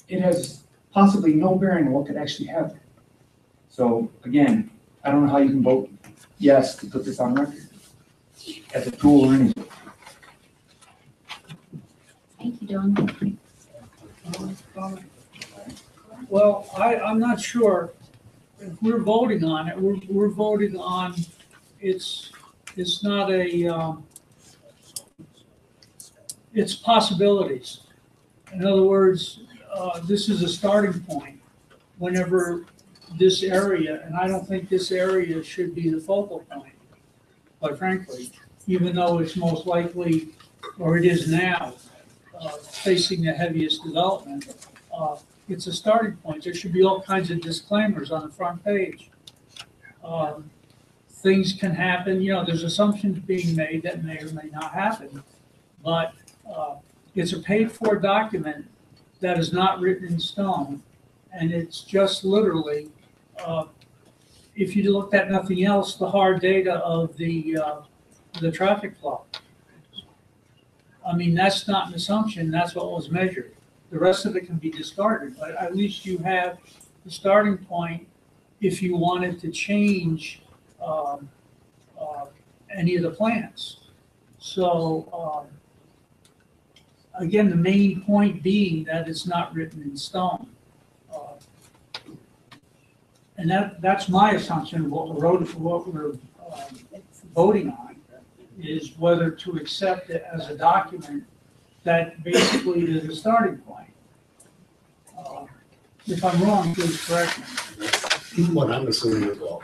it has possibly no bearing on what could actually happen. So again, I don't know how you can vote yes to put this on record as a tool or anything.
Thank you, Don.
Well, I'm not sure if we're voting on it, we're voting on, it's not a, it's possibilities. In other words, this is a starting point. whenever this area, and I don't think this area should be the focal point, quite frankly, even though it's most likely, or it is now, facing the heaviest development, it's a starting point. There should be all kinds of disclaimers on the front page. Things can happen, there's assumptions being made that may or may not happen, but it's a paid-for document that is not written in stone, and it's just literally, if you looked at nothing else, the hard data of the traffic flow. I mean, that's not an assumption, that's what was measured. The rest of it can be discarded, but at least you have the starting point if you wanted to change any of the plans. So, again, the main point being that it's not written in stone. And that's my assumption of what we're voting on, is whether to accept it as a document that basically is a starting point. If I'm wrong, please correct me.
What I'm assuming as well.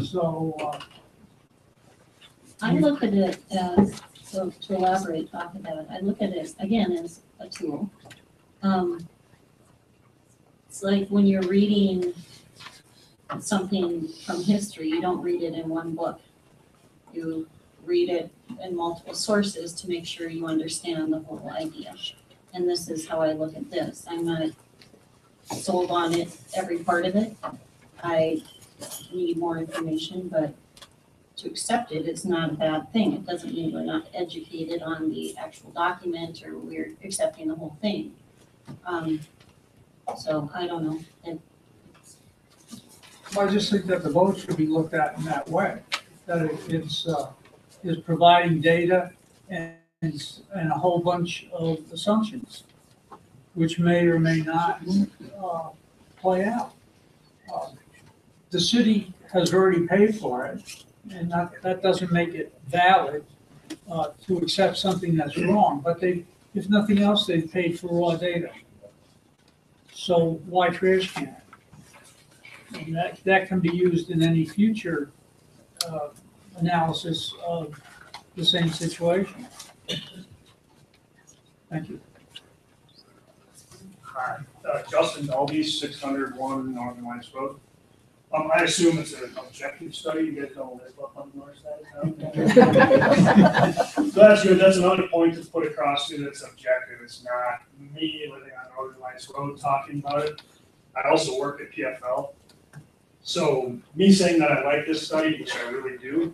So,
I look at it as, so to elaborate, talk about it, I look at it again as a tool. It's like when you're reading something from history, you don't read it in one book. You read it in multiple sources to make sure you understand the whole idea. And this is how I look at this. I'm not sold on it, every part of it. I need more information, but to accept it is not a bad thing. It doesn't mean we're not educated on the actual document or we're accepting the whole thing. So I don't know.
I just think that the vote should be looked at in that way, that is providing data and a whole bunch of assumptions, which may or may not play out. The city has already paid for it, and that doesn't make it valid to accept something that's wrong, but if nothing else, they've paid for raw data. So why trash can it? And that can be used in any future analysis of the same situation. Thank you.
Hi, Justin Dalby, 601 Northern Lights Road. I assume it's an objective study, you guys don't live up on the north side. So that's good, that's another point to put across to that's objective. It's not me living on Northern Lights Road talking about it. I also work at PFL. So me saying that I like this study, which I really do,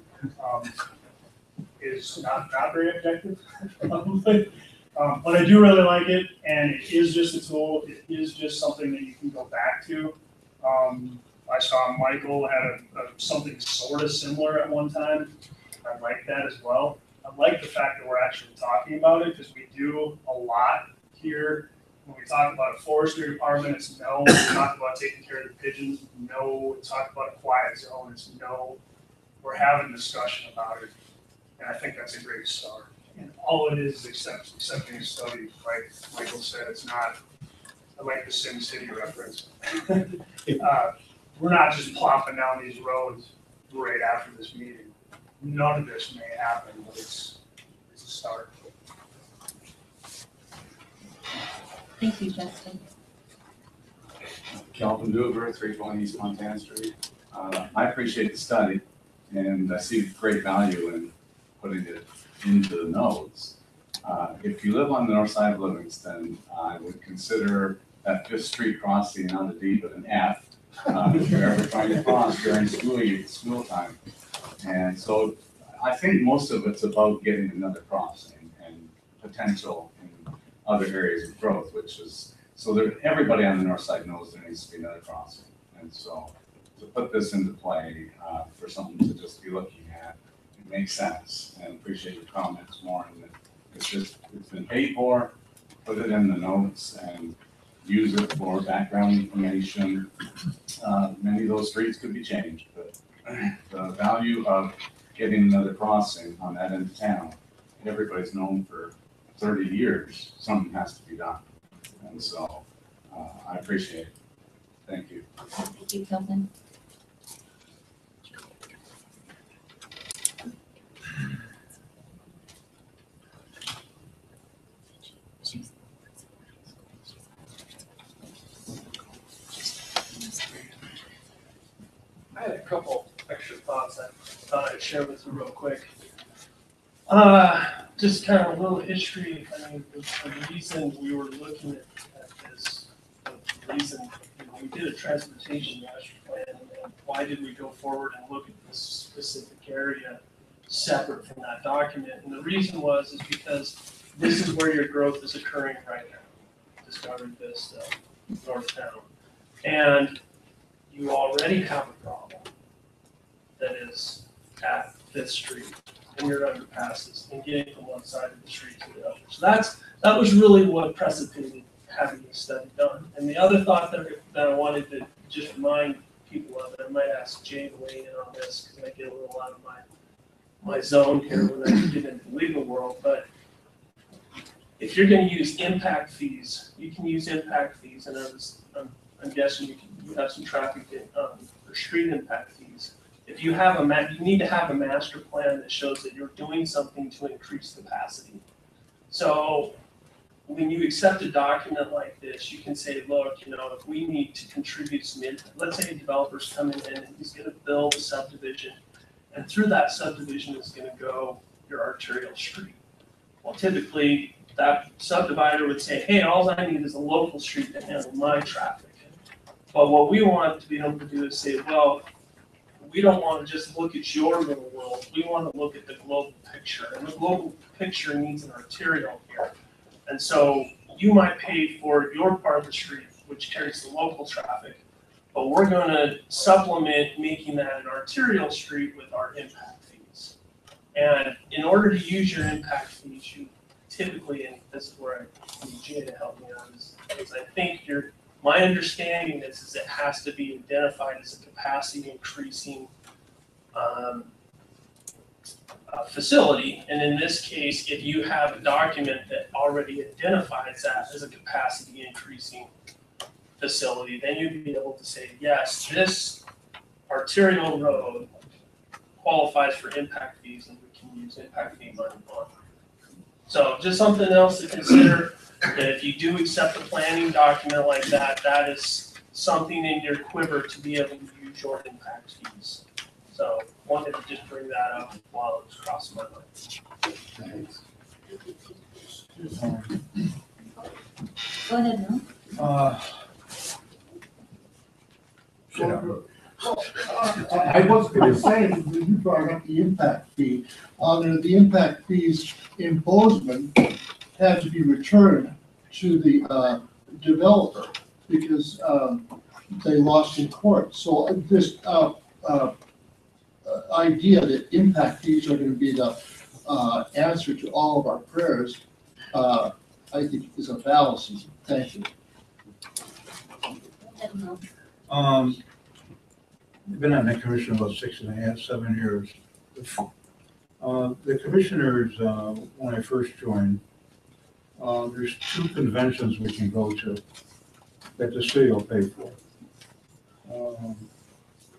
is not very objective. But I do really like it, and it is just a tool. It is just something that you can go back to. I saw Michael had something sort of similar at one time. I like that as well. I like the fact that we're actually talking about it because we do a lot here. When we talk about a forestry department, it's no. We talk about taking care of the pigeons, no. We talk about a quiet zone, it's no. We're having a discussion about it, and I think that's a great start. And all it is accepting a study, like Michael said, it's not, I like the Sim City reference. We're not just plopping down these roads right after this meeting. None of this may happen, but it's a start.
Thank you, Justin.
Calvin Duver, 320 East Montana Street. I appreciate the study, and I see great value in putting it into the nodes. If you live on the north side of Livingston, I would consider that Fifth Street crossing not a D but an F if you're ever trying to cross during school time. And so I think most of it's about getting another crossing and potential in other areas of growth, which is, so that everybody on the north side knows there needs to be another crossing. And so to put this into play for something to just be looking at, it makes sense, and appreciate your comments more. And it's been paid for, put it in the notes and use it for background information. Many of those streets could be changed, but the value of getting another crossing on that end of town, everybody's known for 30 years, something has to be done. And so I appreciate it. Thank you.
Thank you, Kelvin.
I had a couple extra thoughts I thought I'd share with you real quick. Just kind of a little history. I mean, the reason we were looking at this, the reason we did a transportation master plan, and why did we go forward and look at this specific area separate from that document? And the reason is because this is where your growth is occurring right now. Discovery Vista, North Town. And you already have a problem that is at Fifth Street and your underpasses and getting from one side of the street to the other. So that was really what precipitated having this study done. And the other thought that I wanted to just remind people of, and I might ask Jay to weigh in on this because I get a little out of my zone here when I get into the legal world, but if you're going to use impact fees, you can use impact fees, and I'm guessing you have some traffic or street impact fees. If you have you need to have a master plan that shows that you're doing something to increase capacity. So when you accept a document like this, you can say, look, if we need to contribute some input, let's say a developer's coming in and he's going to build a subdivision, and through that subdivision is going to go your arterial street. Well, typically that subdivider would say, hey, all I need is a local street to handle my traffic. But what we want to be able to do is say, well, we don't want to just look at your little world. We want to look at the global picture. And the global picture needs an arterial here. And so you might pay for your part of the street, which carries the local traffic, but we're going to supplement making that an arterial street with our impact fees. And in order to use your impact fees, you typically, and this is where I need Jay to help me on, is I think my understanding is it has to be identified as a capacity increasing facility. And in this case, if you have a document that already identifies that as a capacity increasing facility, then you'd be able to say, yes, this arterial road qualifies for impact fees and we can use impact fee money on it. So just something else to consider. That if you do accept a planning document like that, that is something in your quiver to be able to use your impact fees. So wanted to just bring that up while it was crossing my mind.
Go ahead, Ron.
I was going to say, when you brought up the impact fee, the impact fees imposement had to be returned to the developer because they lost in court. So this idea that impact fees are going to be the answer to all of our prayers, I think is a fallacy. Thank you.
I've been on the commission about 6.5, 7 years. The commissioners, when I first joined, there's 2 conventions we can go to that the city will pay for.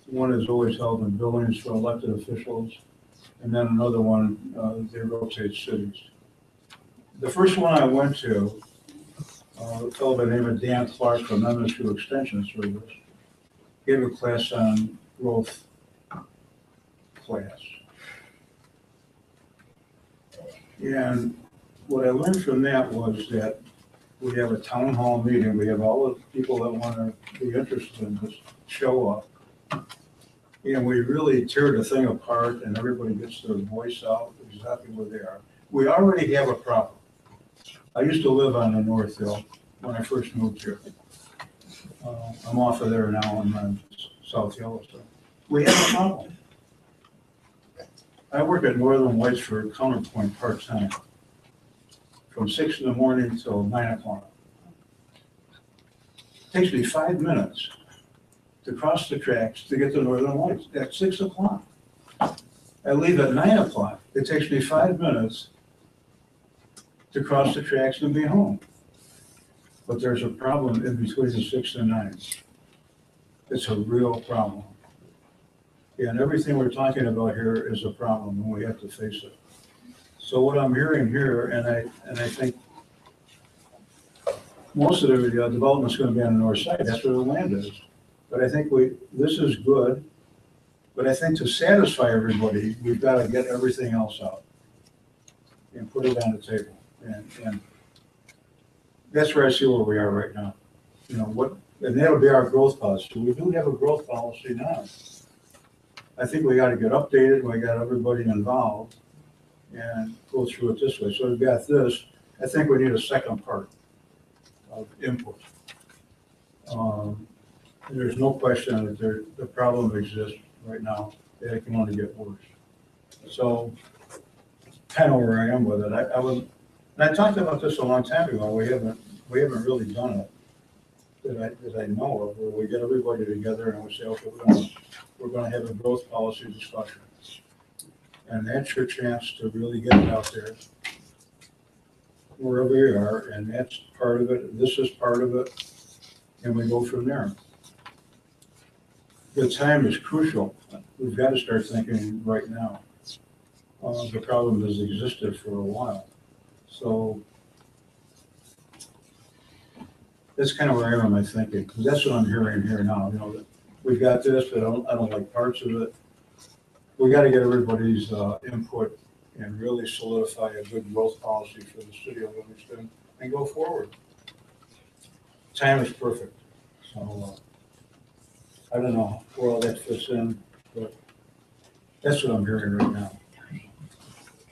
One is always held in buildings for elected officials, and then another one, they rotate cities. The first one I went to, a fellow by the name of Dan Clark from MSU Extension Service gave a class on growth class. And what I learned from that was that we have a town hall meeting, we have all the people that want to be interested in this show up. And we really tear the thing apart and everybody gets their voice out exactly where they are. We already have a problem. I used to live on the North Hill when I first moved here. I'm off of there now in South Yellowstone. We have a problem. I work at Northern Lights for Counterpoint part-time, from 6 in the morning till 9 o'clock. It takes me 5 minutes to cross the tracks to get to Northern Lights at 6 o'clock. I leave at 9 o'clock. It takes me 5 minutes to cross the tracks and be home. But there's a problem in between the 6 and 9. It's a real problem. And everything we're talking about here is a problem, and we have to face it. So what I'm hearing here, and I think most of the development's gonna be on the north side, that's where the land is. But I think this is good, but I think to satisfy everybody, we've gotta get everything else out and put it on the table. And that's where I see where we are right now. You know, and that'll be our growth policy. We do have a growth policy now. I think we gotta get updated, we got everybody involved and go through it this way. So we've got this, I think we need a second part of input. And there's no question that the problem exists right now, that it can only get worse. So kind of where I am with it. And I talked about this a long time ago, we haven't really done it that I know of, where we get everybody together and we say, okay, we're gonna have a growth policy discussion. And that's your chance to really get it out there, wherever you are, and that's part of it, this is part of it, and we go from there. The time is crucial. We've got to start thinking right now. The problem has existed for a while. So that's kind of where I am in my thinking, because that's what I'm hearing here now. You know, that we've got this, but I don't like parts of it. We got to get everybody's input and really solidify a good growth policy for the city of Livingston and go forward. Time is perfect. So I don't know where all that fits in, but that's what I'm hearing right now.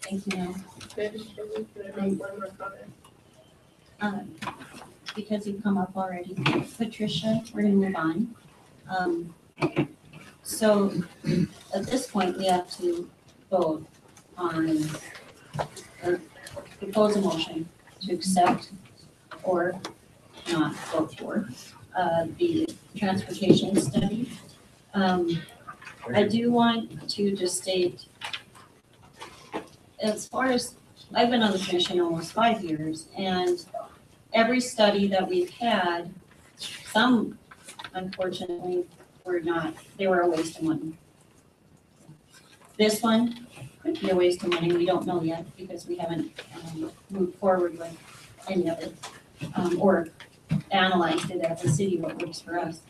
Thank you, Mel.
Could I make one more comment?
Because you've come up already, Patricia, we're gonna move on. So at this point, we have to vote on, or propose a motion to accept or not vote for the transportation study. I do want to just state, as far as, I've been on the commission almost 5 years, and every study that we've had, some unfortunately they were a waste of money. This one could be a waste of money, we don't know yet, because we haven't moved forward with any of it, or analyzed it as a city, what works for us.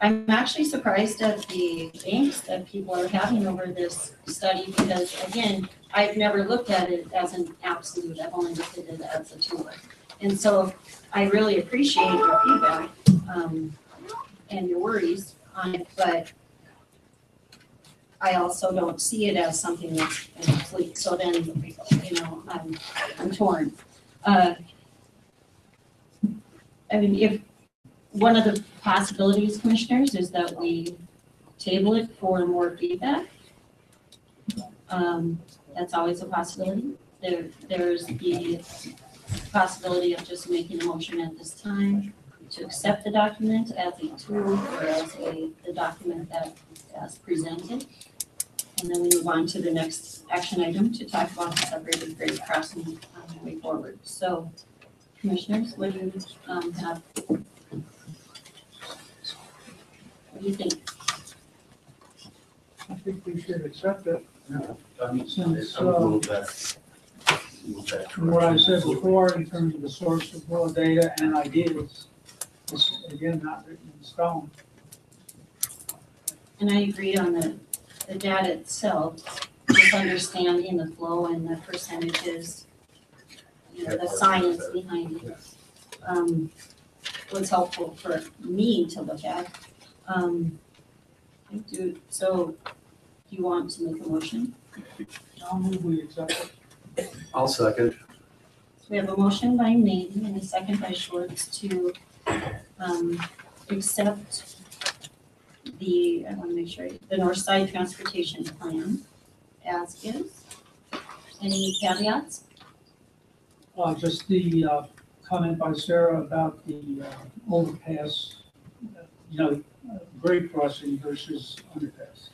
I'm actually surprised at the angst that people are having over this study, because again, I've never looked at it as an absolute, I've only looked at it as a tool. And so I really appreciate your feedback and your worries on it, but I also don't see it as something that's complete. So then, you know, I'm torn. I mean, if one of the possibilities, commissioners, is that we table it for more feedback. That's always a possibility. There's the possibility of just making a motion at this time to accept the document as a tool or as the document that as presented. And then we move on to the next action item to talk about the separated grade crossing on the way forward. So, commissioners, what do you have? What do you think?
I think we should accept it. Since,
Move that
from what I said before, in terms of the source of raw data and ideas, it's again not written in stone.
And I agree on the data itself, just understanding the flow and the percentages, you know, the science behind it, was helpful for me to look at. So, do you want to make a motion?
I'll move we accept it.
I'll second.
So we have a motion by Navy and a second by Schwartz to accept I want to make sure, the North Side Transportation Plan as is. Any caveats?
Just the comment by Sarah about the overpass, grade crossing versus underpass.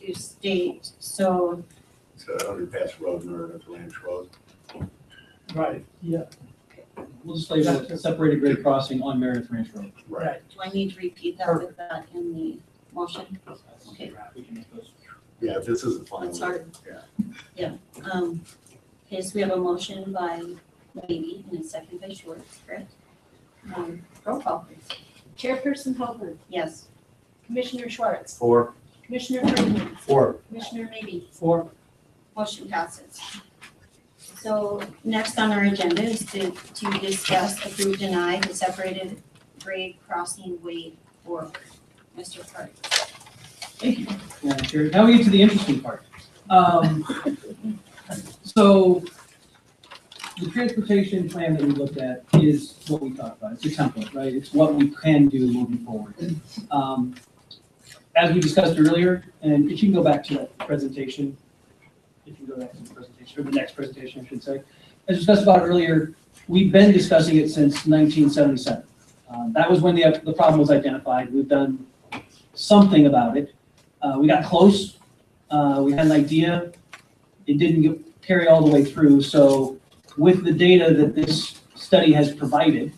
To state, so.
It's an underpass road or a ranch road.
Right, yeah.
We'll just label it separated grade crossing on Meredith Ranch Road.
Right.
Do I need to repeat that with that in the motion? Okay.
Yeah, this isn't fine.
It's hard.
Yeah.
Okay, so we have a motion by Levy and a second by Schwartz, correct? Roll call, please.
Chairperson Hopper,
Yes.
Commissioner Schwartz,
Four.
Commissioner Freeman,
Four.
Commissioner Maybe.
Four.
Motion passes. So next on our agenda is to discuss, approve, deny the separated grade crossing waiver for Mr. Park.
Thank you, Madam Chair. Now we get to the interesting part. So the transportation plan that we looked at is what we talked about. It's a template, right? It's what we can do moving forward. As we discussed earlier, and if you can go back to that presentation, if you go back to the presentation, or the next presentation, I should say. As discussed about earlier, we've been discussing it since 1977. That was when the problem was identified. We've done something about it. We got close. We had an idea. It didn't carry all the way through. So with the data that this study has provided,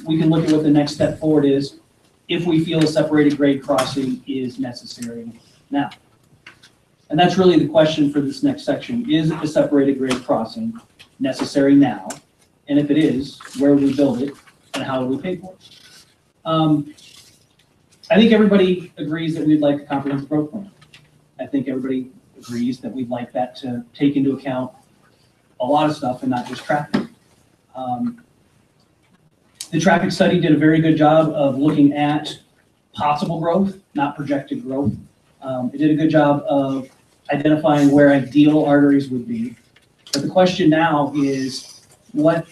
we can look at what the next step forward is if we feel a separated grade crossing is necessary now. And that's really the question for this next section. Is a separated grade crossing necessary now? And if it is, where would we build it and how would we pay for it? I think everybody agrees that we'd like a comprehensive growth plan. I think everybody agrees that we'd like that to take into account a lot of stuff and not just traffic. The traffic study did a very good job of looking at possible growth, not projected growth. It did a good job of identifying where ideal arteries would be. But the question now is, what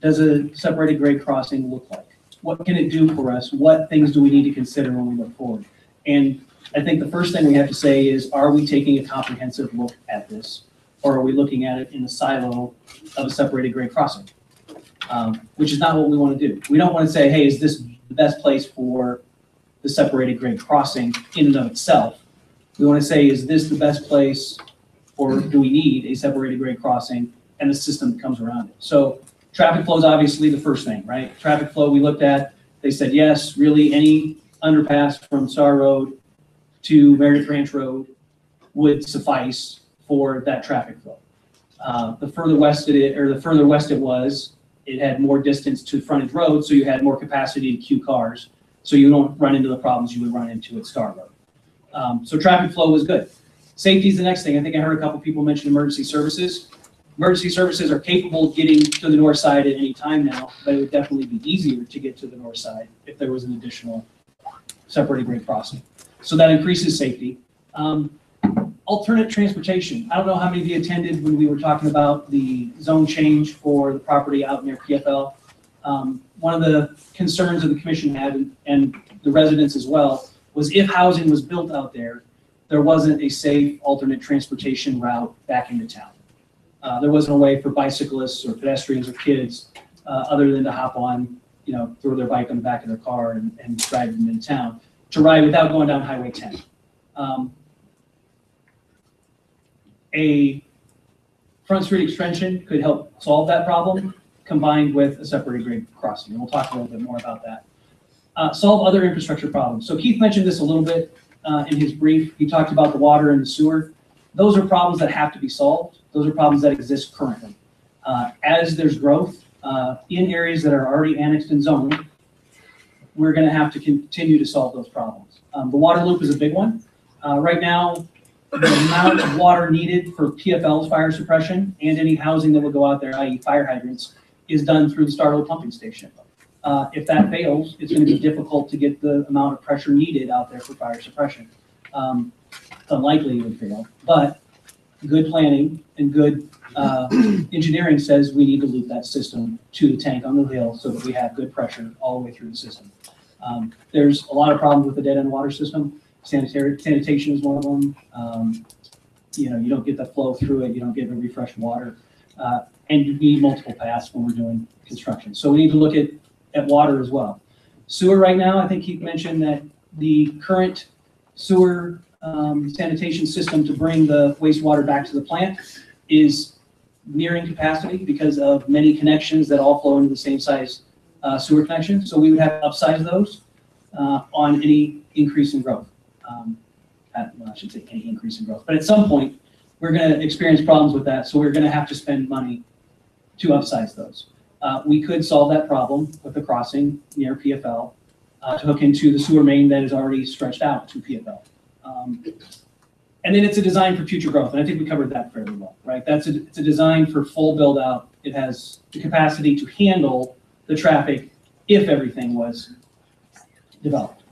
does a separated grade crossing look like? What can it do for us? What things do we need to consider when we look forward? And I think the first thing we have to say is, are we taking a comprehensive look at this? Or are we looking at it in the silo of a separated grade crossing? Which is not what we want to do. We don't want to say, hey, is this the best place for the separated grade crossing in and of itself? We want to say, is this the best place, or do we need a separated grade crossing and the system that comes around it? So traffic flow is obviously the first thing, right? Traffic flow we looked at, they said, yes, really any underpass from Star Road to Meredith Ranch Road would suffice for that traffic flow. The further west it was, it had more distance to frontage road, so you had more capacity to queue cars, so you don't run into the problems you would run into at Star Road. So traffic flow was good. Safety is the next thing. I think I heard a couple people mention emergency services. Emergency services are capable of getting to the north side at any time now, but it would definitely be easier to get to the north side if there was an additional separated grade crossing. So that increases safety. Alternate transportation. I don't know how many of you attended when we were talking about the zone change for the property out near PFL. One of the concerns that the commission had, and the residents as well, was if housing was built out there, there wasn't a safe alternate transportation route back into town. There wasn't a way for bicyclists or pedestrians or kids other than to hop on, throw their bike on the back of their car and drive them into town to ride without going down Highway 10. A Front Street extension could help solve that problem, combined with a separated grade crossing. And we'll talk a little bit more about that. Solve other infrastructure problems. So Keith mentioned this a little bit in his brief. He talked about the water and the sewer. Those are problems that have to be solved. Those are problems that exist currently. As there's growth in areas that are already annexed and zoned, we're going to have to continue to solve those problems. The water loop is a big one. Right now, the amount of water needed for PFL's fire suppression and any housing that would go out there, i.e. fire hydrants, is done through the Starlow pumping station. If that fails, it's going to be difficult to get the amount of pressure needed out there for fire suppression. It's unlikely it would fail, but good planning and good engineering says we need to loop that system to the tank on the hill so that we have good pressure all the way through the system. There's a lot of problems with the dead end water system. Sanitation is one of them. You don't get the flow through it. You don't get the refreshed water. And you need multiple paths when we're doing construction. So we need to look at water as well. Sewer right now, I think Keith mentioned that the current sewer sanitation system to bring the wastewater back to the plant is nearing capacity because of many connections that all flow into the same size sewer connection. So we would have to upsize those on any increase in growth. Well, I should say any increase in growth. But at some point, we're going to experience problems with that. So we're going to have to spend money to upsize those. We could solve that problem with a crossing near PFL to hook into the sewer main that is already stretched out to PFL. And then it's a design for future growth. And I think we covered that fairly well, right? It's a design for full build out. It has the capacity to handle the traffic if everything was developed.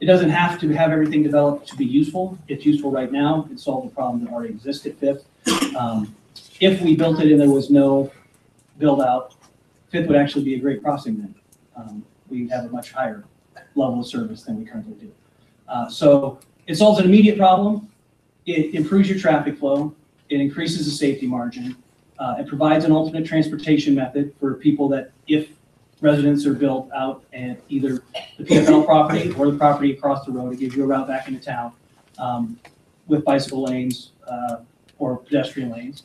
It doesn't have to have everything developed to be useful. It's useful right now. It solved the problem that already exists at Fifth. If we built it and there was no build out, Fifth would actually be a great crossing then. We have a much higher level of service than we currently do. So it solves an immediate problem. It improves your traffic flow. It increases the safety margin. It provides an alternate transportation method for people that if residents are built out at either the PFL property or the property across the road, it gives you a route back into town with bicycle lanes or pedestrian lanes.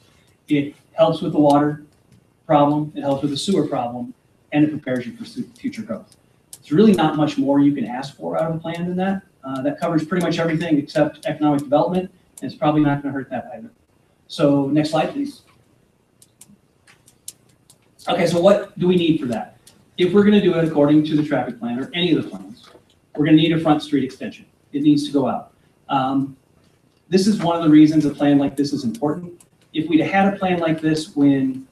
It helps with the water problem. It helps with the sewer problem, and it prepares you for future growth. There's really not much more you can ask for out of a plan than that. That covers pretty much everything except economic development, and it's probably not going to hurt that either. So next slide, please. Okay, so what do we need for that? If we're going to do it according to the traffic plan or any of the plans, we're going to need a front street extension. It needs to go out. This is one of the reasons a plan like this is important. If we'd had a plan like this when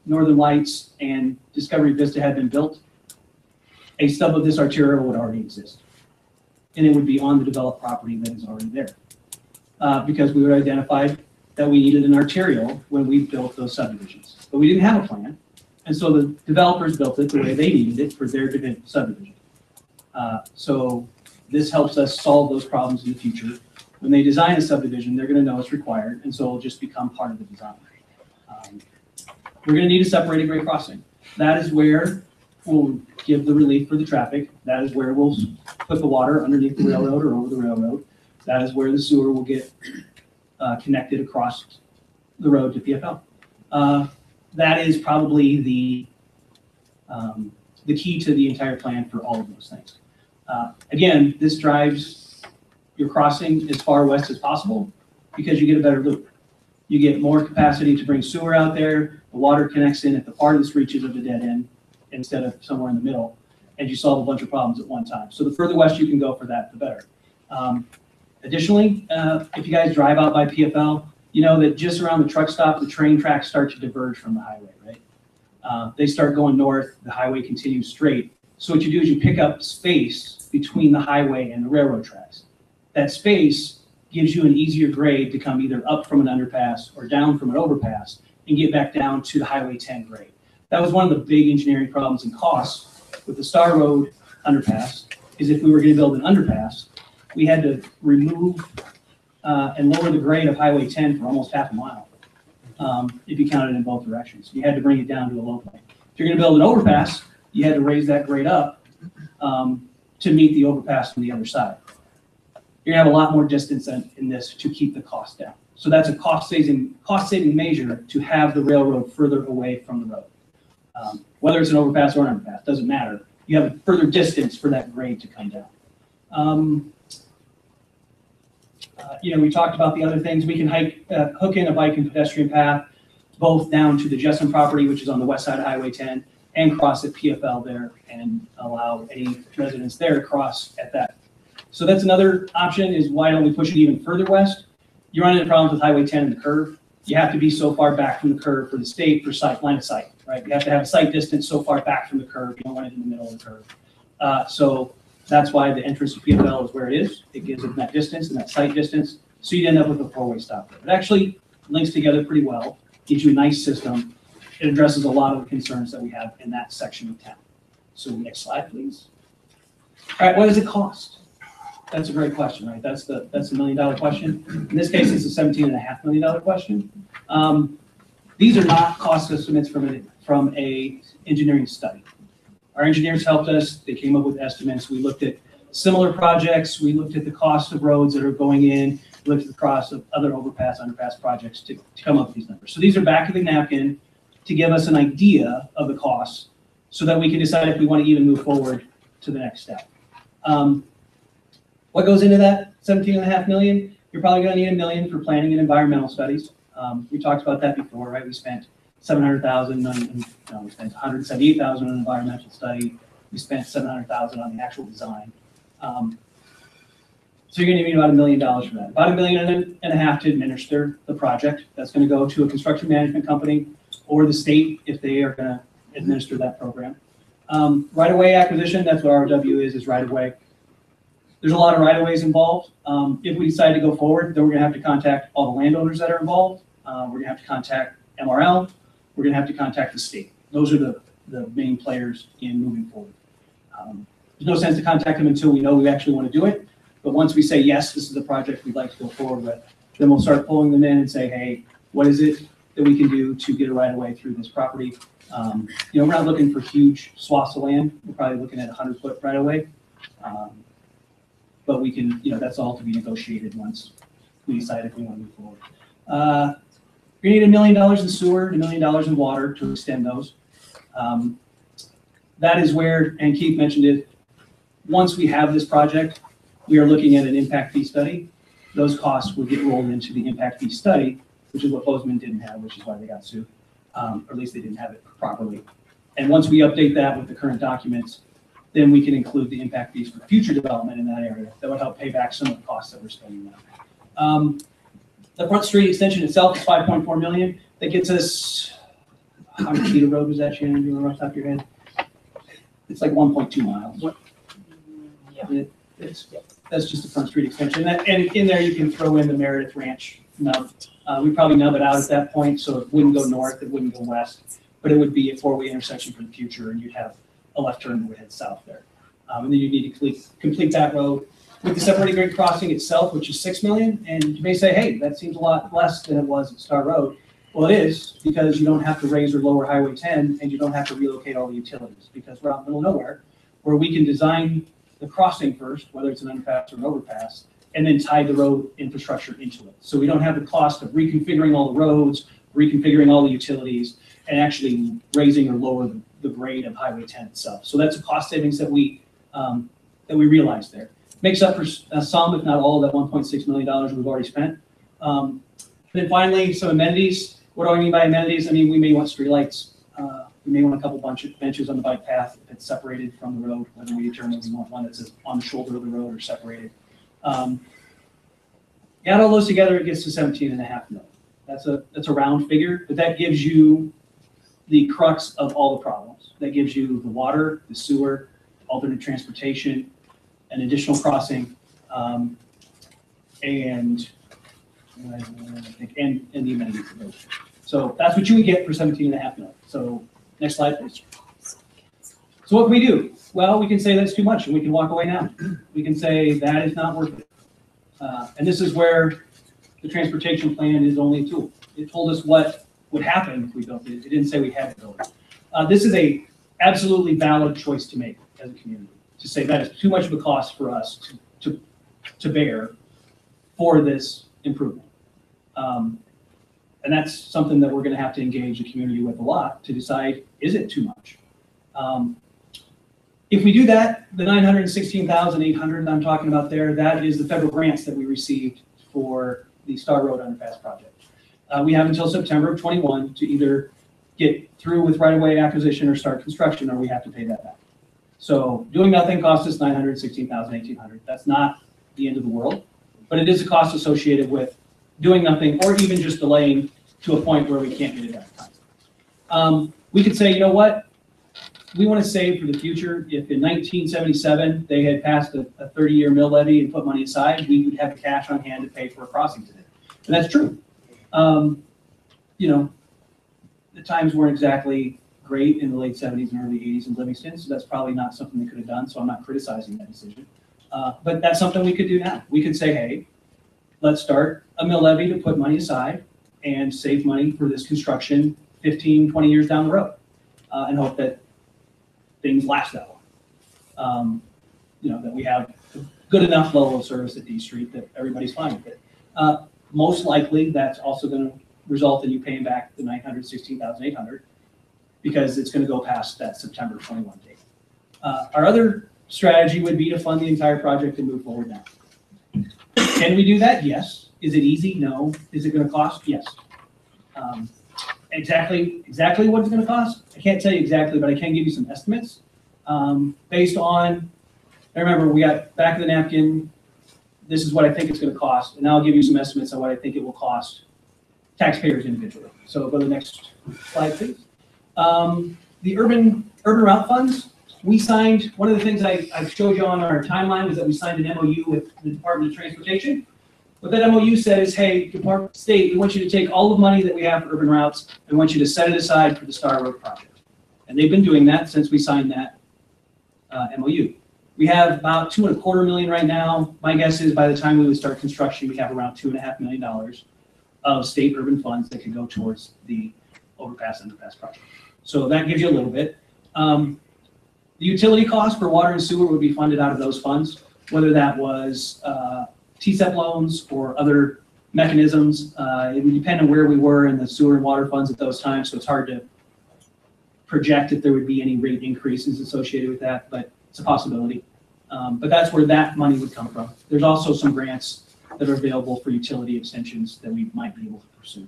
Northern Lights and Discovery Vista had been built, a stub of this arterial would already exist. And it would be on the developed property that is already there. Because we would identify that we needed an arterial when we built those subdivisions. But we didn't have a plan. And so the developers built it the way they needed it for their subdivision. So this helps us solve those problems in the future. When they design a subdivision, they're going to know it's required, and so it'll just become part of the design. We're going to need a separated grade crossing. That is where we'll give the relief for the traffic. That is where we'll put the water underneath the railroad or over the railroad. That is where the sewer will get connected across the road to PFL. That is probably the key to the entire plan for all of those things. Again, this drives your crossing as far west as possible because you get a better loop. You get more capacity to bring sewer out there. The water connects in at the farthest reaches of the dead end instead of somewhere in the middle, and you solve a bunch of problems at one time. So the further west you can go for that, the better. Additionally, if you guys drive out by PFL, you know that just around the truck stop, the train tracks start to diverge from the highway, right? They start going north, the highway continues straight. So what you do is you pick up space between the highway and the railroad tracks. That space gives you an easier grade to come either up from an underpass or down from an overpass and get back down to the Highway 10 grade. That was one of the big engineering problems and costs with the Star Road underpass, is if we were going to build an underpass, we had to remove and lower the grade of Highway 10 for almost half a mile, if you count it in both directions. You had to bring it down to a low point. If you're going to build an overpass, you had to raise that grade up to meet the overpass from the other side. You're going to have a lot more distance in this to keep the cost down. So that's a cost-saving measure to have the railroad further away from the road. Whether it's an overpass or an underpass, doesn't matter. You have a further distance for that grade to come down. We talked about the other things. We can hook in a bike and pedestrian path, both down to the Jessamine property, which is on the west side of Highway 10, and cross at PFL there and allow any residents there to cross at that. So that's another option, is why don't we push it even further west? You run into problems with Highway 10 and the curve. You have to be so far back from the curve for the state for line of sight, right? You have to have a sight distance so far back from the curve. You don't want it in the middle of the curve. So that's why the entrance to PFL is where it is. It gives it that distance and that sight distance. So you'd end up with a four-way stop there. It actually links together pretty well, gives you a nice system. It addresses a lot of the concerns that we have in that section of town. So next slide, please. All right, what does it cost? That's a great question, right? That's the $1 million question. In this case, it's a $17.5 million question. These are not cost estimates from a engineering study. Our engineers helped us. They came up with estimates. We looked at similar projects. We looked at the cost of roads that are going in. looked at the cost of other overpass, underpass projects to come up with these numbers. So these are back of the napkin to give us an idea of the costs so that we can decide if we want to even move forward to the next step. What goes into that 17.5 million? You're probably going to need $1 million for planning and environmental studies. We talked about that before, right? We spent $700,000 we spent $178,000 on an environmental study. We spent $700,000 on the actual design. So you're going to need about $1 million for that. About $1.5 million to administer the project. That's going to go to a construction management company or the state if they are going to administer that program. Right-of-way acquisition, that's what ROW is right-of-way. There's a lot of right-of-ways involved. If we decide to go forward, then we're going to have to contact all the landowners that are involved. We're going to have to contact MRL. We're going to have to contact the state. Those are the main players in moving forward. There's no sense to contact them until we know we actually want to do it. But once we say, yes, this is a project we'd like to go forward with, then we'll start pulling them in and say, hey, what is it that we can do to get a right-of-way through this property? We're not looking for huge swaths of land. We're probably looking at 100-foot right-of-way. But we can, that's all to be negotiated once we decide if we want to move forward. We need $1 million in sewer, $1 million in water to extend those. That is where, and Keith mentioned it, once we have this project, we are looking at an impact fee study. Those costs would get rolled into the impact fee study, which is what Bozeman didn't have, which is why they got sued. Or at least they didn't have it properly. And once we update that with the current documents, then we can include the impact fees for future development in that area. That would help pay back some of the costs that we're spending now. The Front Street extension itself is $5.4 million. That gets us, how many feet of road was that, Shannon? Do you remember off the top of your head? It's like 1.2 miles. That's just the Front Street extension. And in there, you can throw in the Meredith Ranch nub. We probably nub it out at that point, so it wouldn't go north, it wouldn't go west, but it would be a four-way intersection for the future, and you'd have a left turn that would head south there. And then you need to complete that road with the separating grade crossing itself, which is $6 million. And you may say, hey, that seems a lot less than it was at Star Road. Well, it is, because you don't have to raise or lower Highway 10, and you don't have to relocate all the utilities, because we're out in the middle of nowhere, where we can design the crossing first, whether it's an underpass or an overpass, and then tie the road infrastructure into it. So we don't have the cost of reconfiguring all the roads, reconfiguring all the utilities, and actually raising or lower the grade of Highway 10 itself. So that's a cost savings that we realized there. Makes up for some, if not all, of that $1.6 million we've already spent. Then finally, some amenities. What do I mean by amenities? I mean, we may want streetlights. We may want a couple benches on the bike path if it's separated from the road, whether we determine we want one that's on the shoulder of the road or separated. Add all those together, it gets to 17.5 million. That's a round figure, but that gives you the crux of all the problems. That gives you the water, the sewer, alternate transportation, an additional crossing, and the amenities. So that's what you would get for 17.5 million. So next slide, please. So what can we do? Well, we can say that's too much, and we can walk away now. We can say that is not worth it. And this is where the transportation plan is only a tool. It told us what would happen if we built it. It didn't say we had to build it. This is a absolutely valid choice to make as a community, to say that is too much of a cost for us to bear for this improvement. And that's something that we're going to have to engage the community with a lot to decide, is it too much? If we do that, the $916,800 I'm talking about there, that is the federal grants that we received for the Star Road Underpass project. We have until September of 21 to either get through with right-of-way acquisition or start construction, or we have to pay that back. So doing nothing costs us $916,800. That's not the end of the world, but it is a cost associated with doing nothing or even just delaying to a point where we can't get it done. We could say, you know what? We want to save for the future. If in 1977 they had passed a 30-year mill levy and put money aside, we would have the cash on hand to pay for a crossing today. And that's true. The times weren't exactly great in the late 70s and early 80s in Livingston, so that's probably not something they could have done, so I'm not criticizing that decision. But that's something we could do now. We could say, hey, let's start a mill levy to put money aside and save money for this construction 15, 20 years down the road, and hope that things last that long. That we have a good enough level of service at D Street that everybody's fine with it. Most likely, that's also gonna result in you paying back the $916,800 because it's gonna go past that September 21 date. Our other strategy would be to fund the entire project and move forward now. Can we do that? Yes. Is it easy? No. Is it gonna cost? Yes. Exactly what it's gonna cost? I can't tell you exactly, but I can give you some estimates. Based on, I remember we got back of the napkin, this is what I think it's gonna cost, and now I'll give you some estimates on what I think it will cost taxpayers individually. So go to the next slide, please. The urban route funds, we signed, one of the things I showed you on our timeline was that we signed an MOU with the Department of Transportation. What that MOU said is, hey, Department of State, we want you to take all the money that we have for urban routes, and we want you to set it aside for the Star Road project. And they've been doing that since we signed that MOU. We have about $2.25 million right now. My guess is by the time we would start construction, we have around $2.5 million of state urban funds that could go towards the underpass project. So that gives you a little bit. The utility cost for water and sewer would be funded out of those funds, whether that was TSEP loans or other mechanisms. It would depend on where we were in the sewer and water funds at those times, so it's hard to project if there would be any rate increases associated with that, but it's a possibility. But that's where that money would come from. There's also some grants that are available for utility extensions that we might be able to pursue.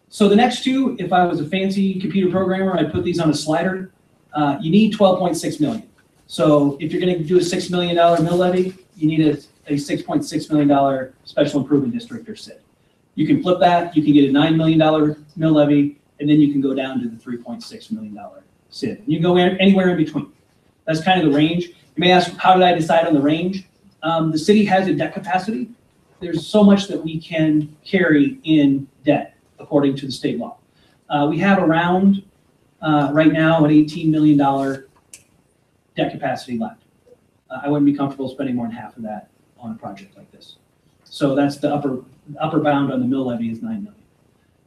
So the next two, if I was a fancy computer programmer, I'd put these on a slider. You need 12.6 million. So if you're going to do a $6 million mill levy, you need a $6.6 million special improvement district or SID. You can flip that, you can get a $9 million mill levy, and then you can go down to the $3.6 million SID. And you can go anywhere in between. That's kind of the range. You may ask, how did I decide on the range? The city has a debt capacity. There's so much that we can carry in debt, according to the state law. We have around, right now, an $18 million debt capacity left. I wouldn't be comfortable spending more than half of that on a project like this. So that's the upper bound on the mill levy is $9 million.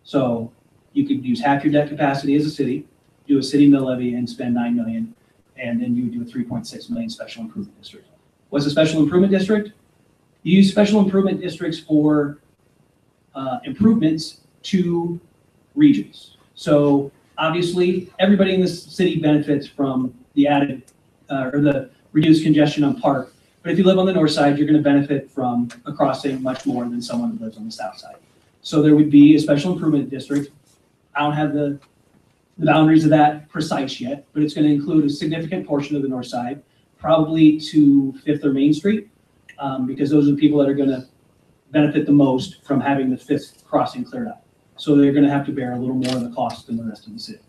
So you could use half your debt capacity as a city, do a city mill levy and spend $9 million, and then you would do a $3.6 million special improvement district. What's a special improvement district? You use special improvement districts for improvements to regions. So obviously, everybody in this city benefits from the added or the reduced congestion on Park. But if you live on the north side, you're going to benefit from a crossing much more than someone who lives on the south side. So there would be a special improvement district. I don't have the boundaries of that precise yet, but it's going to include a significant portion of the north side, probably to 5th or Main Street, because those are the people that are going to benefit the most from having the 5th crossing cleared up. So they're going to have to bear a little more of the cost than the rest of the city.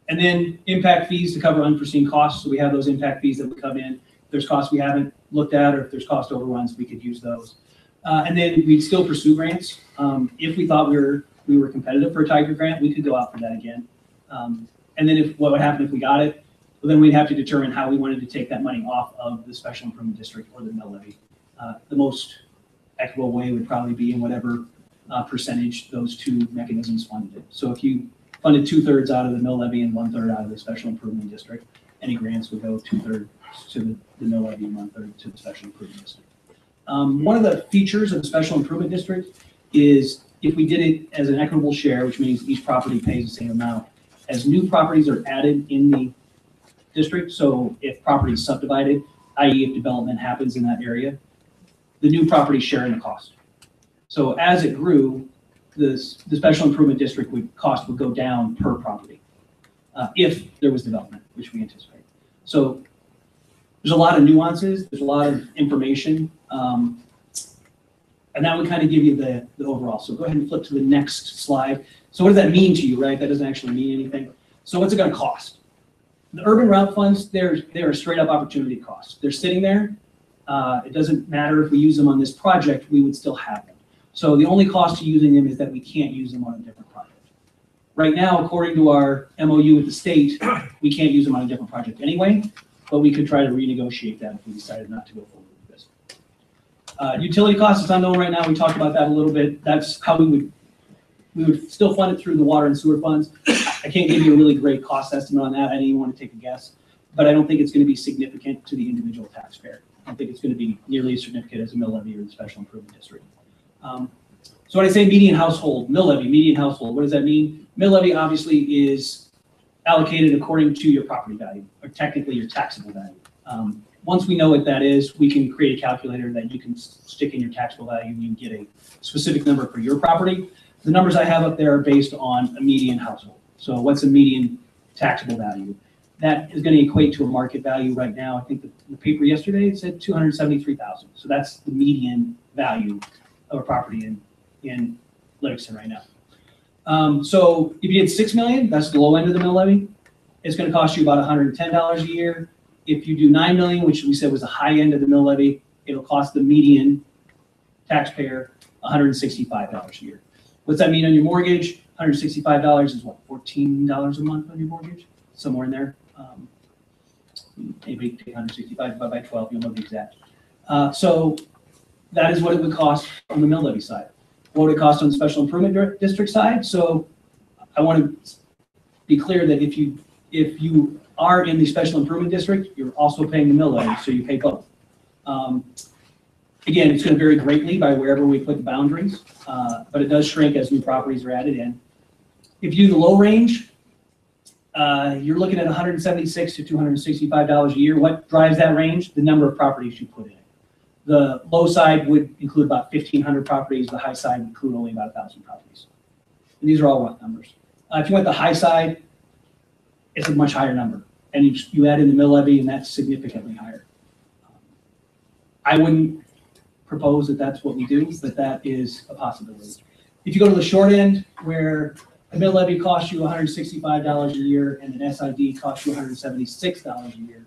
And then impact fees to cover unforeseen costs. So we have those impact fees that would come in. If there's costs we haven't looked at, or if there's cost overruns, we could use those. And then we'd still pursue grants. If we thought we were competitive for a Tiger grant, we could go out for that again. And then what would happen if we got it? Well, then we'd have to determine how we wanted to take that money off of the special improvement district or the mill levy. The most equitable way would probably be in whatever percentage those two mechanisms funded. So if you funded 2/3 out of the mill levy and 1/3 out of the special improvement district, any grants would go 2/3 to the mill levy and 1/3 to the special improvement district. One of the features of the special improvement district is if we did it as an equitable share, which means each property pays the same amount, as new properties are added in the district, so if property is subdivided, i.e. if development happens in that area, the new properties share in the cost. So as it grew, the special improvement district cost would go down per property if there was development, which we anticipate. So there's a lot of nuances, there's a lot of information, and that would kind of give you the overall. So go ahead and flip to the next slide. So what does that mean to you, right? That doesn't actually mean anything. So what's it going to cost? The urban route funds, they're straight up opportunity costs. They're sitting there. It doesn't matter if we use them on this project, we would still have them. So the only cost to using them is that we can't use them on a different project. Right now, according to our MOU with the state, we can't use them on a different project anyway, but we could try to renegotiate that if we decided not to go forward with this. Utility costs is unknown right now. We talked about that a little bit. That's how we would still fund it through the water and sewer funds. I can't give you a really great cost estimate on that. I didn't even want to take a guess, but I don't think it's going to be significant to the individual taxpayer. don't think it's going to be nearly as significant as a mill levy or the special improvement district. So when I say median household, mill levy, median household, what does that mean? Mill levy obviously is allocated according to your property value, or technically your taxable value. Once we know what that is, we can create a calculator that you can stick in your taxable value and you can get a specific number for your property. The numbers I have up there are based on a median household. So what's a median taxable value? That is going to equate to a market value right now. I think the paper yesterday said 273,000. So that's the median value of a property in Livingston right now. So if you did 6 million, that's the low end of the mill levy. It's going to cost you about $110 a year. If you do 9 million, which we said was the high end of the mill levy, it'll cost the median taxpayer $165 a year. What's that mean on your mortgage? $165 is what, $14 a month on your mortgage? Somewhere in there. Anybody take 165 divided by 12, you'll know the exact. So that is what it would cost on the mill levy side. What would it cost on the special improvement district side? So I want to be clear that if you are in the special improvement district, you're also paying the mill levy, so you pay both. Again, it's going to vary greatly by wherever we put the boundaries, but it does shrink as new properties are added in. If you do the low range, you're looking at $176 to $265 a year. What drives that range? The number of properties you put in. The low side would include about 1,500 properties. The high side would include only about 1,000 properties. And these are all rough numbers. If you went the high side, it's a much higher number. And you add in the mill levy, and that's significantly higher. I wouldn't propose that that's what we do, but that is a possibility. If you go to the short end, where a mill levy costs you $165 a year and an SID costs you $176 a year,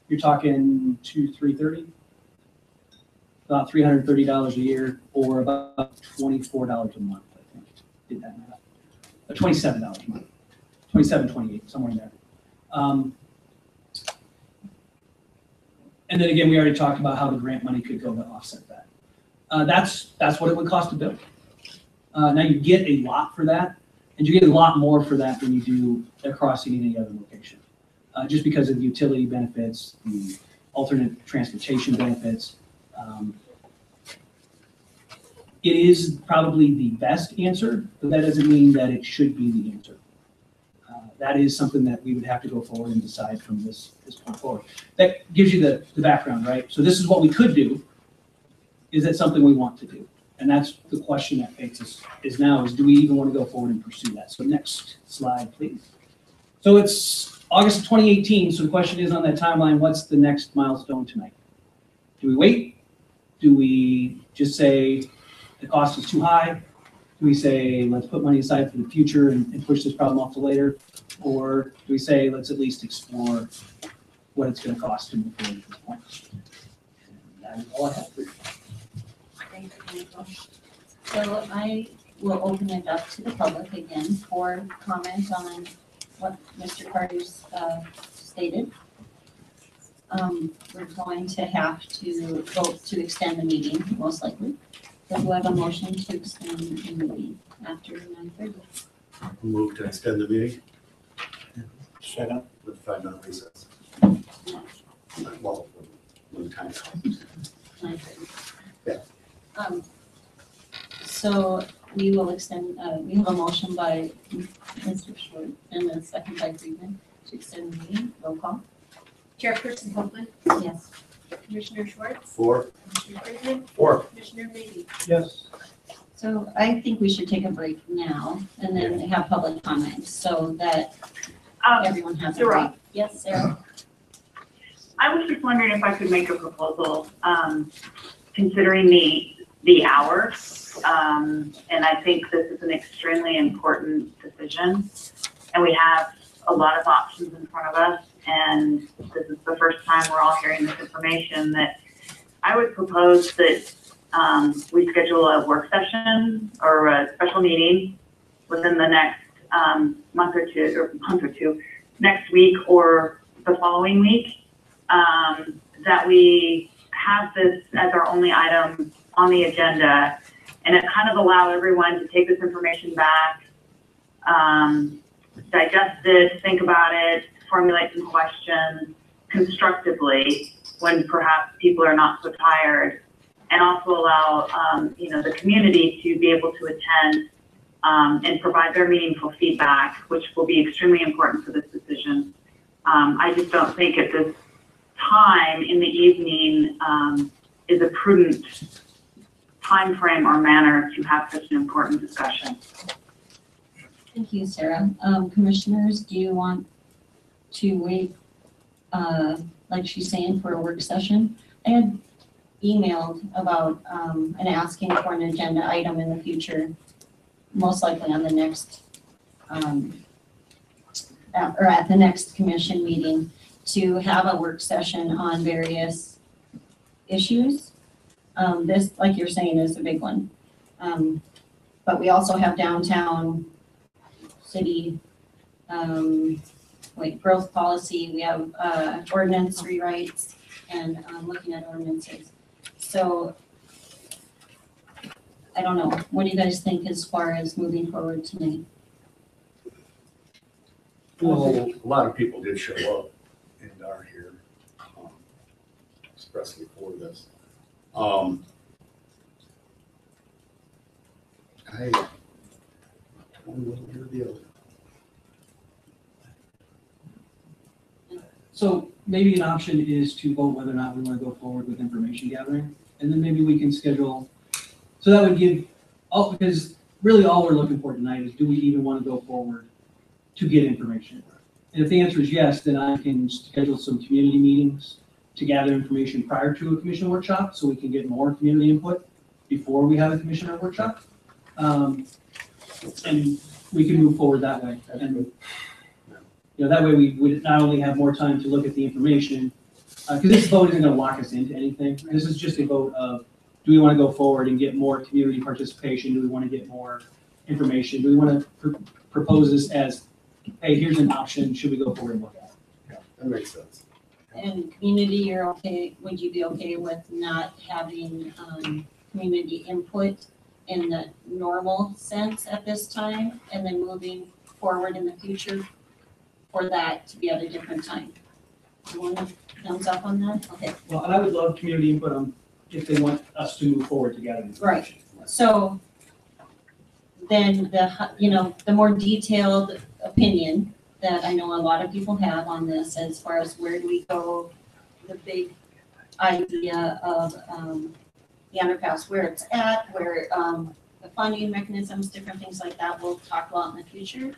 you're talking $330, about $330 a year, or about $24 a month, I think. Did that math? $27 a month, 27, 28, somewhere in there. And then again, we already talked about how the grant money could go to offset that. That's what it would cost to build. Now you get a lot for that, and you get a lot more for that than you do across any other location, just because of the utility benefits, the alternate transportation benefits. It is probably the best answer, but that doesn't mean that it should be the answer. That is something that we would have to go forward and decide from this point forward. That gives you the background, right? So this is what we could do. Is that something we want to do? And that's the question that faces us is do we even want to go forward and pursue that? So next slide, please. So it's August of 2018. So the question is on that timeline, what's the next milestone tonight? Do we wait? Do we just say the cost is too high? Do we say, let's put money aside for the future and push this problem off to later? Or do we say, let's at least explore what it's going to cost to move forward at this point? And that is all I have for you.
Thank you, Michael. So I will open it up to the public again for comment on what Mr. Carter's stated. We're going to have to vote to extend the meeting, most likely. So do I have a motion to extend the meeting after 9:30?
Move to extend the meeting
Second.
with 5-minute recess. Well, one time.
9:30.
Yeah.
So we will extend, we have a motion by Mr. Short and a second by Friedman to extend the meeting. Roll call.
Chairperson Copeland,
Yes.
Commissioner Schwartz,
4.
Commissioner Friedman,
4.
Commissioner Maybe.
Yes.
So I think we should take a break now and then have public comments so that everyone has a break. Yes, Sarah?
I was just wondering if I could make a proposal, considering the hour. And I think this is an extremely important decision. And we have a lot of options in front of us. And this is the first time we're all hearing this information, that I would propose that we schedule a work session or a special meeting within the next month or two, next week or the following week, that we have this as our only item on the agenda, and it kind of allow everyone to take this information back, digest it, think about it, formulate some questions constructively, when perhaps people are not so tired, and also allow, the community to be able to attend and provide their meaningful feedback, which will be extremely important for this decision. I just don't think at this time in the evening is a prudent time frame or manner to have such an important discussion.
Thank you, Sarah. Commissioners, do you want to wait, like she's saying, for a work session? I had emailed about and asking for an agenda item in the future, most likely on the next, or at the next commission meeting, to have a work session on various issues. This, like you're saying, is a big one. But we also have downtown city, growth policy, we have ordinance rewrites, and looking at ordinances. So I don't know, what do you guys think as far as moving forward tonight?
Well, a lot of people did show up and are here, expressly for this. I one way or the other.
So maybe an option is to vote whether or not we want to go forward with information gathering, and then maybe we can schedule, so that would give, because really all we're looking for tonight is, do we even want to go forward to get information? And if the answer is yes, then I can schedule some community meetings to gather information prior to a commission workshop, so we can get more community input before we have a commissioner workshop. And we can move forward that way. And that way we would not only have more time to look at the information, because this vote isn't going to lock us into anything. This is just a vote of, do we want to go forward and get more community participation? Do we want to get more information? Do we want to propose this as, hey, here's an option, should we go forward and look at it?
Yeah, that makes sense.
And community, you're okay, would you be okay with not having community input in the normal sense at this time, and then moving forward in the future for that to be at a different time? You want to thumbs up on that? Okay.
Well, and I would love community input on if they want us to move forward together.
Right. So then the more detailed opinion that I know a lot of people have on this, as far as where do we go, the big idea of the underpass, where it's at, where the funding mechanisms, different things like that, we'll talk about in the future.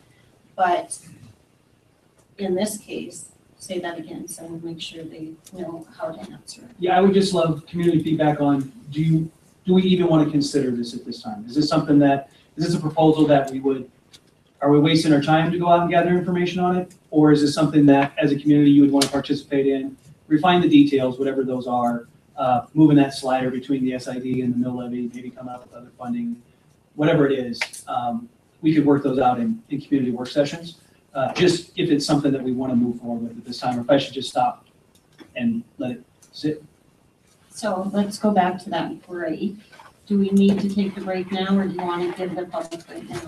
But in this case, say that again, so we'll make sure they know how to answer.
Yeah, I would just love community feedback on, do we even want to consider this at this time? Is this something that, is this a proposal that are we wasting our time to go out and gather information on it? Or is this something that as a community you would want to participate in, refine the details, whatever those are, moving that slider between the SID and the mill levy, maybe come out with other funding, whatever it is, we could work those out in community work sessions. Just if it's something that we want to move forward with at this time, or if I should just stop and let it sit.
So let's go back to that break. Do we need to take the break now, or do you want to give the public right now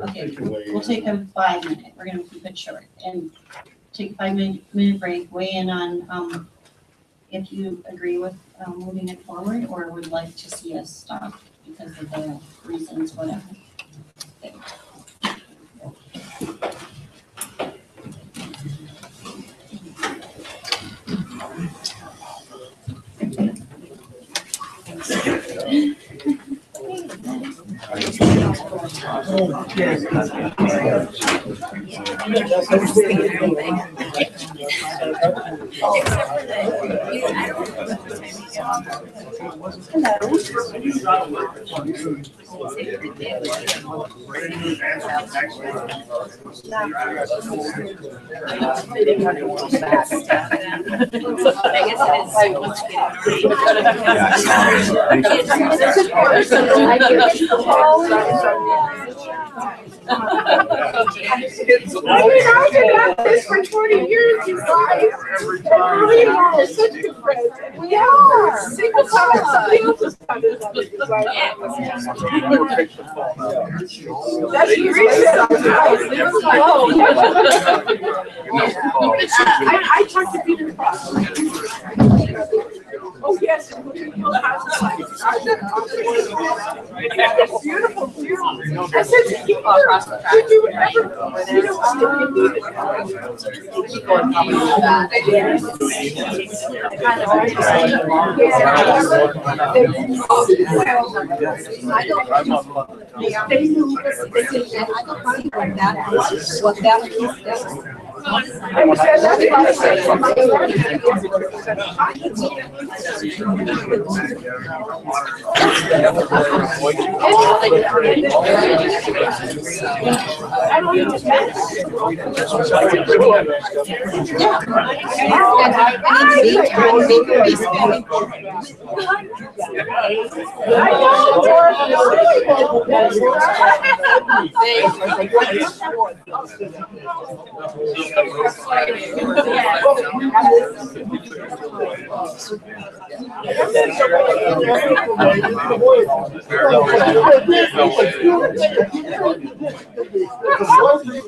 Okay, we'll take a 5 minute. We're going to keep it short and take a 5 minute break. Weigh in on if you agree with moving it forward, or would like to see us stop because of the reasons, whatever. Okay.
I've been at this for 20 years, you guys. It really was such a good friend. We are. That's the reason I'm out. Leave us alone. I talked to Peter Cross. Oh, yes. It's beautiful, beautiful. I said, did you remember? You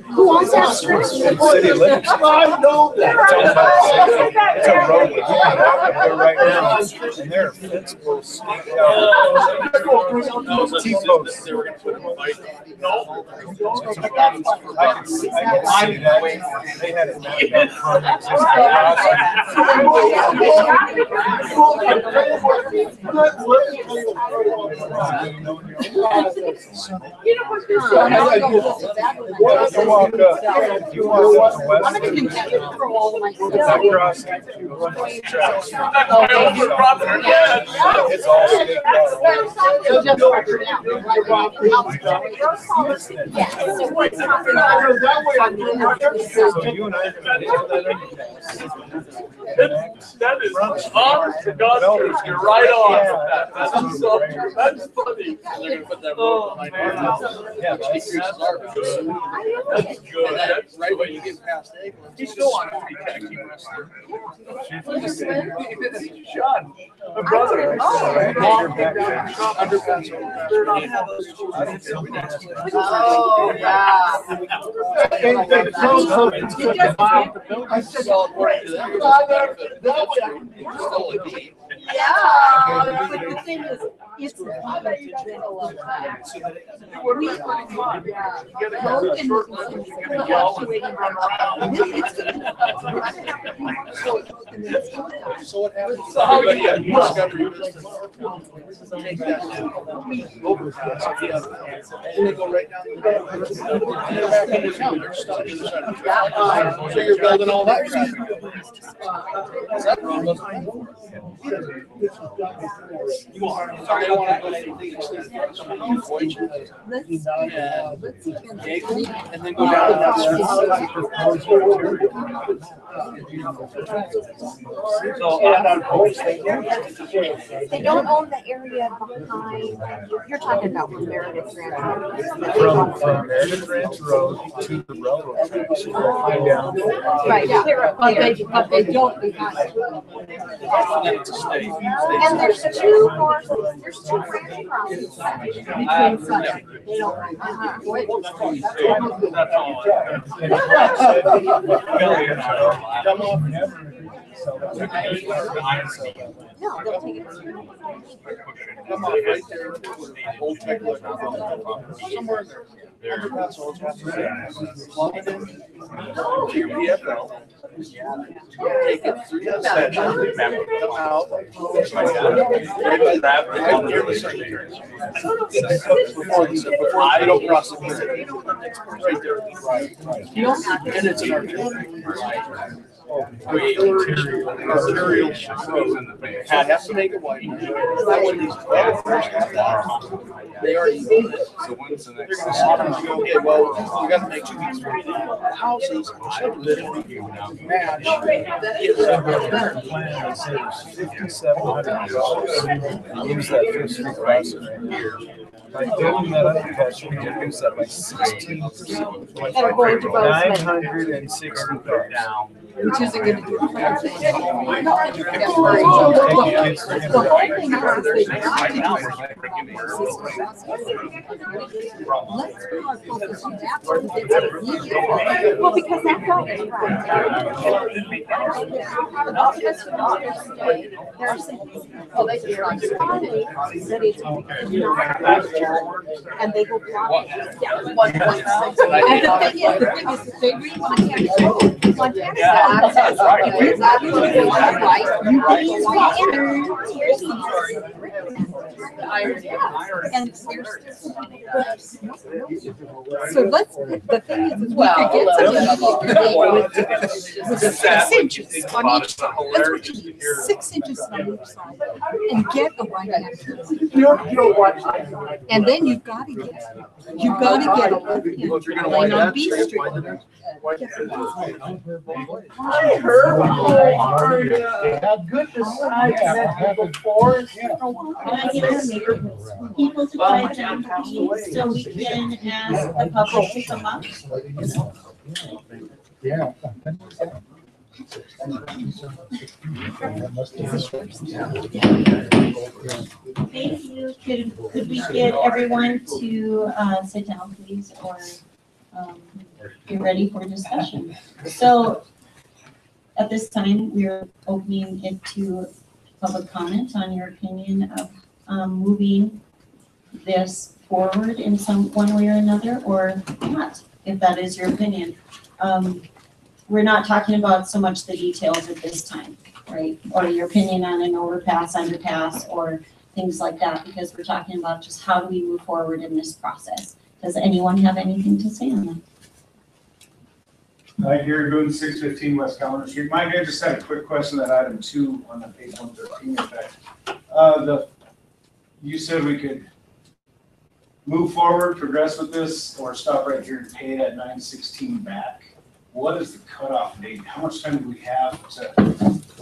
who wants that strip?
City of Livingston.
I know that.
It's a road. They're right now, and there are fence posts staked out. T-posts. They were gonna put a bike. No. I can see that. They had it mapped out from existing You walk up, you walk up west.
I'm gonna continue for all of my.
Across, you run the tracks. It's all staked out.
So just for now. Yeah. So what's happening?
So you and I can nail that underpass.
That is honest to God, you're right on. That's funny. They're gonna put that road behind our house.
Yeah,
That's good. That's good. That's right when you get past England. He's still on a free khaki wrestler. Sean, my brother.
Oh, yeah.
I said, according to them,
yeah, but the thing is, it's middle of that.
So what happens? Everybody had discovery business. Take that overpass on the other end, and they go right down the road. And they're back into town. They're stuck in the traffic. So you're building all that traffic. Is that wrong? And then go down that
They don't own the area behind, you're talking about from Meredith Ranch.
From Meredith Ranch Road to the railroad tracks.
Right, yeah, but they don't behind. And there's two more, there's two ranch properties between such. They don't.
Come on, never.
No, they'll take it.
Come on, right there. Old Technic. Somewhere there. Underpass, old plug it in to your PFL. Take it through that section. Come out. Right near the secretary. Before I don't cross the bridge. Right there. Right. And it's an arterial. Arterial road. Pat has to make it white. That one needs to. They already own it.
So when's the next?
Okay, well, you gotta make sure the houses, subdivision, match.
Plan says 5,700 houses. Use that first class right here. By doing that underpass, we reduce that by 16%. 960,000.
which isn't gonna do the whole thing. The whole thing is they want to let's put our focus on that one. Well, because that's all. There's some, well, they just like Friday, that it's not, and they go block. Yeah, one. And the thing is, if they really want to have it, Montana says, you're not doing it right, you can and so let's, the thing is we could get with 6 inches on each side. That's what you need, 6 inches on each side, and get a right hand turn. And then you've got to get a left hand lane on B Street.
Hi, Herb. How are you? Good to see you before.
People to quiet down, please, so we can ask the public to come up.
Yeah.
Thank you. Could we get everyone to sit down, please, or get ready for discussion? So at this time, we're opening it to public comment on your opinion of moving this forward in one way or another, or not, if that is your opinion. We're not talking about so much the details at this time, right? Or your opinion on an overpass, underpass, or things like that, because we're talking about just how do we move forward in this process. Does anyone have anything to say on that?
Hi, Gary Boone, 615 West Calendar Street. Mike, I just had a quick question on item 2 on the page 113. In fact, you said we could move forward, progress with this, or stop right here and pay that 916 back. What is the cutoff date? How much time do we have to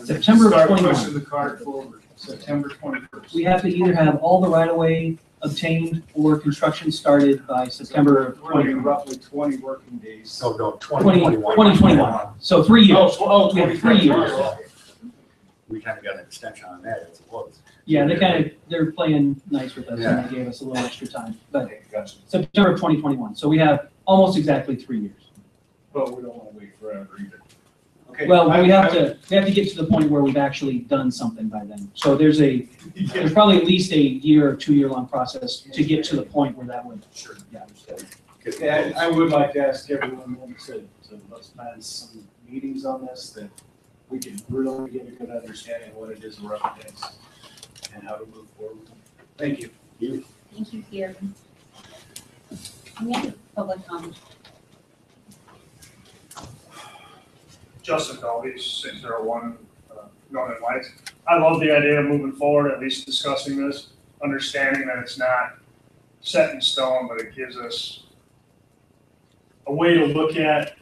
September
start
21.
pushing the cart forward? September 21st.
We have to either have all the right-of-way obtained or construction started by September of
We're looking roughly 20 working days.
No,
2021. So 3 years. We have 3 years.
We kind of got an extension on that, as it was.
Yeah, they're playing nice with us and they gave us a little extra time, but September of 2021. So we have almost exactly 3 years.
But we don't want to wait forever either. Okay.
Well, we have to get to the point where we've actually done something by then. So there's probably at least a year or 2 year long process to get to the point where that would.
Sure.
Yeah.
Yeah, I would like to ask everyone then to let's plan some meetings on this, that we can really get a good understanding of what it is we're up against and how to move forward. Thank you.
Thank you, Gary. Yeah, public comment.
Justin Dalby, 601 Northern Lights. I love the idea of moving forward, at least discussing this, understanding that it's not set in stone, but it gives us a way to look at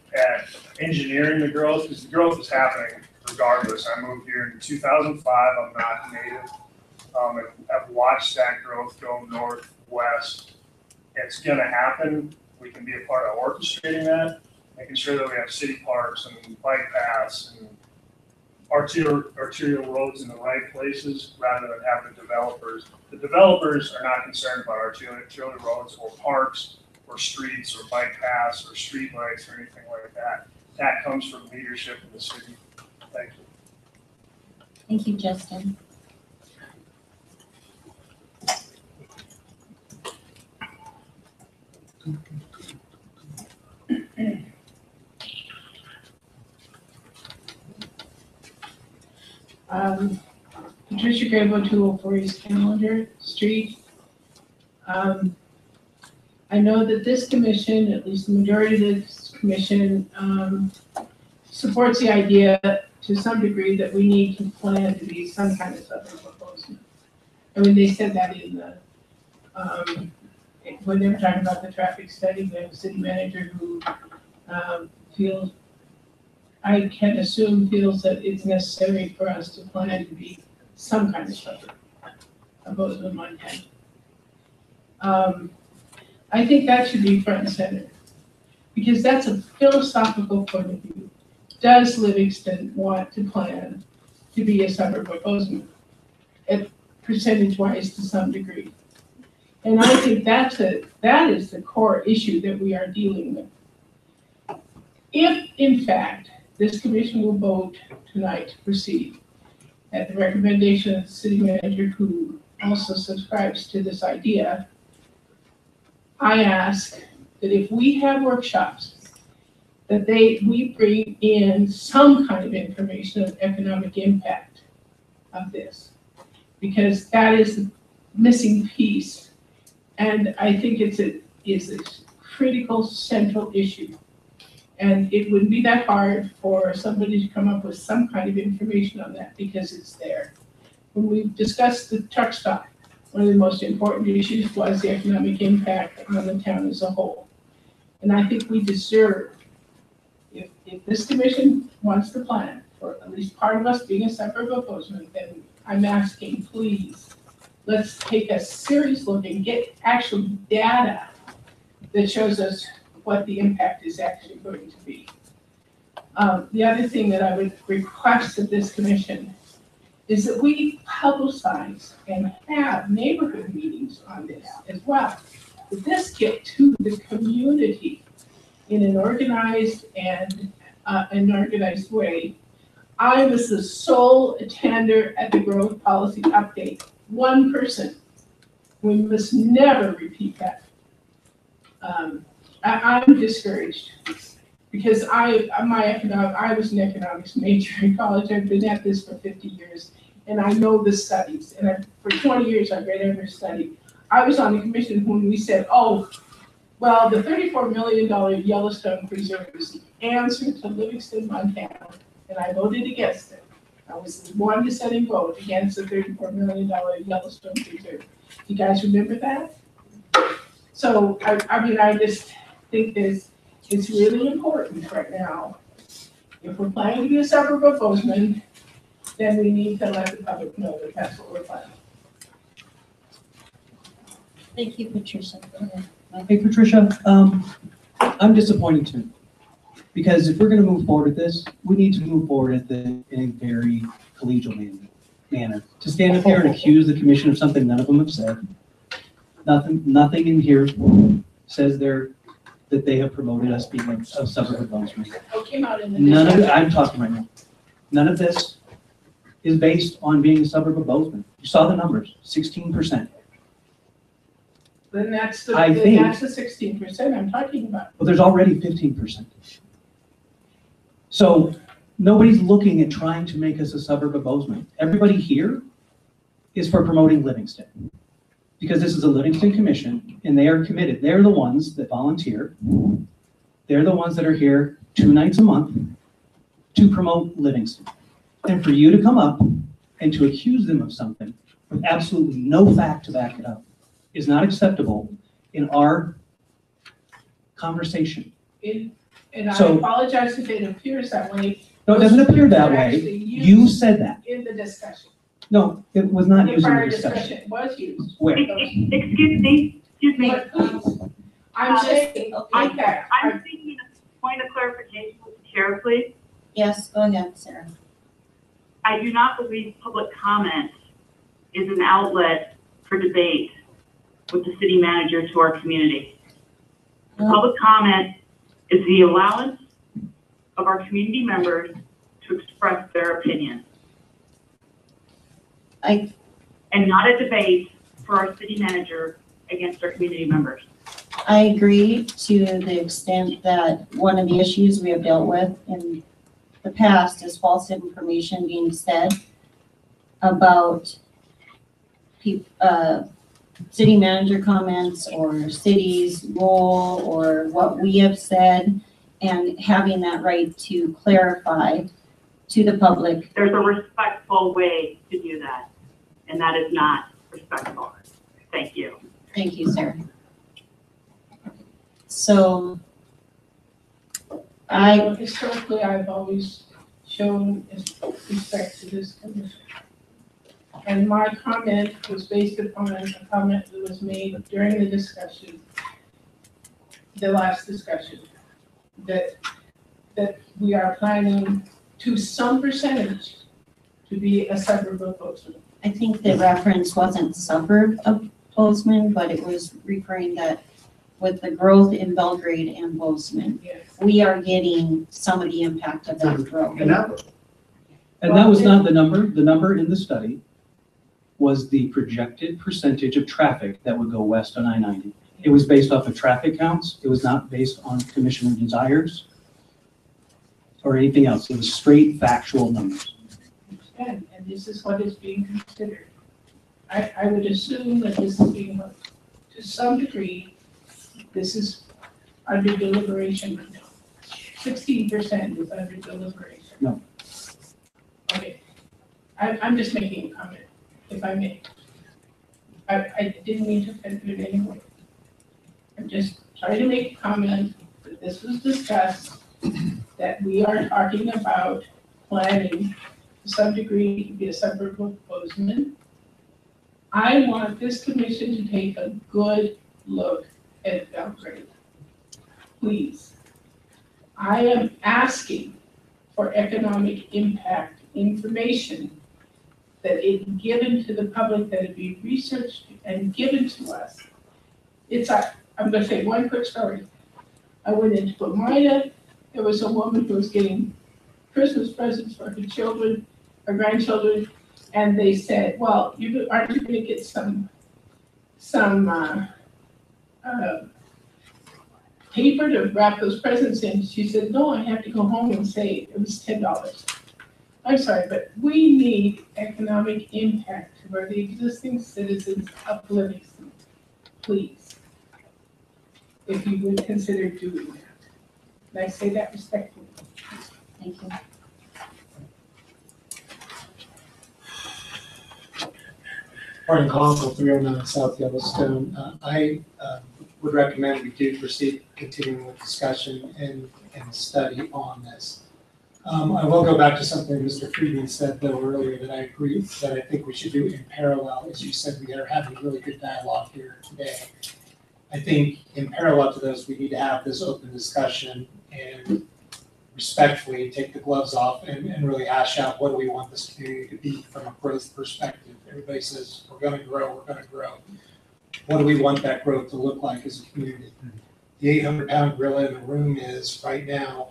engineering the growth, because the growth is happening regardless. I moved here in 2005. I'm not native. And I've watched that growth go northwest. It's going to happen. We can be a part of orchestrating that, making sure that we have city parks and bike paths and arterial roads in the right places rather than have the developers. The developers are not concerned about arterial roads or parks or streets or bike paths or street lights or anything like that. That comes from leadership in the city. Thank you.
Thank you, Justin.
Patricia Grable, 204 East Calendar Street. I know that this commission, at least the majority of this commission, supports the idea to some degree that we need to plan to be some kind of southern proposal. I mean, they said that in the, when they were talking about the traffic study, we have a city manager who feels, I can assume feels that it's necessary for us to plan to be some kind of suburb of Bozeman, Montana. I think that should be front and center, because that's a philosophical point of view. It does Livingston want to plan to be a suburb of Bozeman? Percentage-wise to some degree. And I think that is the core issue that we are dealing with. If, in fact, this commission will vote tonight to proceed at the recommendation of the city manager, who also subscribes to this idea, I ask that if we have workshops, that we bring in some kind of information of economic impact of this, because that is the missing piece. And I think it's a critical central issue. And it wouldn't be that hard for somebody to come up with some kind of information on that, because it's there. When we discussed the truck stop, one of the most important issues was the economic impact on the town as a whole. And I think we deserve, if this commission wants to plan for at least part of us being a suburb of Bozeman, then I'm asking, please, let's take a serious look and get actual data that shows us what the impact is actually going to be. The other thing that I would request of this commission is that we publicize and have neighborhood meetings on this as well. That this get to the community in an organized way. I was the sole attender at the growth policy update. One person. We must never repeat that. I'm discouraged because I was an economics major in college. I've been at this for 50 years, and I know the studies. And for 20 years, I've read every study. I was on the commission when we said, oh, well, the $34 million Yellowstone Preserve is the answer to Livingston, Montana, and I voted against it. I was the one dissenting vote against the $34 million Yellowstone Preserve. You guys remember that? So, I just think it's really important right now. If we're planning to be a suburb of Bozeman, then we need to let the public know that that's what we're planning.
Thank you, Patricia.
Hey, Patricia, I'm disappointed too. Because if we're gonna move forward with this, we need to move forward in a very collegial manner. To stand up here and accuse the commission of something none of them have said, nothing in here says that they have promoted us being a suburb of Bozeman. None of it, I'm talking right now. None of this is based on being a suburb of Bozeman. You saw the numbers, 16%.
Then that's the 16% I'm talking about.
Well, there's already 15%. So nobody's looking at trying to make us a suburb of Bozeman. Everybody here is for promoting Livingston. Because this is a Livingston commission and they are committed. They're the ones that volunteer. They're the ones that are here 2 nights a month to promote Livingston. And for you to come up and to accuse them of something with absolutely no fact to back it up is not acceptable in our conversation.
And I
So-
apologize if it appears that way.
No, it doesn't appear that way.
Actually
You said that.
in the discussion.
No, it was not
The
used in
prior
the discussion.
discussion was used.
Where?
Excuse me.
But please, I'm saying, okay,
I'm seeking a point of clarification with the chair, please.
Yes, go ahead, Sarah.
I do not believe public comment is an outlet for debate with the city manager to our community. Public comment is the allowance of our community members to express their opinion. And not a debate for our city manager against our community members.
I agree to the extent that one of the issues we have dealt with in the past is false information being said about city manager comments or city's role or what we have said, and having that right to clarify to the public.
There's a respectful way to do that, and that is not respectful. Thank you.
Thank you, Sarah. So
historically, I've always shown respect to this commission. And my comment was based upon a comment that was made during the discussion, the last discussion, that that we are planning to some percentage to be a suburb of Bozeman.
I think the reference wasn't suburb of Bozeman, but it was referring that with the growth in Belgrade and Bozeman, we are getting some of the impact of that growth.
And that was not the number. The number in the study was the projected percentage of traffic that would go west on I-90. It was based off of traffic counts. It was not based on commissioner desires or anything else. It was straight factual numbers.
And this is what is being considered. I would assume that this is being, to some degree, this is under deliberation right now. 16% is under deliberation.
No.
Okay. I'm just making a comment, if I may. I didn't mean to offend you in any way. I'm just trying to make a comment that this was discussed, that we are talking about planning to some degree to be a suburb of Bozeman. I want this commission to take a good look at Belgrade. Please. I am asking for economic impact information that is given to the public, that it be researched and given to us. I'm gonna say one quick story. I went into Pomida. There was a woman who was getting Christmas presents for her children, her grandchildren, and they said, well, aren't you gonna get some paper to wrap those presents in? She said, no, I have to go home and save. It was $10. I'm sorry, but we need economic impact for the existing citizens of Livingston. Please, if you would consider doing that. And I say that respectfully.
Thank you.
Morning, Conkle, 309 South Yellowstone. I would recommend we do proceed continuing with discussion and study on this. I will go back to something Mr. Friedman said though earlier that I agree that I think we should do in parallel. As you said, we are having really good dialogue here today. I think in parallel to those, we need to have this open discussion and respectfully take the gloves off and really hash out what do we want this community to be from a growth perspective. Everybody says we're going to grow, we're going to grow. What do we want that growth to look like as a community? The 800-pound gorilla in the room is right now,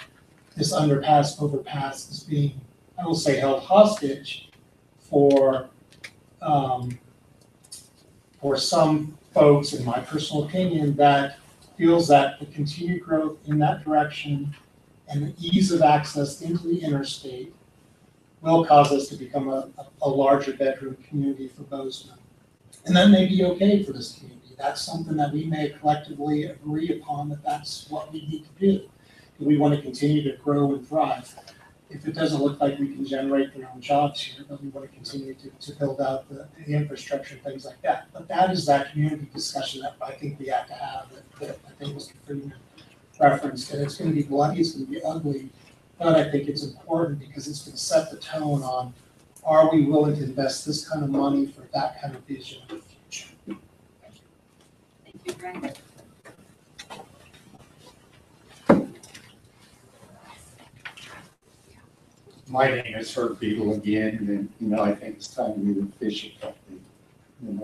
this underpass, overpass is being, I will say, held hostage for some folks, in my personal opinion, that feels that the continued growth in that direction and the ease of access into the interstate will cause us to become a larger bedroom community for Bozeman. And that may be okay for this community. That's something that we may collectively agree upon that that's what we need to do. We want to continue to grow and thrive. If it doesn't look like we can generate our own jobs here, but we want to continue to build out the infrastructure and things like that. But that is that community discussion that I think we have to have, that I think Mr. Freeman referenced. And it's going to be bloody, it's going to be ugly, but I think it's important because it's going to set the tone on, are we willing to invest this kind of money for that kind of vision in the future?
Thank you, Brian.
My name is Herb Beagle again, and I think it's time we would fish it up. And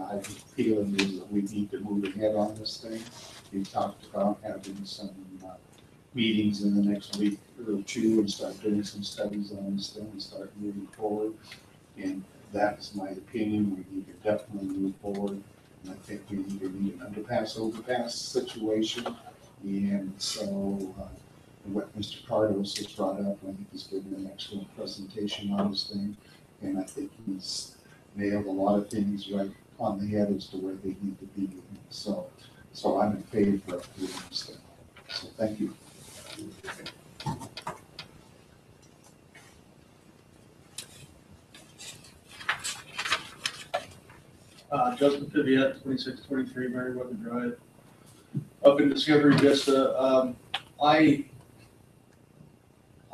I have a feeling that we need to move ahead on this thing. We talked about having some meetings in the next week or two and start doing some studies on this thing and start moving forward. And that's my opinion. We need to definitely move forward. And I think we either need an underpass, overpass situation. And so what Mr. Cardos has brought up, I think he's given an excellent presentation on this thing. And I think he's nailed a lot of things right on the head as to where they need to be. So I'm in favor of doing this thing. So thank you.
Justin Fiviette, 2623 Meriwether Drive, up in Discovery Vista.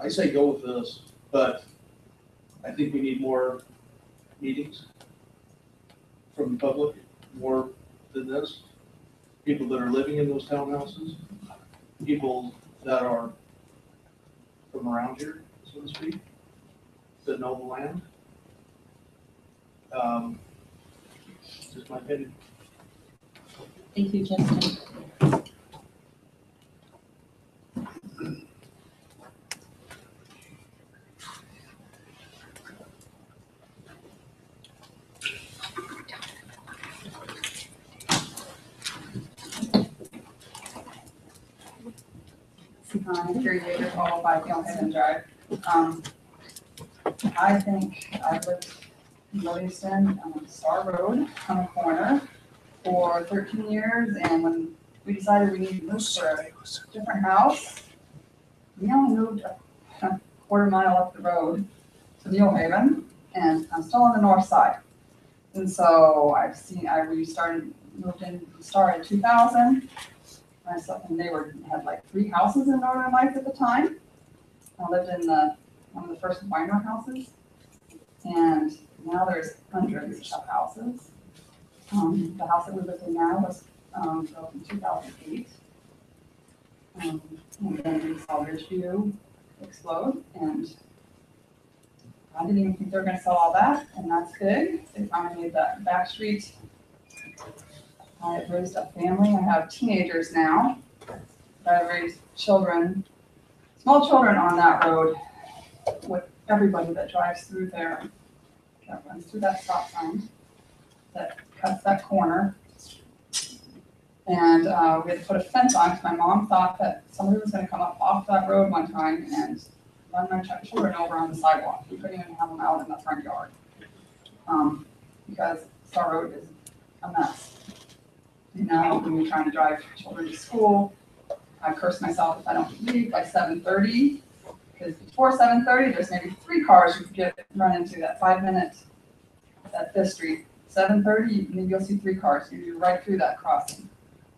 I say go with this, but I think we need more meetings from the public, more than this. People that are living in those townhouses, people that are from around here, so to speak, that know the land. Just my opinion.
Thank you, Justin.
Carrie Davis, all by Gilman Drive. I think I've lived in Livingston on Star Road on a corner for 13 years, and when we decided we needed to move for a different house, we only moved a quarter-mile up the road to New Haven, and I'm still on the north side. And so we moved in, started in 2000. And they had like 3 houses in Northern Lights at the time. I lived in one of the first Weimar houses, and now there's hundreds of houses. The house that we live in now was built in 2008. And then we saw Ridgeview explode, and I didn't even think they were going to sell all that, and that's big. They finally made that back street. I've raised a family. I have teenagers now. I've raised children, small children on that road with everybody that drives through there, that runs through that stop sign, that cuts that corner. And we had to put a fence on because my mom thought that somebody was going to come up off that road one time and run my children over on the sidewalk. We couldn't even have them out in the front yard because Star Road is a mess. You know, when we're trying to drive children to school, I curse myself if I don't leave by 7:30, because before 7:30, there's maybe 3 cars you could run into that 5 minutes at this street. 7:30, maybe you'll see 3 cars. You're right through that crossing.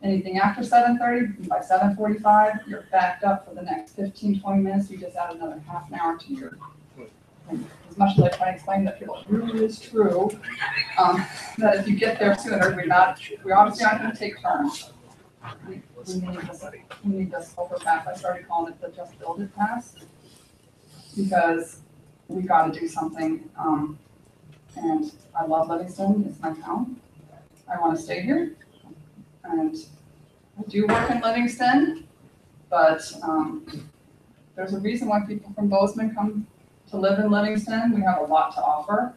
Anything after 7:30, by 7:45, you're backed up for the next 15, 20 minutes. You just add another half an hour to your. And as much as I try to explain that people, it really is true, that if you get there sooner, we obviously aren't going to take turns. We need this overpass. I started calling it the Just Build It Pass, because we got to do something. And I love Livingston. It's my town. I want to stay here. And I do work in Livingston, but there's a reason why people from Bozeman come to live in Livingston. We have a lot to offer.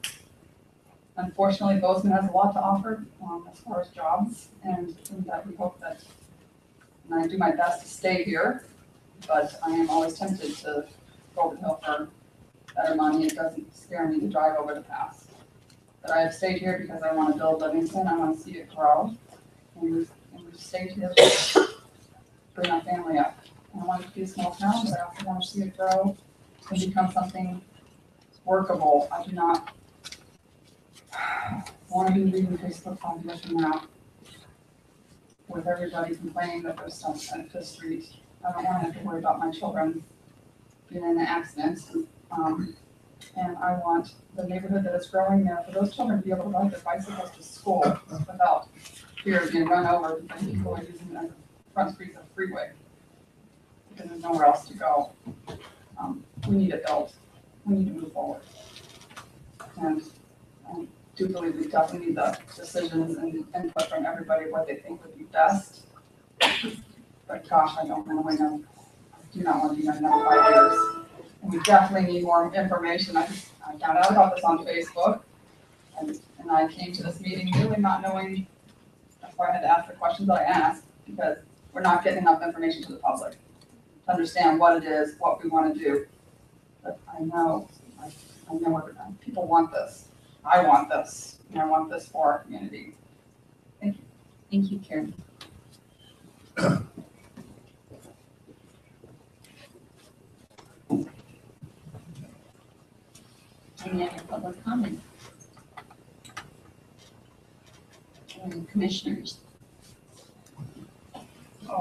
Unfortunately, Bozeman has a lot to offer as far as jobs, and that we hope that, and I do my best to stay here, but I am always tempted to go over the hill for better money. It doesn't scare me to drive over the pass. But I have stayed here because I want to build Livingston. I want to see it grow. And we've stayed here to bring our family up. And I want it to be a small town, but I also want to see it grow and become something workable. I do not want to be reading Facebook 5 years from now with everybody complaining that there's stuff at Fifth Street. I don't want to have to worry about my children being in accidents. And I want the neighborhood that is growing there for those children to be able to ride their bicycles to school without fear of being run over because people are using it as a front street of the freeway because there's nowhere else to go. We need it built. We need to move forward. And I do believe we definitely need the decisions and input from everybody what they think would be best. But gosh, I don't know. I do not want to be here another 5 years. And we definitely need more information. I found out about this on Facebook. And I came to this meeting really not knowing. That's why I had to ask the questions that I asked, because we're not getting enough information to the public to understand what it is, what we want to do. But I know people want this. I want this, and I want this for our community. Thank you.
Thank you, Karen. Any other public comment? Commissioners?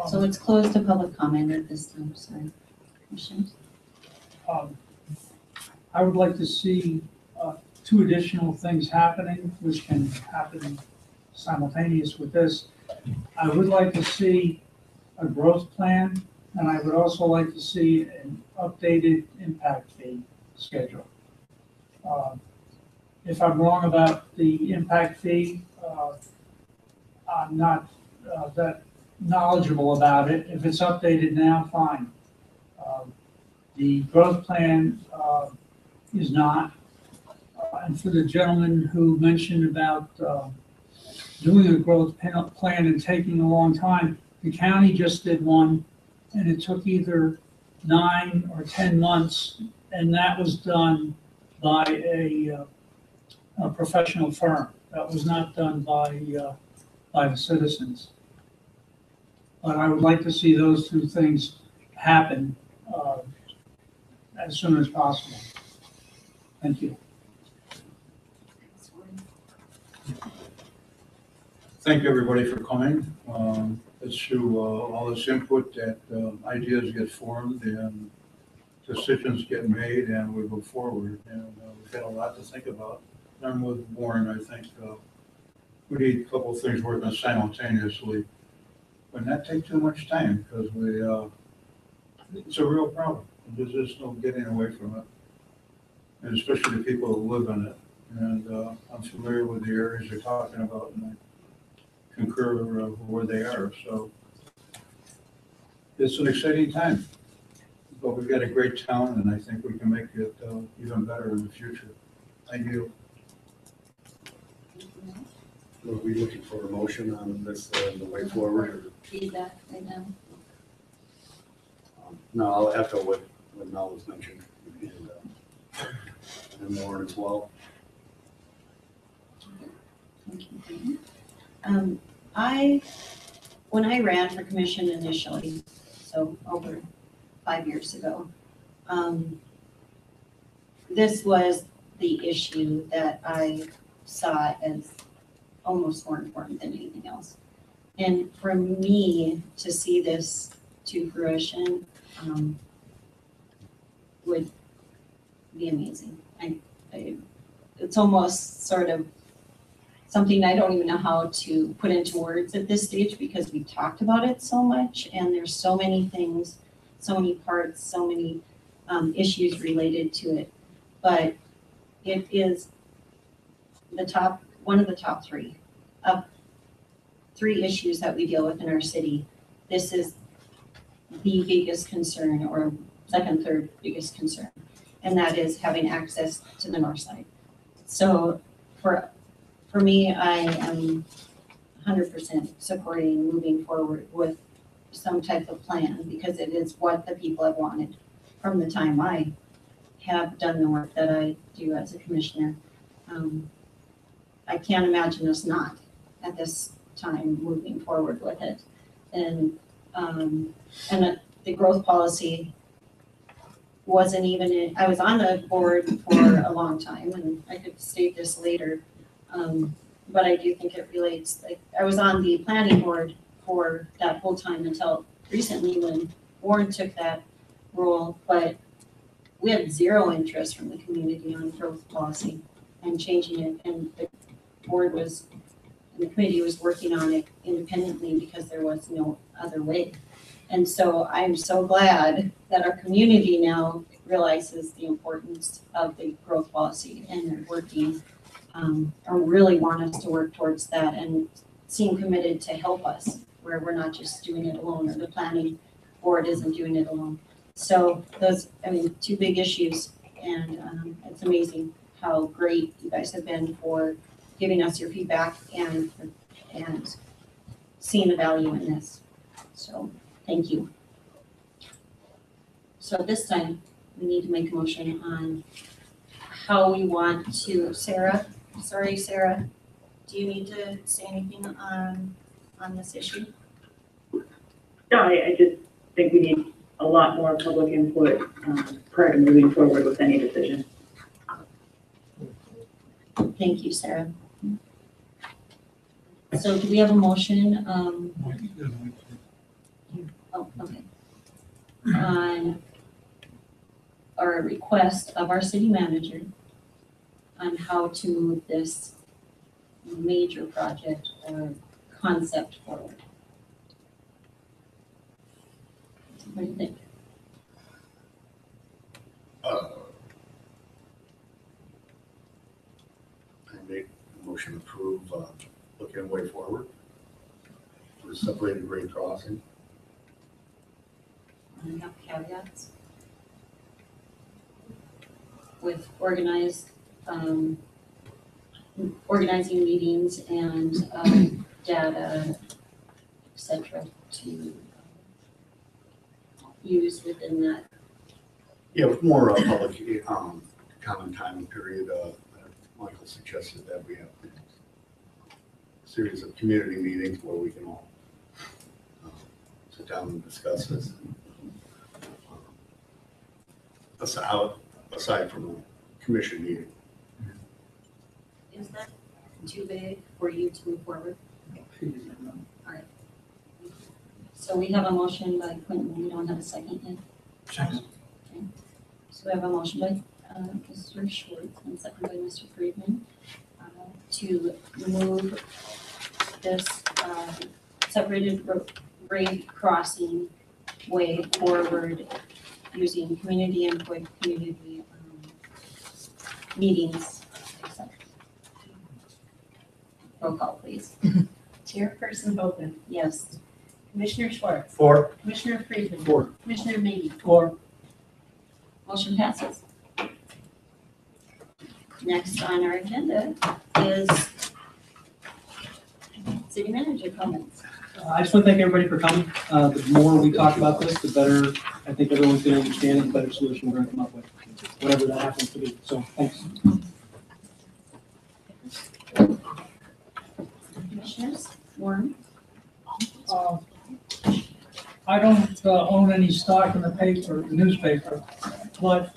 So it's closed to public comment at this time, sorry. Commissioners?
I would like to see 2 additional things happening, which can happen simultaneous with this. I would like to see a growth plan And I would also like to see an updated impact fee schedule. If I'm wrong about the impact fee, I'm not that knowledgeable about it. If it's updated now, fine. The growth plan is not. And for the gentleman who mentioned about doing a growth plan and taking a long time, the county just did one, and it took either 9 or 10 months, and that was done by a professional firm. That was not done by the citizens. But I would like to see those two things happen as soon as possible. Thank you.
Thank everybody for coming. It's through all this input that ideas get formed and decisions get made and we go forward. And we've got a lot to think about. I'm with Warren, I think we need a couple of things working simultaneously. But not take too much time because it's a real problem. There's just no getting away from it. And especially the people who live in it. And I'm familiar with the areas you're talking about and I concur where they are. So it's an exciting time. But we've got a great town and I think we can make it even better in the future. Thank you.
Are we looking for a motion on this, the way forward? Or?
Feedback right now.
No, I'll echo what Mel was mentioned, and Lauren as well.
When I ran for commission initially, so over 5 years ago, this was the issue that I saw as almost more important than anything else. And for me to see this to fruition would be amazing. It's almost sort of something I don't even know how to put into words at this stage because we talked about it so much and there's so many things, so many parts, so many issues related to it. But it is one of the top three of 3 issues that we deal with in our city. This is the biggest concern, or second, third biggest concern, and that is having access to the north side. So for me, I am 100% supporting moving forward with some type of plan because it is what the people have wanted from the time I have done the work that I do as a commissioner. I can't imagine us not at this time moving forward with it. And the growth policy wasn't even I was on the board for a long time, and I could state this later, but I do think it relates. Like, I was on the planning board for that whole time until recently when Warren took that role, but we had 0 interest from the community on growth policy and changing it, and the committee was working on it independently because there was no other way. And so I'm so glad that our community now realizes the importance of the growth policy and they're working, or really want us to work towards that and seem committed to help us where we're not just doing it alone, or the planning board isn't doing it alone. So those, 2 big issues, and it's amazing how great you guys have been for giving us your feedback and seeing the value in this. So thank you. So this time we need to make a motion on how we want to, Sarah, do you need to say anything on this issue?
No, I just think we need a lot more public input prior to moving forward with any decision.
Thank you, Sarah. So do we have a motion? Oh, okay. On our request of our city manager on how to move this major project or concept forward. What do you think?
I make a motion to approve, looking at way forward for separated grade crossing.
I have caveats. With organizing meetings and, data, et cetera, to use within that.
Yeah, with more public common time period, Michael suggested that we have a series of community meetings where we can all sit down and discuss this. Aside from a commission meeting.
Is that too big for you to move forward? All right. So we have a motion by Quentin, we don't have a second yet.
Second.
Okay. So we have a motion by Mr. Schwartz and second by Mr. Friedman to move this separated grade crossing way forward using community input, community meetings, etc. Roll call, please.
Chairperson Hogan.
Yes.
Commissioner Schwartz.
For.
Commissioner Friedman.
For.
Commissioner Maybe.
Or
Motion passes. Next on our agenda is city manager comments.
I just want to thank everybody for coming. The more we talk about this, the better I think everyone's going to understand and the better solution we're going to come up with, whatever that happens to be. So thanks.
Commissioners, Warren.
I don't own any stock in the paper, the newspaper, but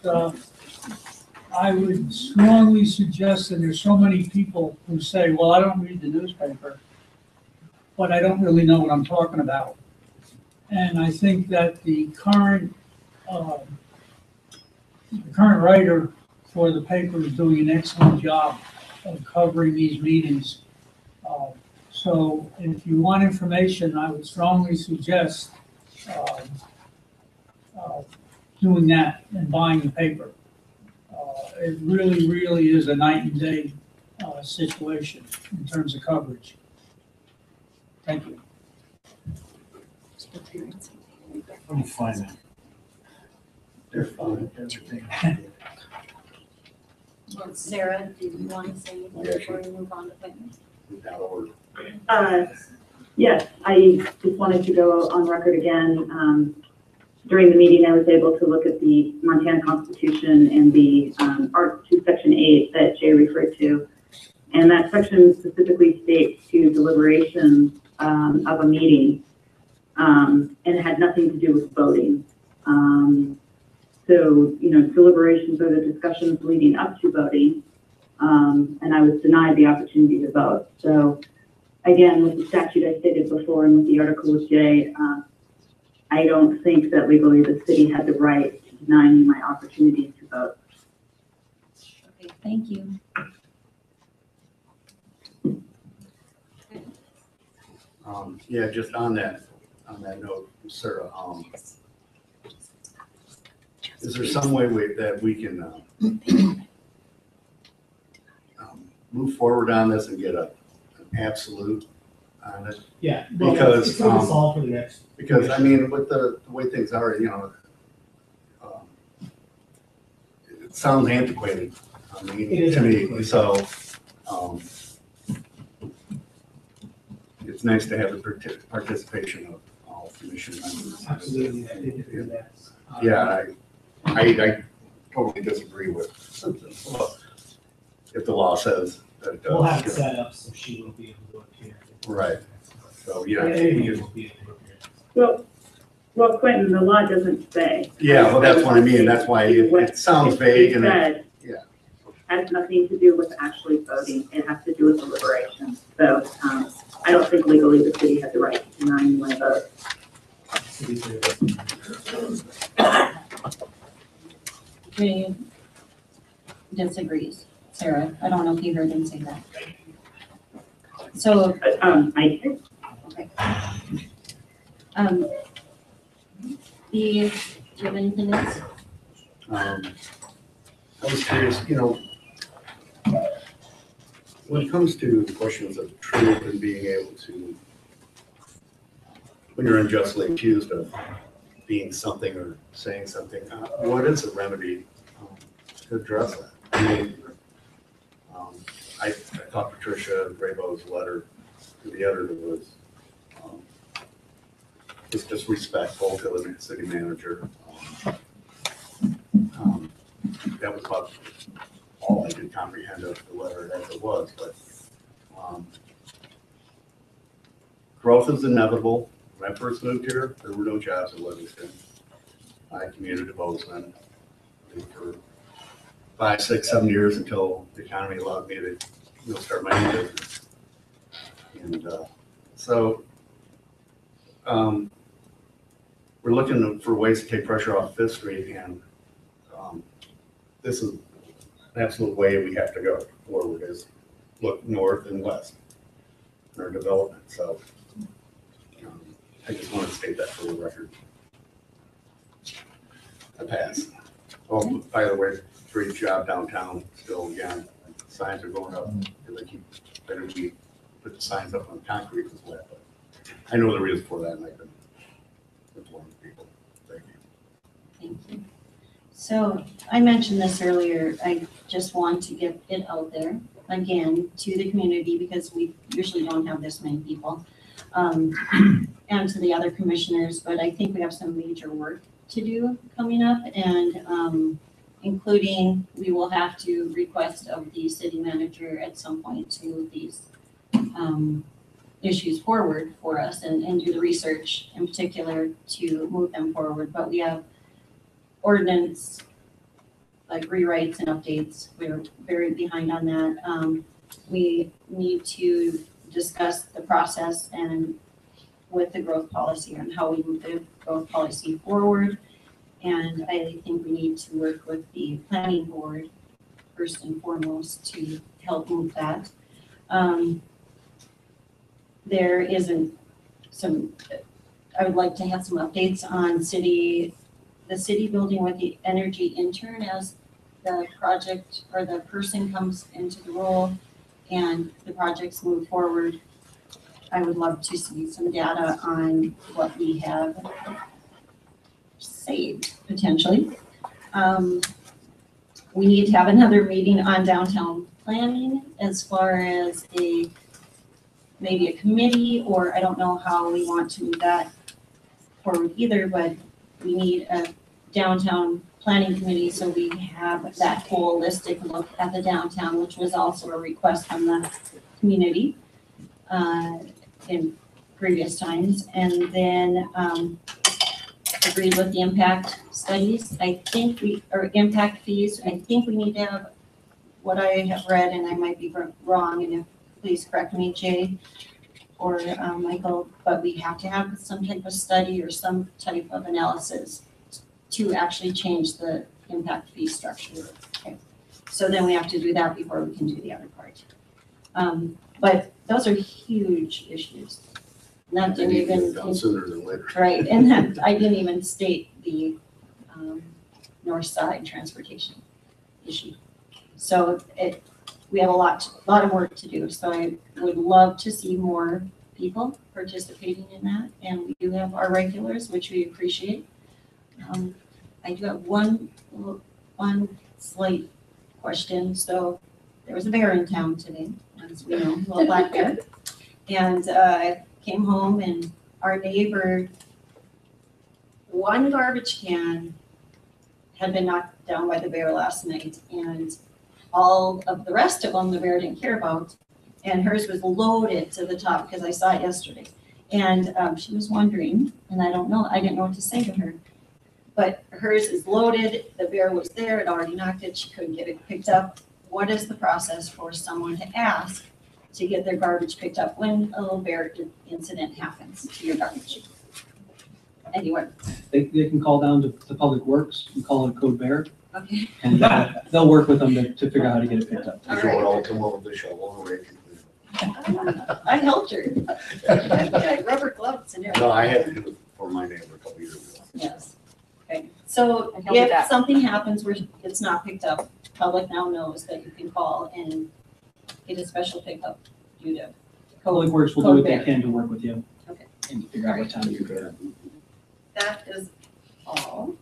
I would strongly suggest that there's so many people who say, well, I don't read the newspaper, but I don't really know what I'm talking about. And I think that the current writer for the paper is doing an excellent job of covering these meetings. So if you want information, I would strongly suggest doing that and buying the paper. It really, really is a night and day situation in terms of coverage. Thank you.
Let me find that.
They're fine.
Well, Sarah, do you want to say anything before we move on to appointments?
Without order.
Yes, I just wanted to go on record again. During the meeting, I was able to look at the Montana Constitution and the Article 2, Section 8 that Jay referred to. And that section specifically states to deliberations of a meeting, and it had nothing to do with voting. So, you know, deliberations are the discussions leading up to voting, and I was denied the opportunity to vote. So, again, with the statute I stated before and with the article with Jay, I don't think that legally the city had the right to deny me my opportunity to vote.
Okay, thank you.
Yeah, just on that note, Sarah, is there some way that we can move forward on this and get an absolute on it?
Yeah.
Because,
it's gonna be solved for the next.
Because, I mean, with the way things are, you know, it sounds antiquated, I mean,
It is
to me,
antiquated.
so, it's nice to have the participation of all commission members.
Absolutely, I think it's good that.
Yeah, I totally disagree with, if the law says that it does.
We'll have it set up so she will be able to appear.
Right, so, yeah.
Everyone will be able to appear.
Well, Quentin, the law doesn't say.
Yeah, well, that's what I mean, that's why it sounds vague and.
It
Yeah.
has nothing to do with actually voting. It has to do with deliberation. So I don't think legally the city has the right to deny me my vote.
Jay disagrees. Sarah, I don't know if you heard him say that. So,
I did.
okay. Do you have anything else?
I was curious, when it comes to questions of truth and being able to, when you're unjustly accused of being something or saying something, what is the remedy to address that? I mean, I thought Patricia Graybo's letter to the editor was disrespectful to the city manager. That was about all I could comprehend of the letter as it was, but growth is inevitable. When I first moved here, there were no jobs in Livingston. I commuted to Bozeman for 5, 6, 7 years until the economy allowed me to start my own business. And so we're looking for ways to take pressure off Fifth Street, and this is an absolute way we have to go forward is look north and west in our development. So I just want to state that for the record. I pass. Oh, by the way, great job downtown still again. Signs are going up. They keep better we put the signs up on concrete as well. But I know the reason for that, and I've been informing people. Thank you.
Thank you. So I mentioned this earlier. I just want to get it out there again to the community because we usually don't have this many people, and to the other commissioners. But I think we have some major work to do coming up, and including we will have to request of the city manager at some point to move these issues forward for us and do the research in particular to move them forward. But we have ordinance like rewrites and updates. We're very behind on that. We need to discuss the process and with the growth policy and how we move the growth policy forward. And I think we need to work with the planning board first and foremost to help move that. There isn't some, I would like to have some updates on the city building with the energy intern as the project or the person comes into the role and the projects move forward. I would love to see some data on what we have saved potentially. We need to have another meeting on downtown planning as far as maybe a committee, or I don't know how we want to move that forward either, but we need a downtown planning committee so we have that holistic look at the downtown, which was also a request from the community in previous times. And then agreed with the impact studies. I think or impact fees, I think we need to have what I have read, and I might be wrong, and if please correct me, Jay or Michael, but we have to have some type of study or some type of analysis to actually change the impact fee structure. Okay. So then we have to do that before we can do the other part. But those are huge issues. That didn't even
sooner than later.
Right, and then I didn't even state the north side transportation issue. So we have a lot of work to do. So I would love to see more people participating in that, and we do have our regulars, which we appreciate. I do have one slight question. So there was a bear in town today, as we know, a little black bear, and I came home and our neighbor, one garbage can had been knocked down by the bear last night, and all of the rest of them the bear didn't care about, and hers was loaded to the top because I saw it yesterday. And she was wondering, and I didn't know what to say to her, but hers is loaded, the bear was there, it already knocked it, she couldn't get it picked up. What is the process for someone to ask to get their garbage picked up when a little bear incident happens to your garbage? Anyone?
They can call down to Public Works and call it a code bear.
Okay.
And they'll work with them to figure out how to get it picked up.
All come over the shovel and rake it.
I helped her. I had rubber gloves and everything.
No, I had to do it for my neighbor a couple years ago.
Yes. So
And he'll be
if
back.
something happens where it's not picked up, public now knows that you can call and get a special pickup due to
Public Works will do what they can to work with you.
Okay.
And figure out what time you're there.
That is all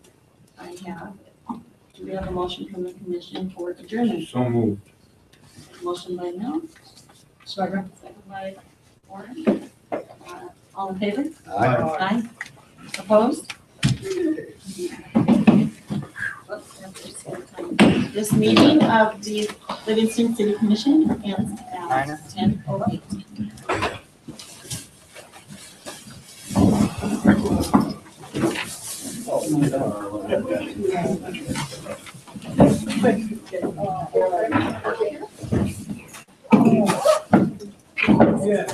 I have. Do we have a motion from the commission for adjournment?
So moved.
Motion by Mel,
Second.
second by Warren. All in favor?
Aye.
Aye. Opposed? This meeting of the Livingston City Commission ends at 10:08.
Yeah.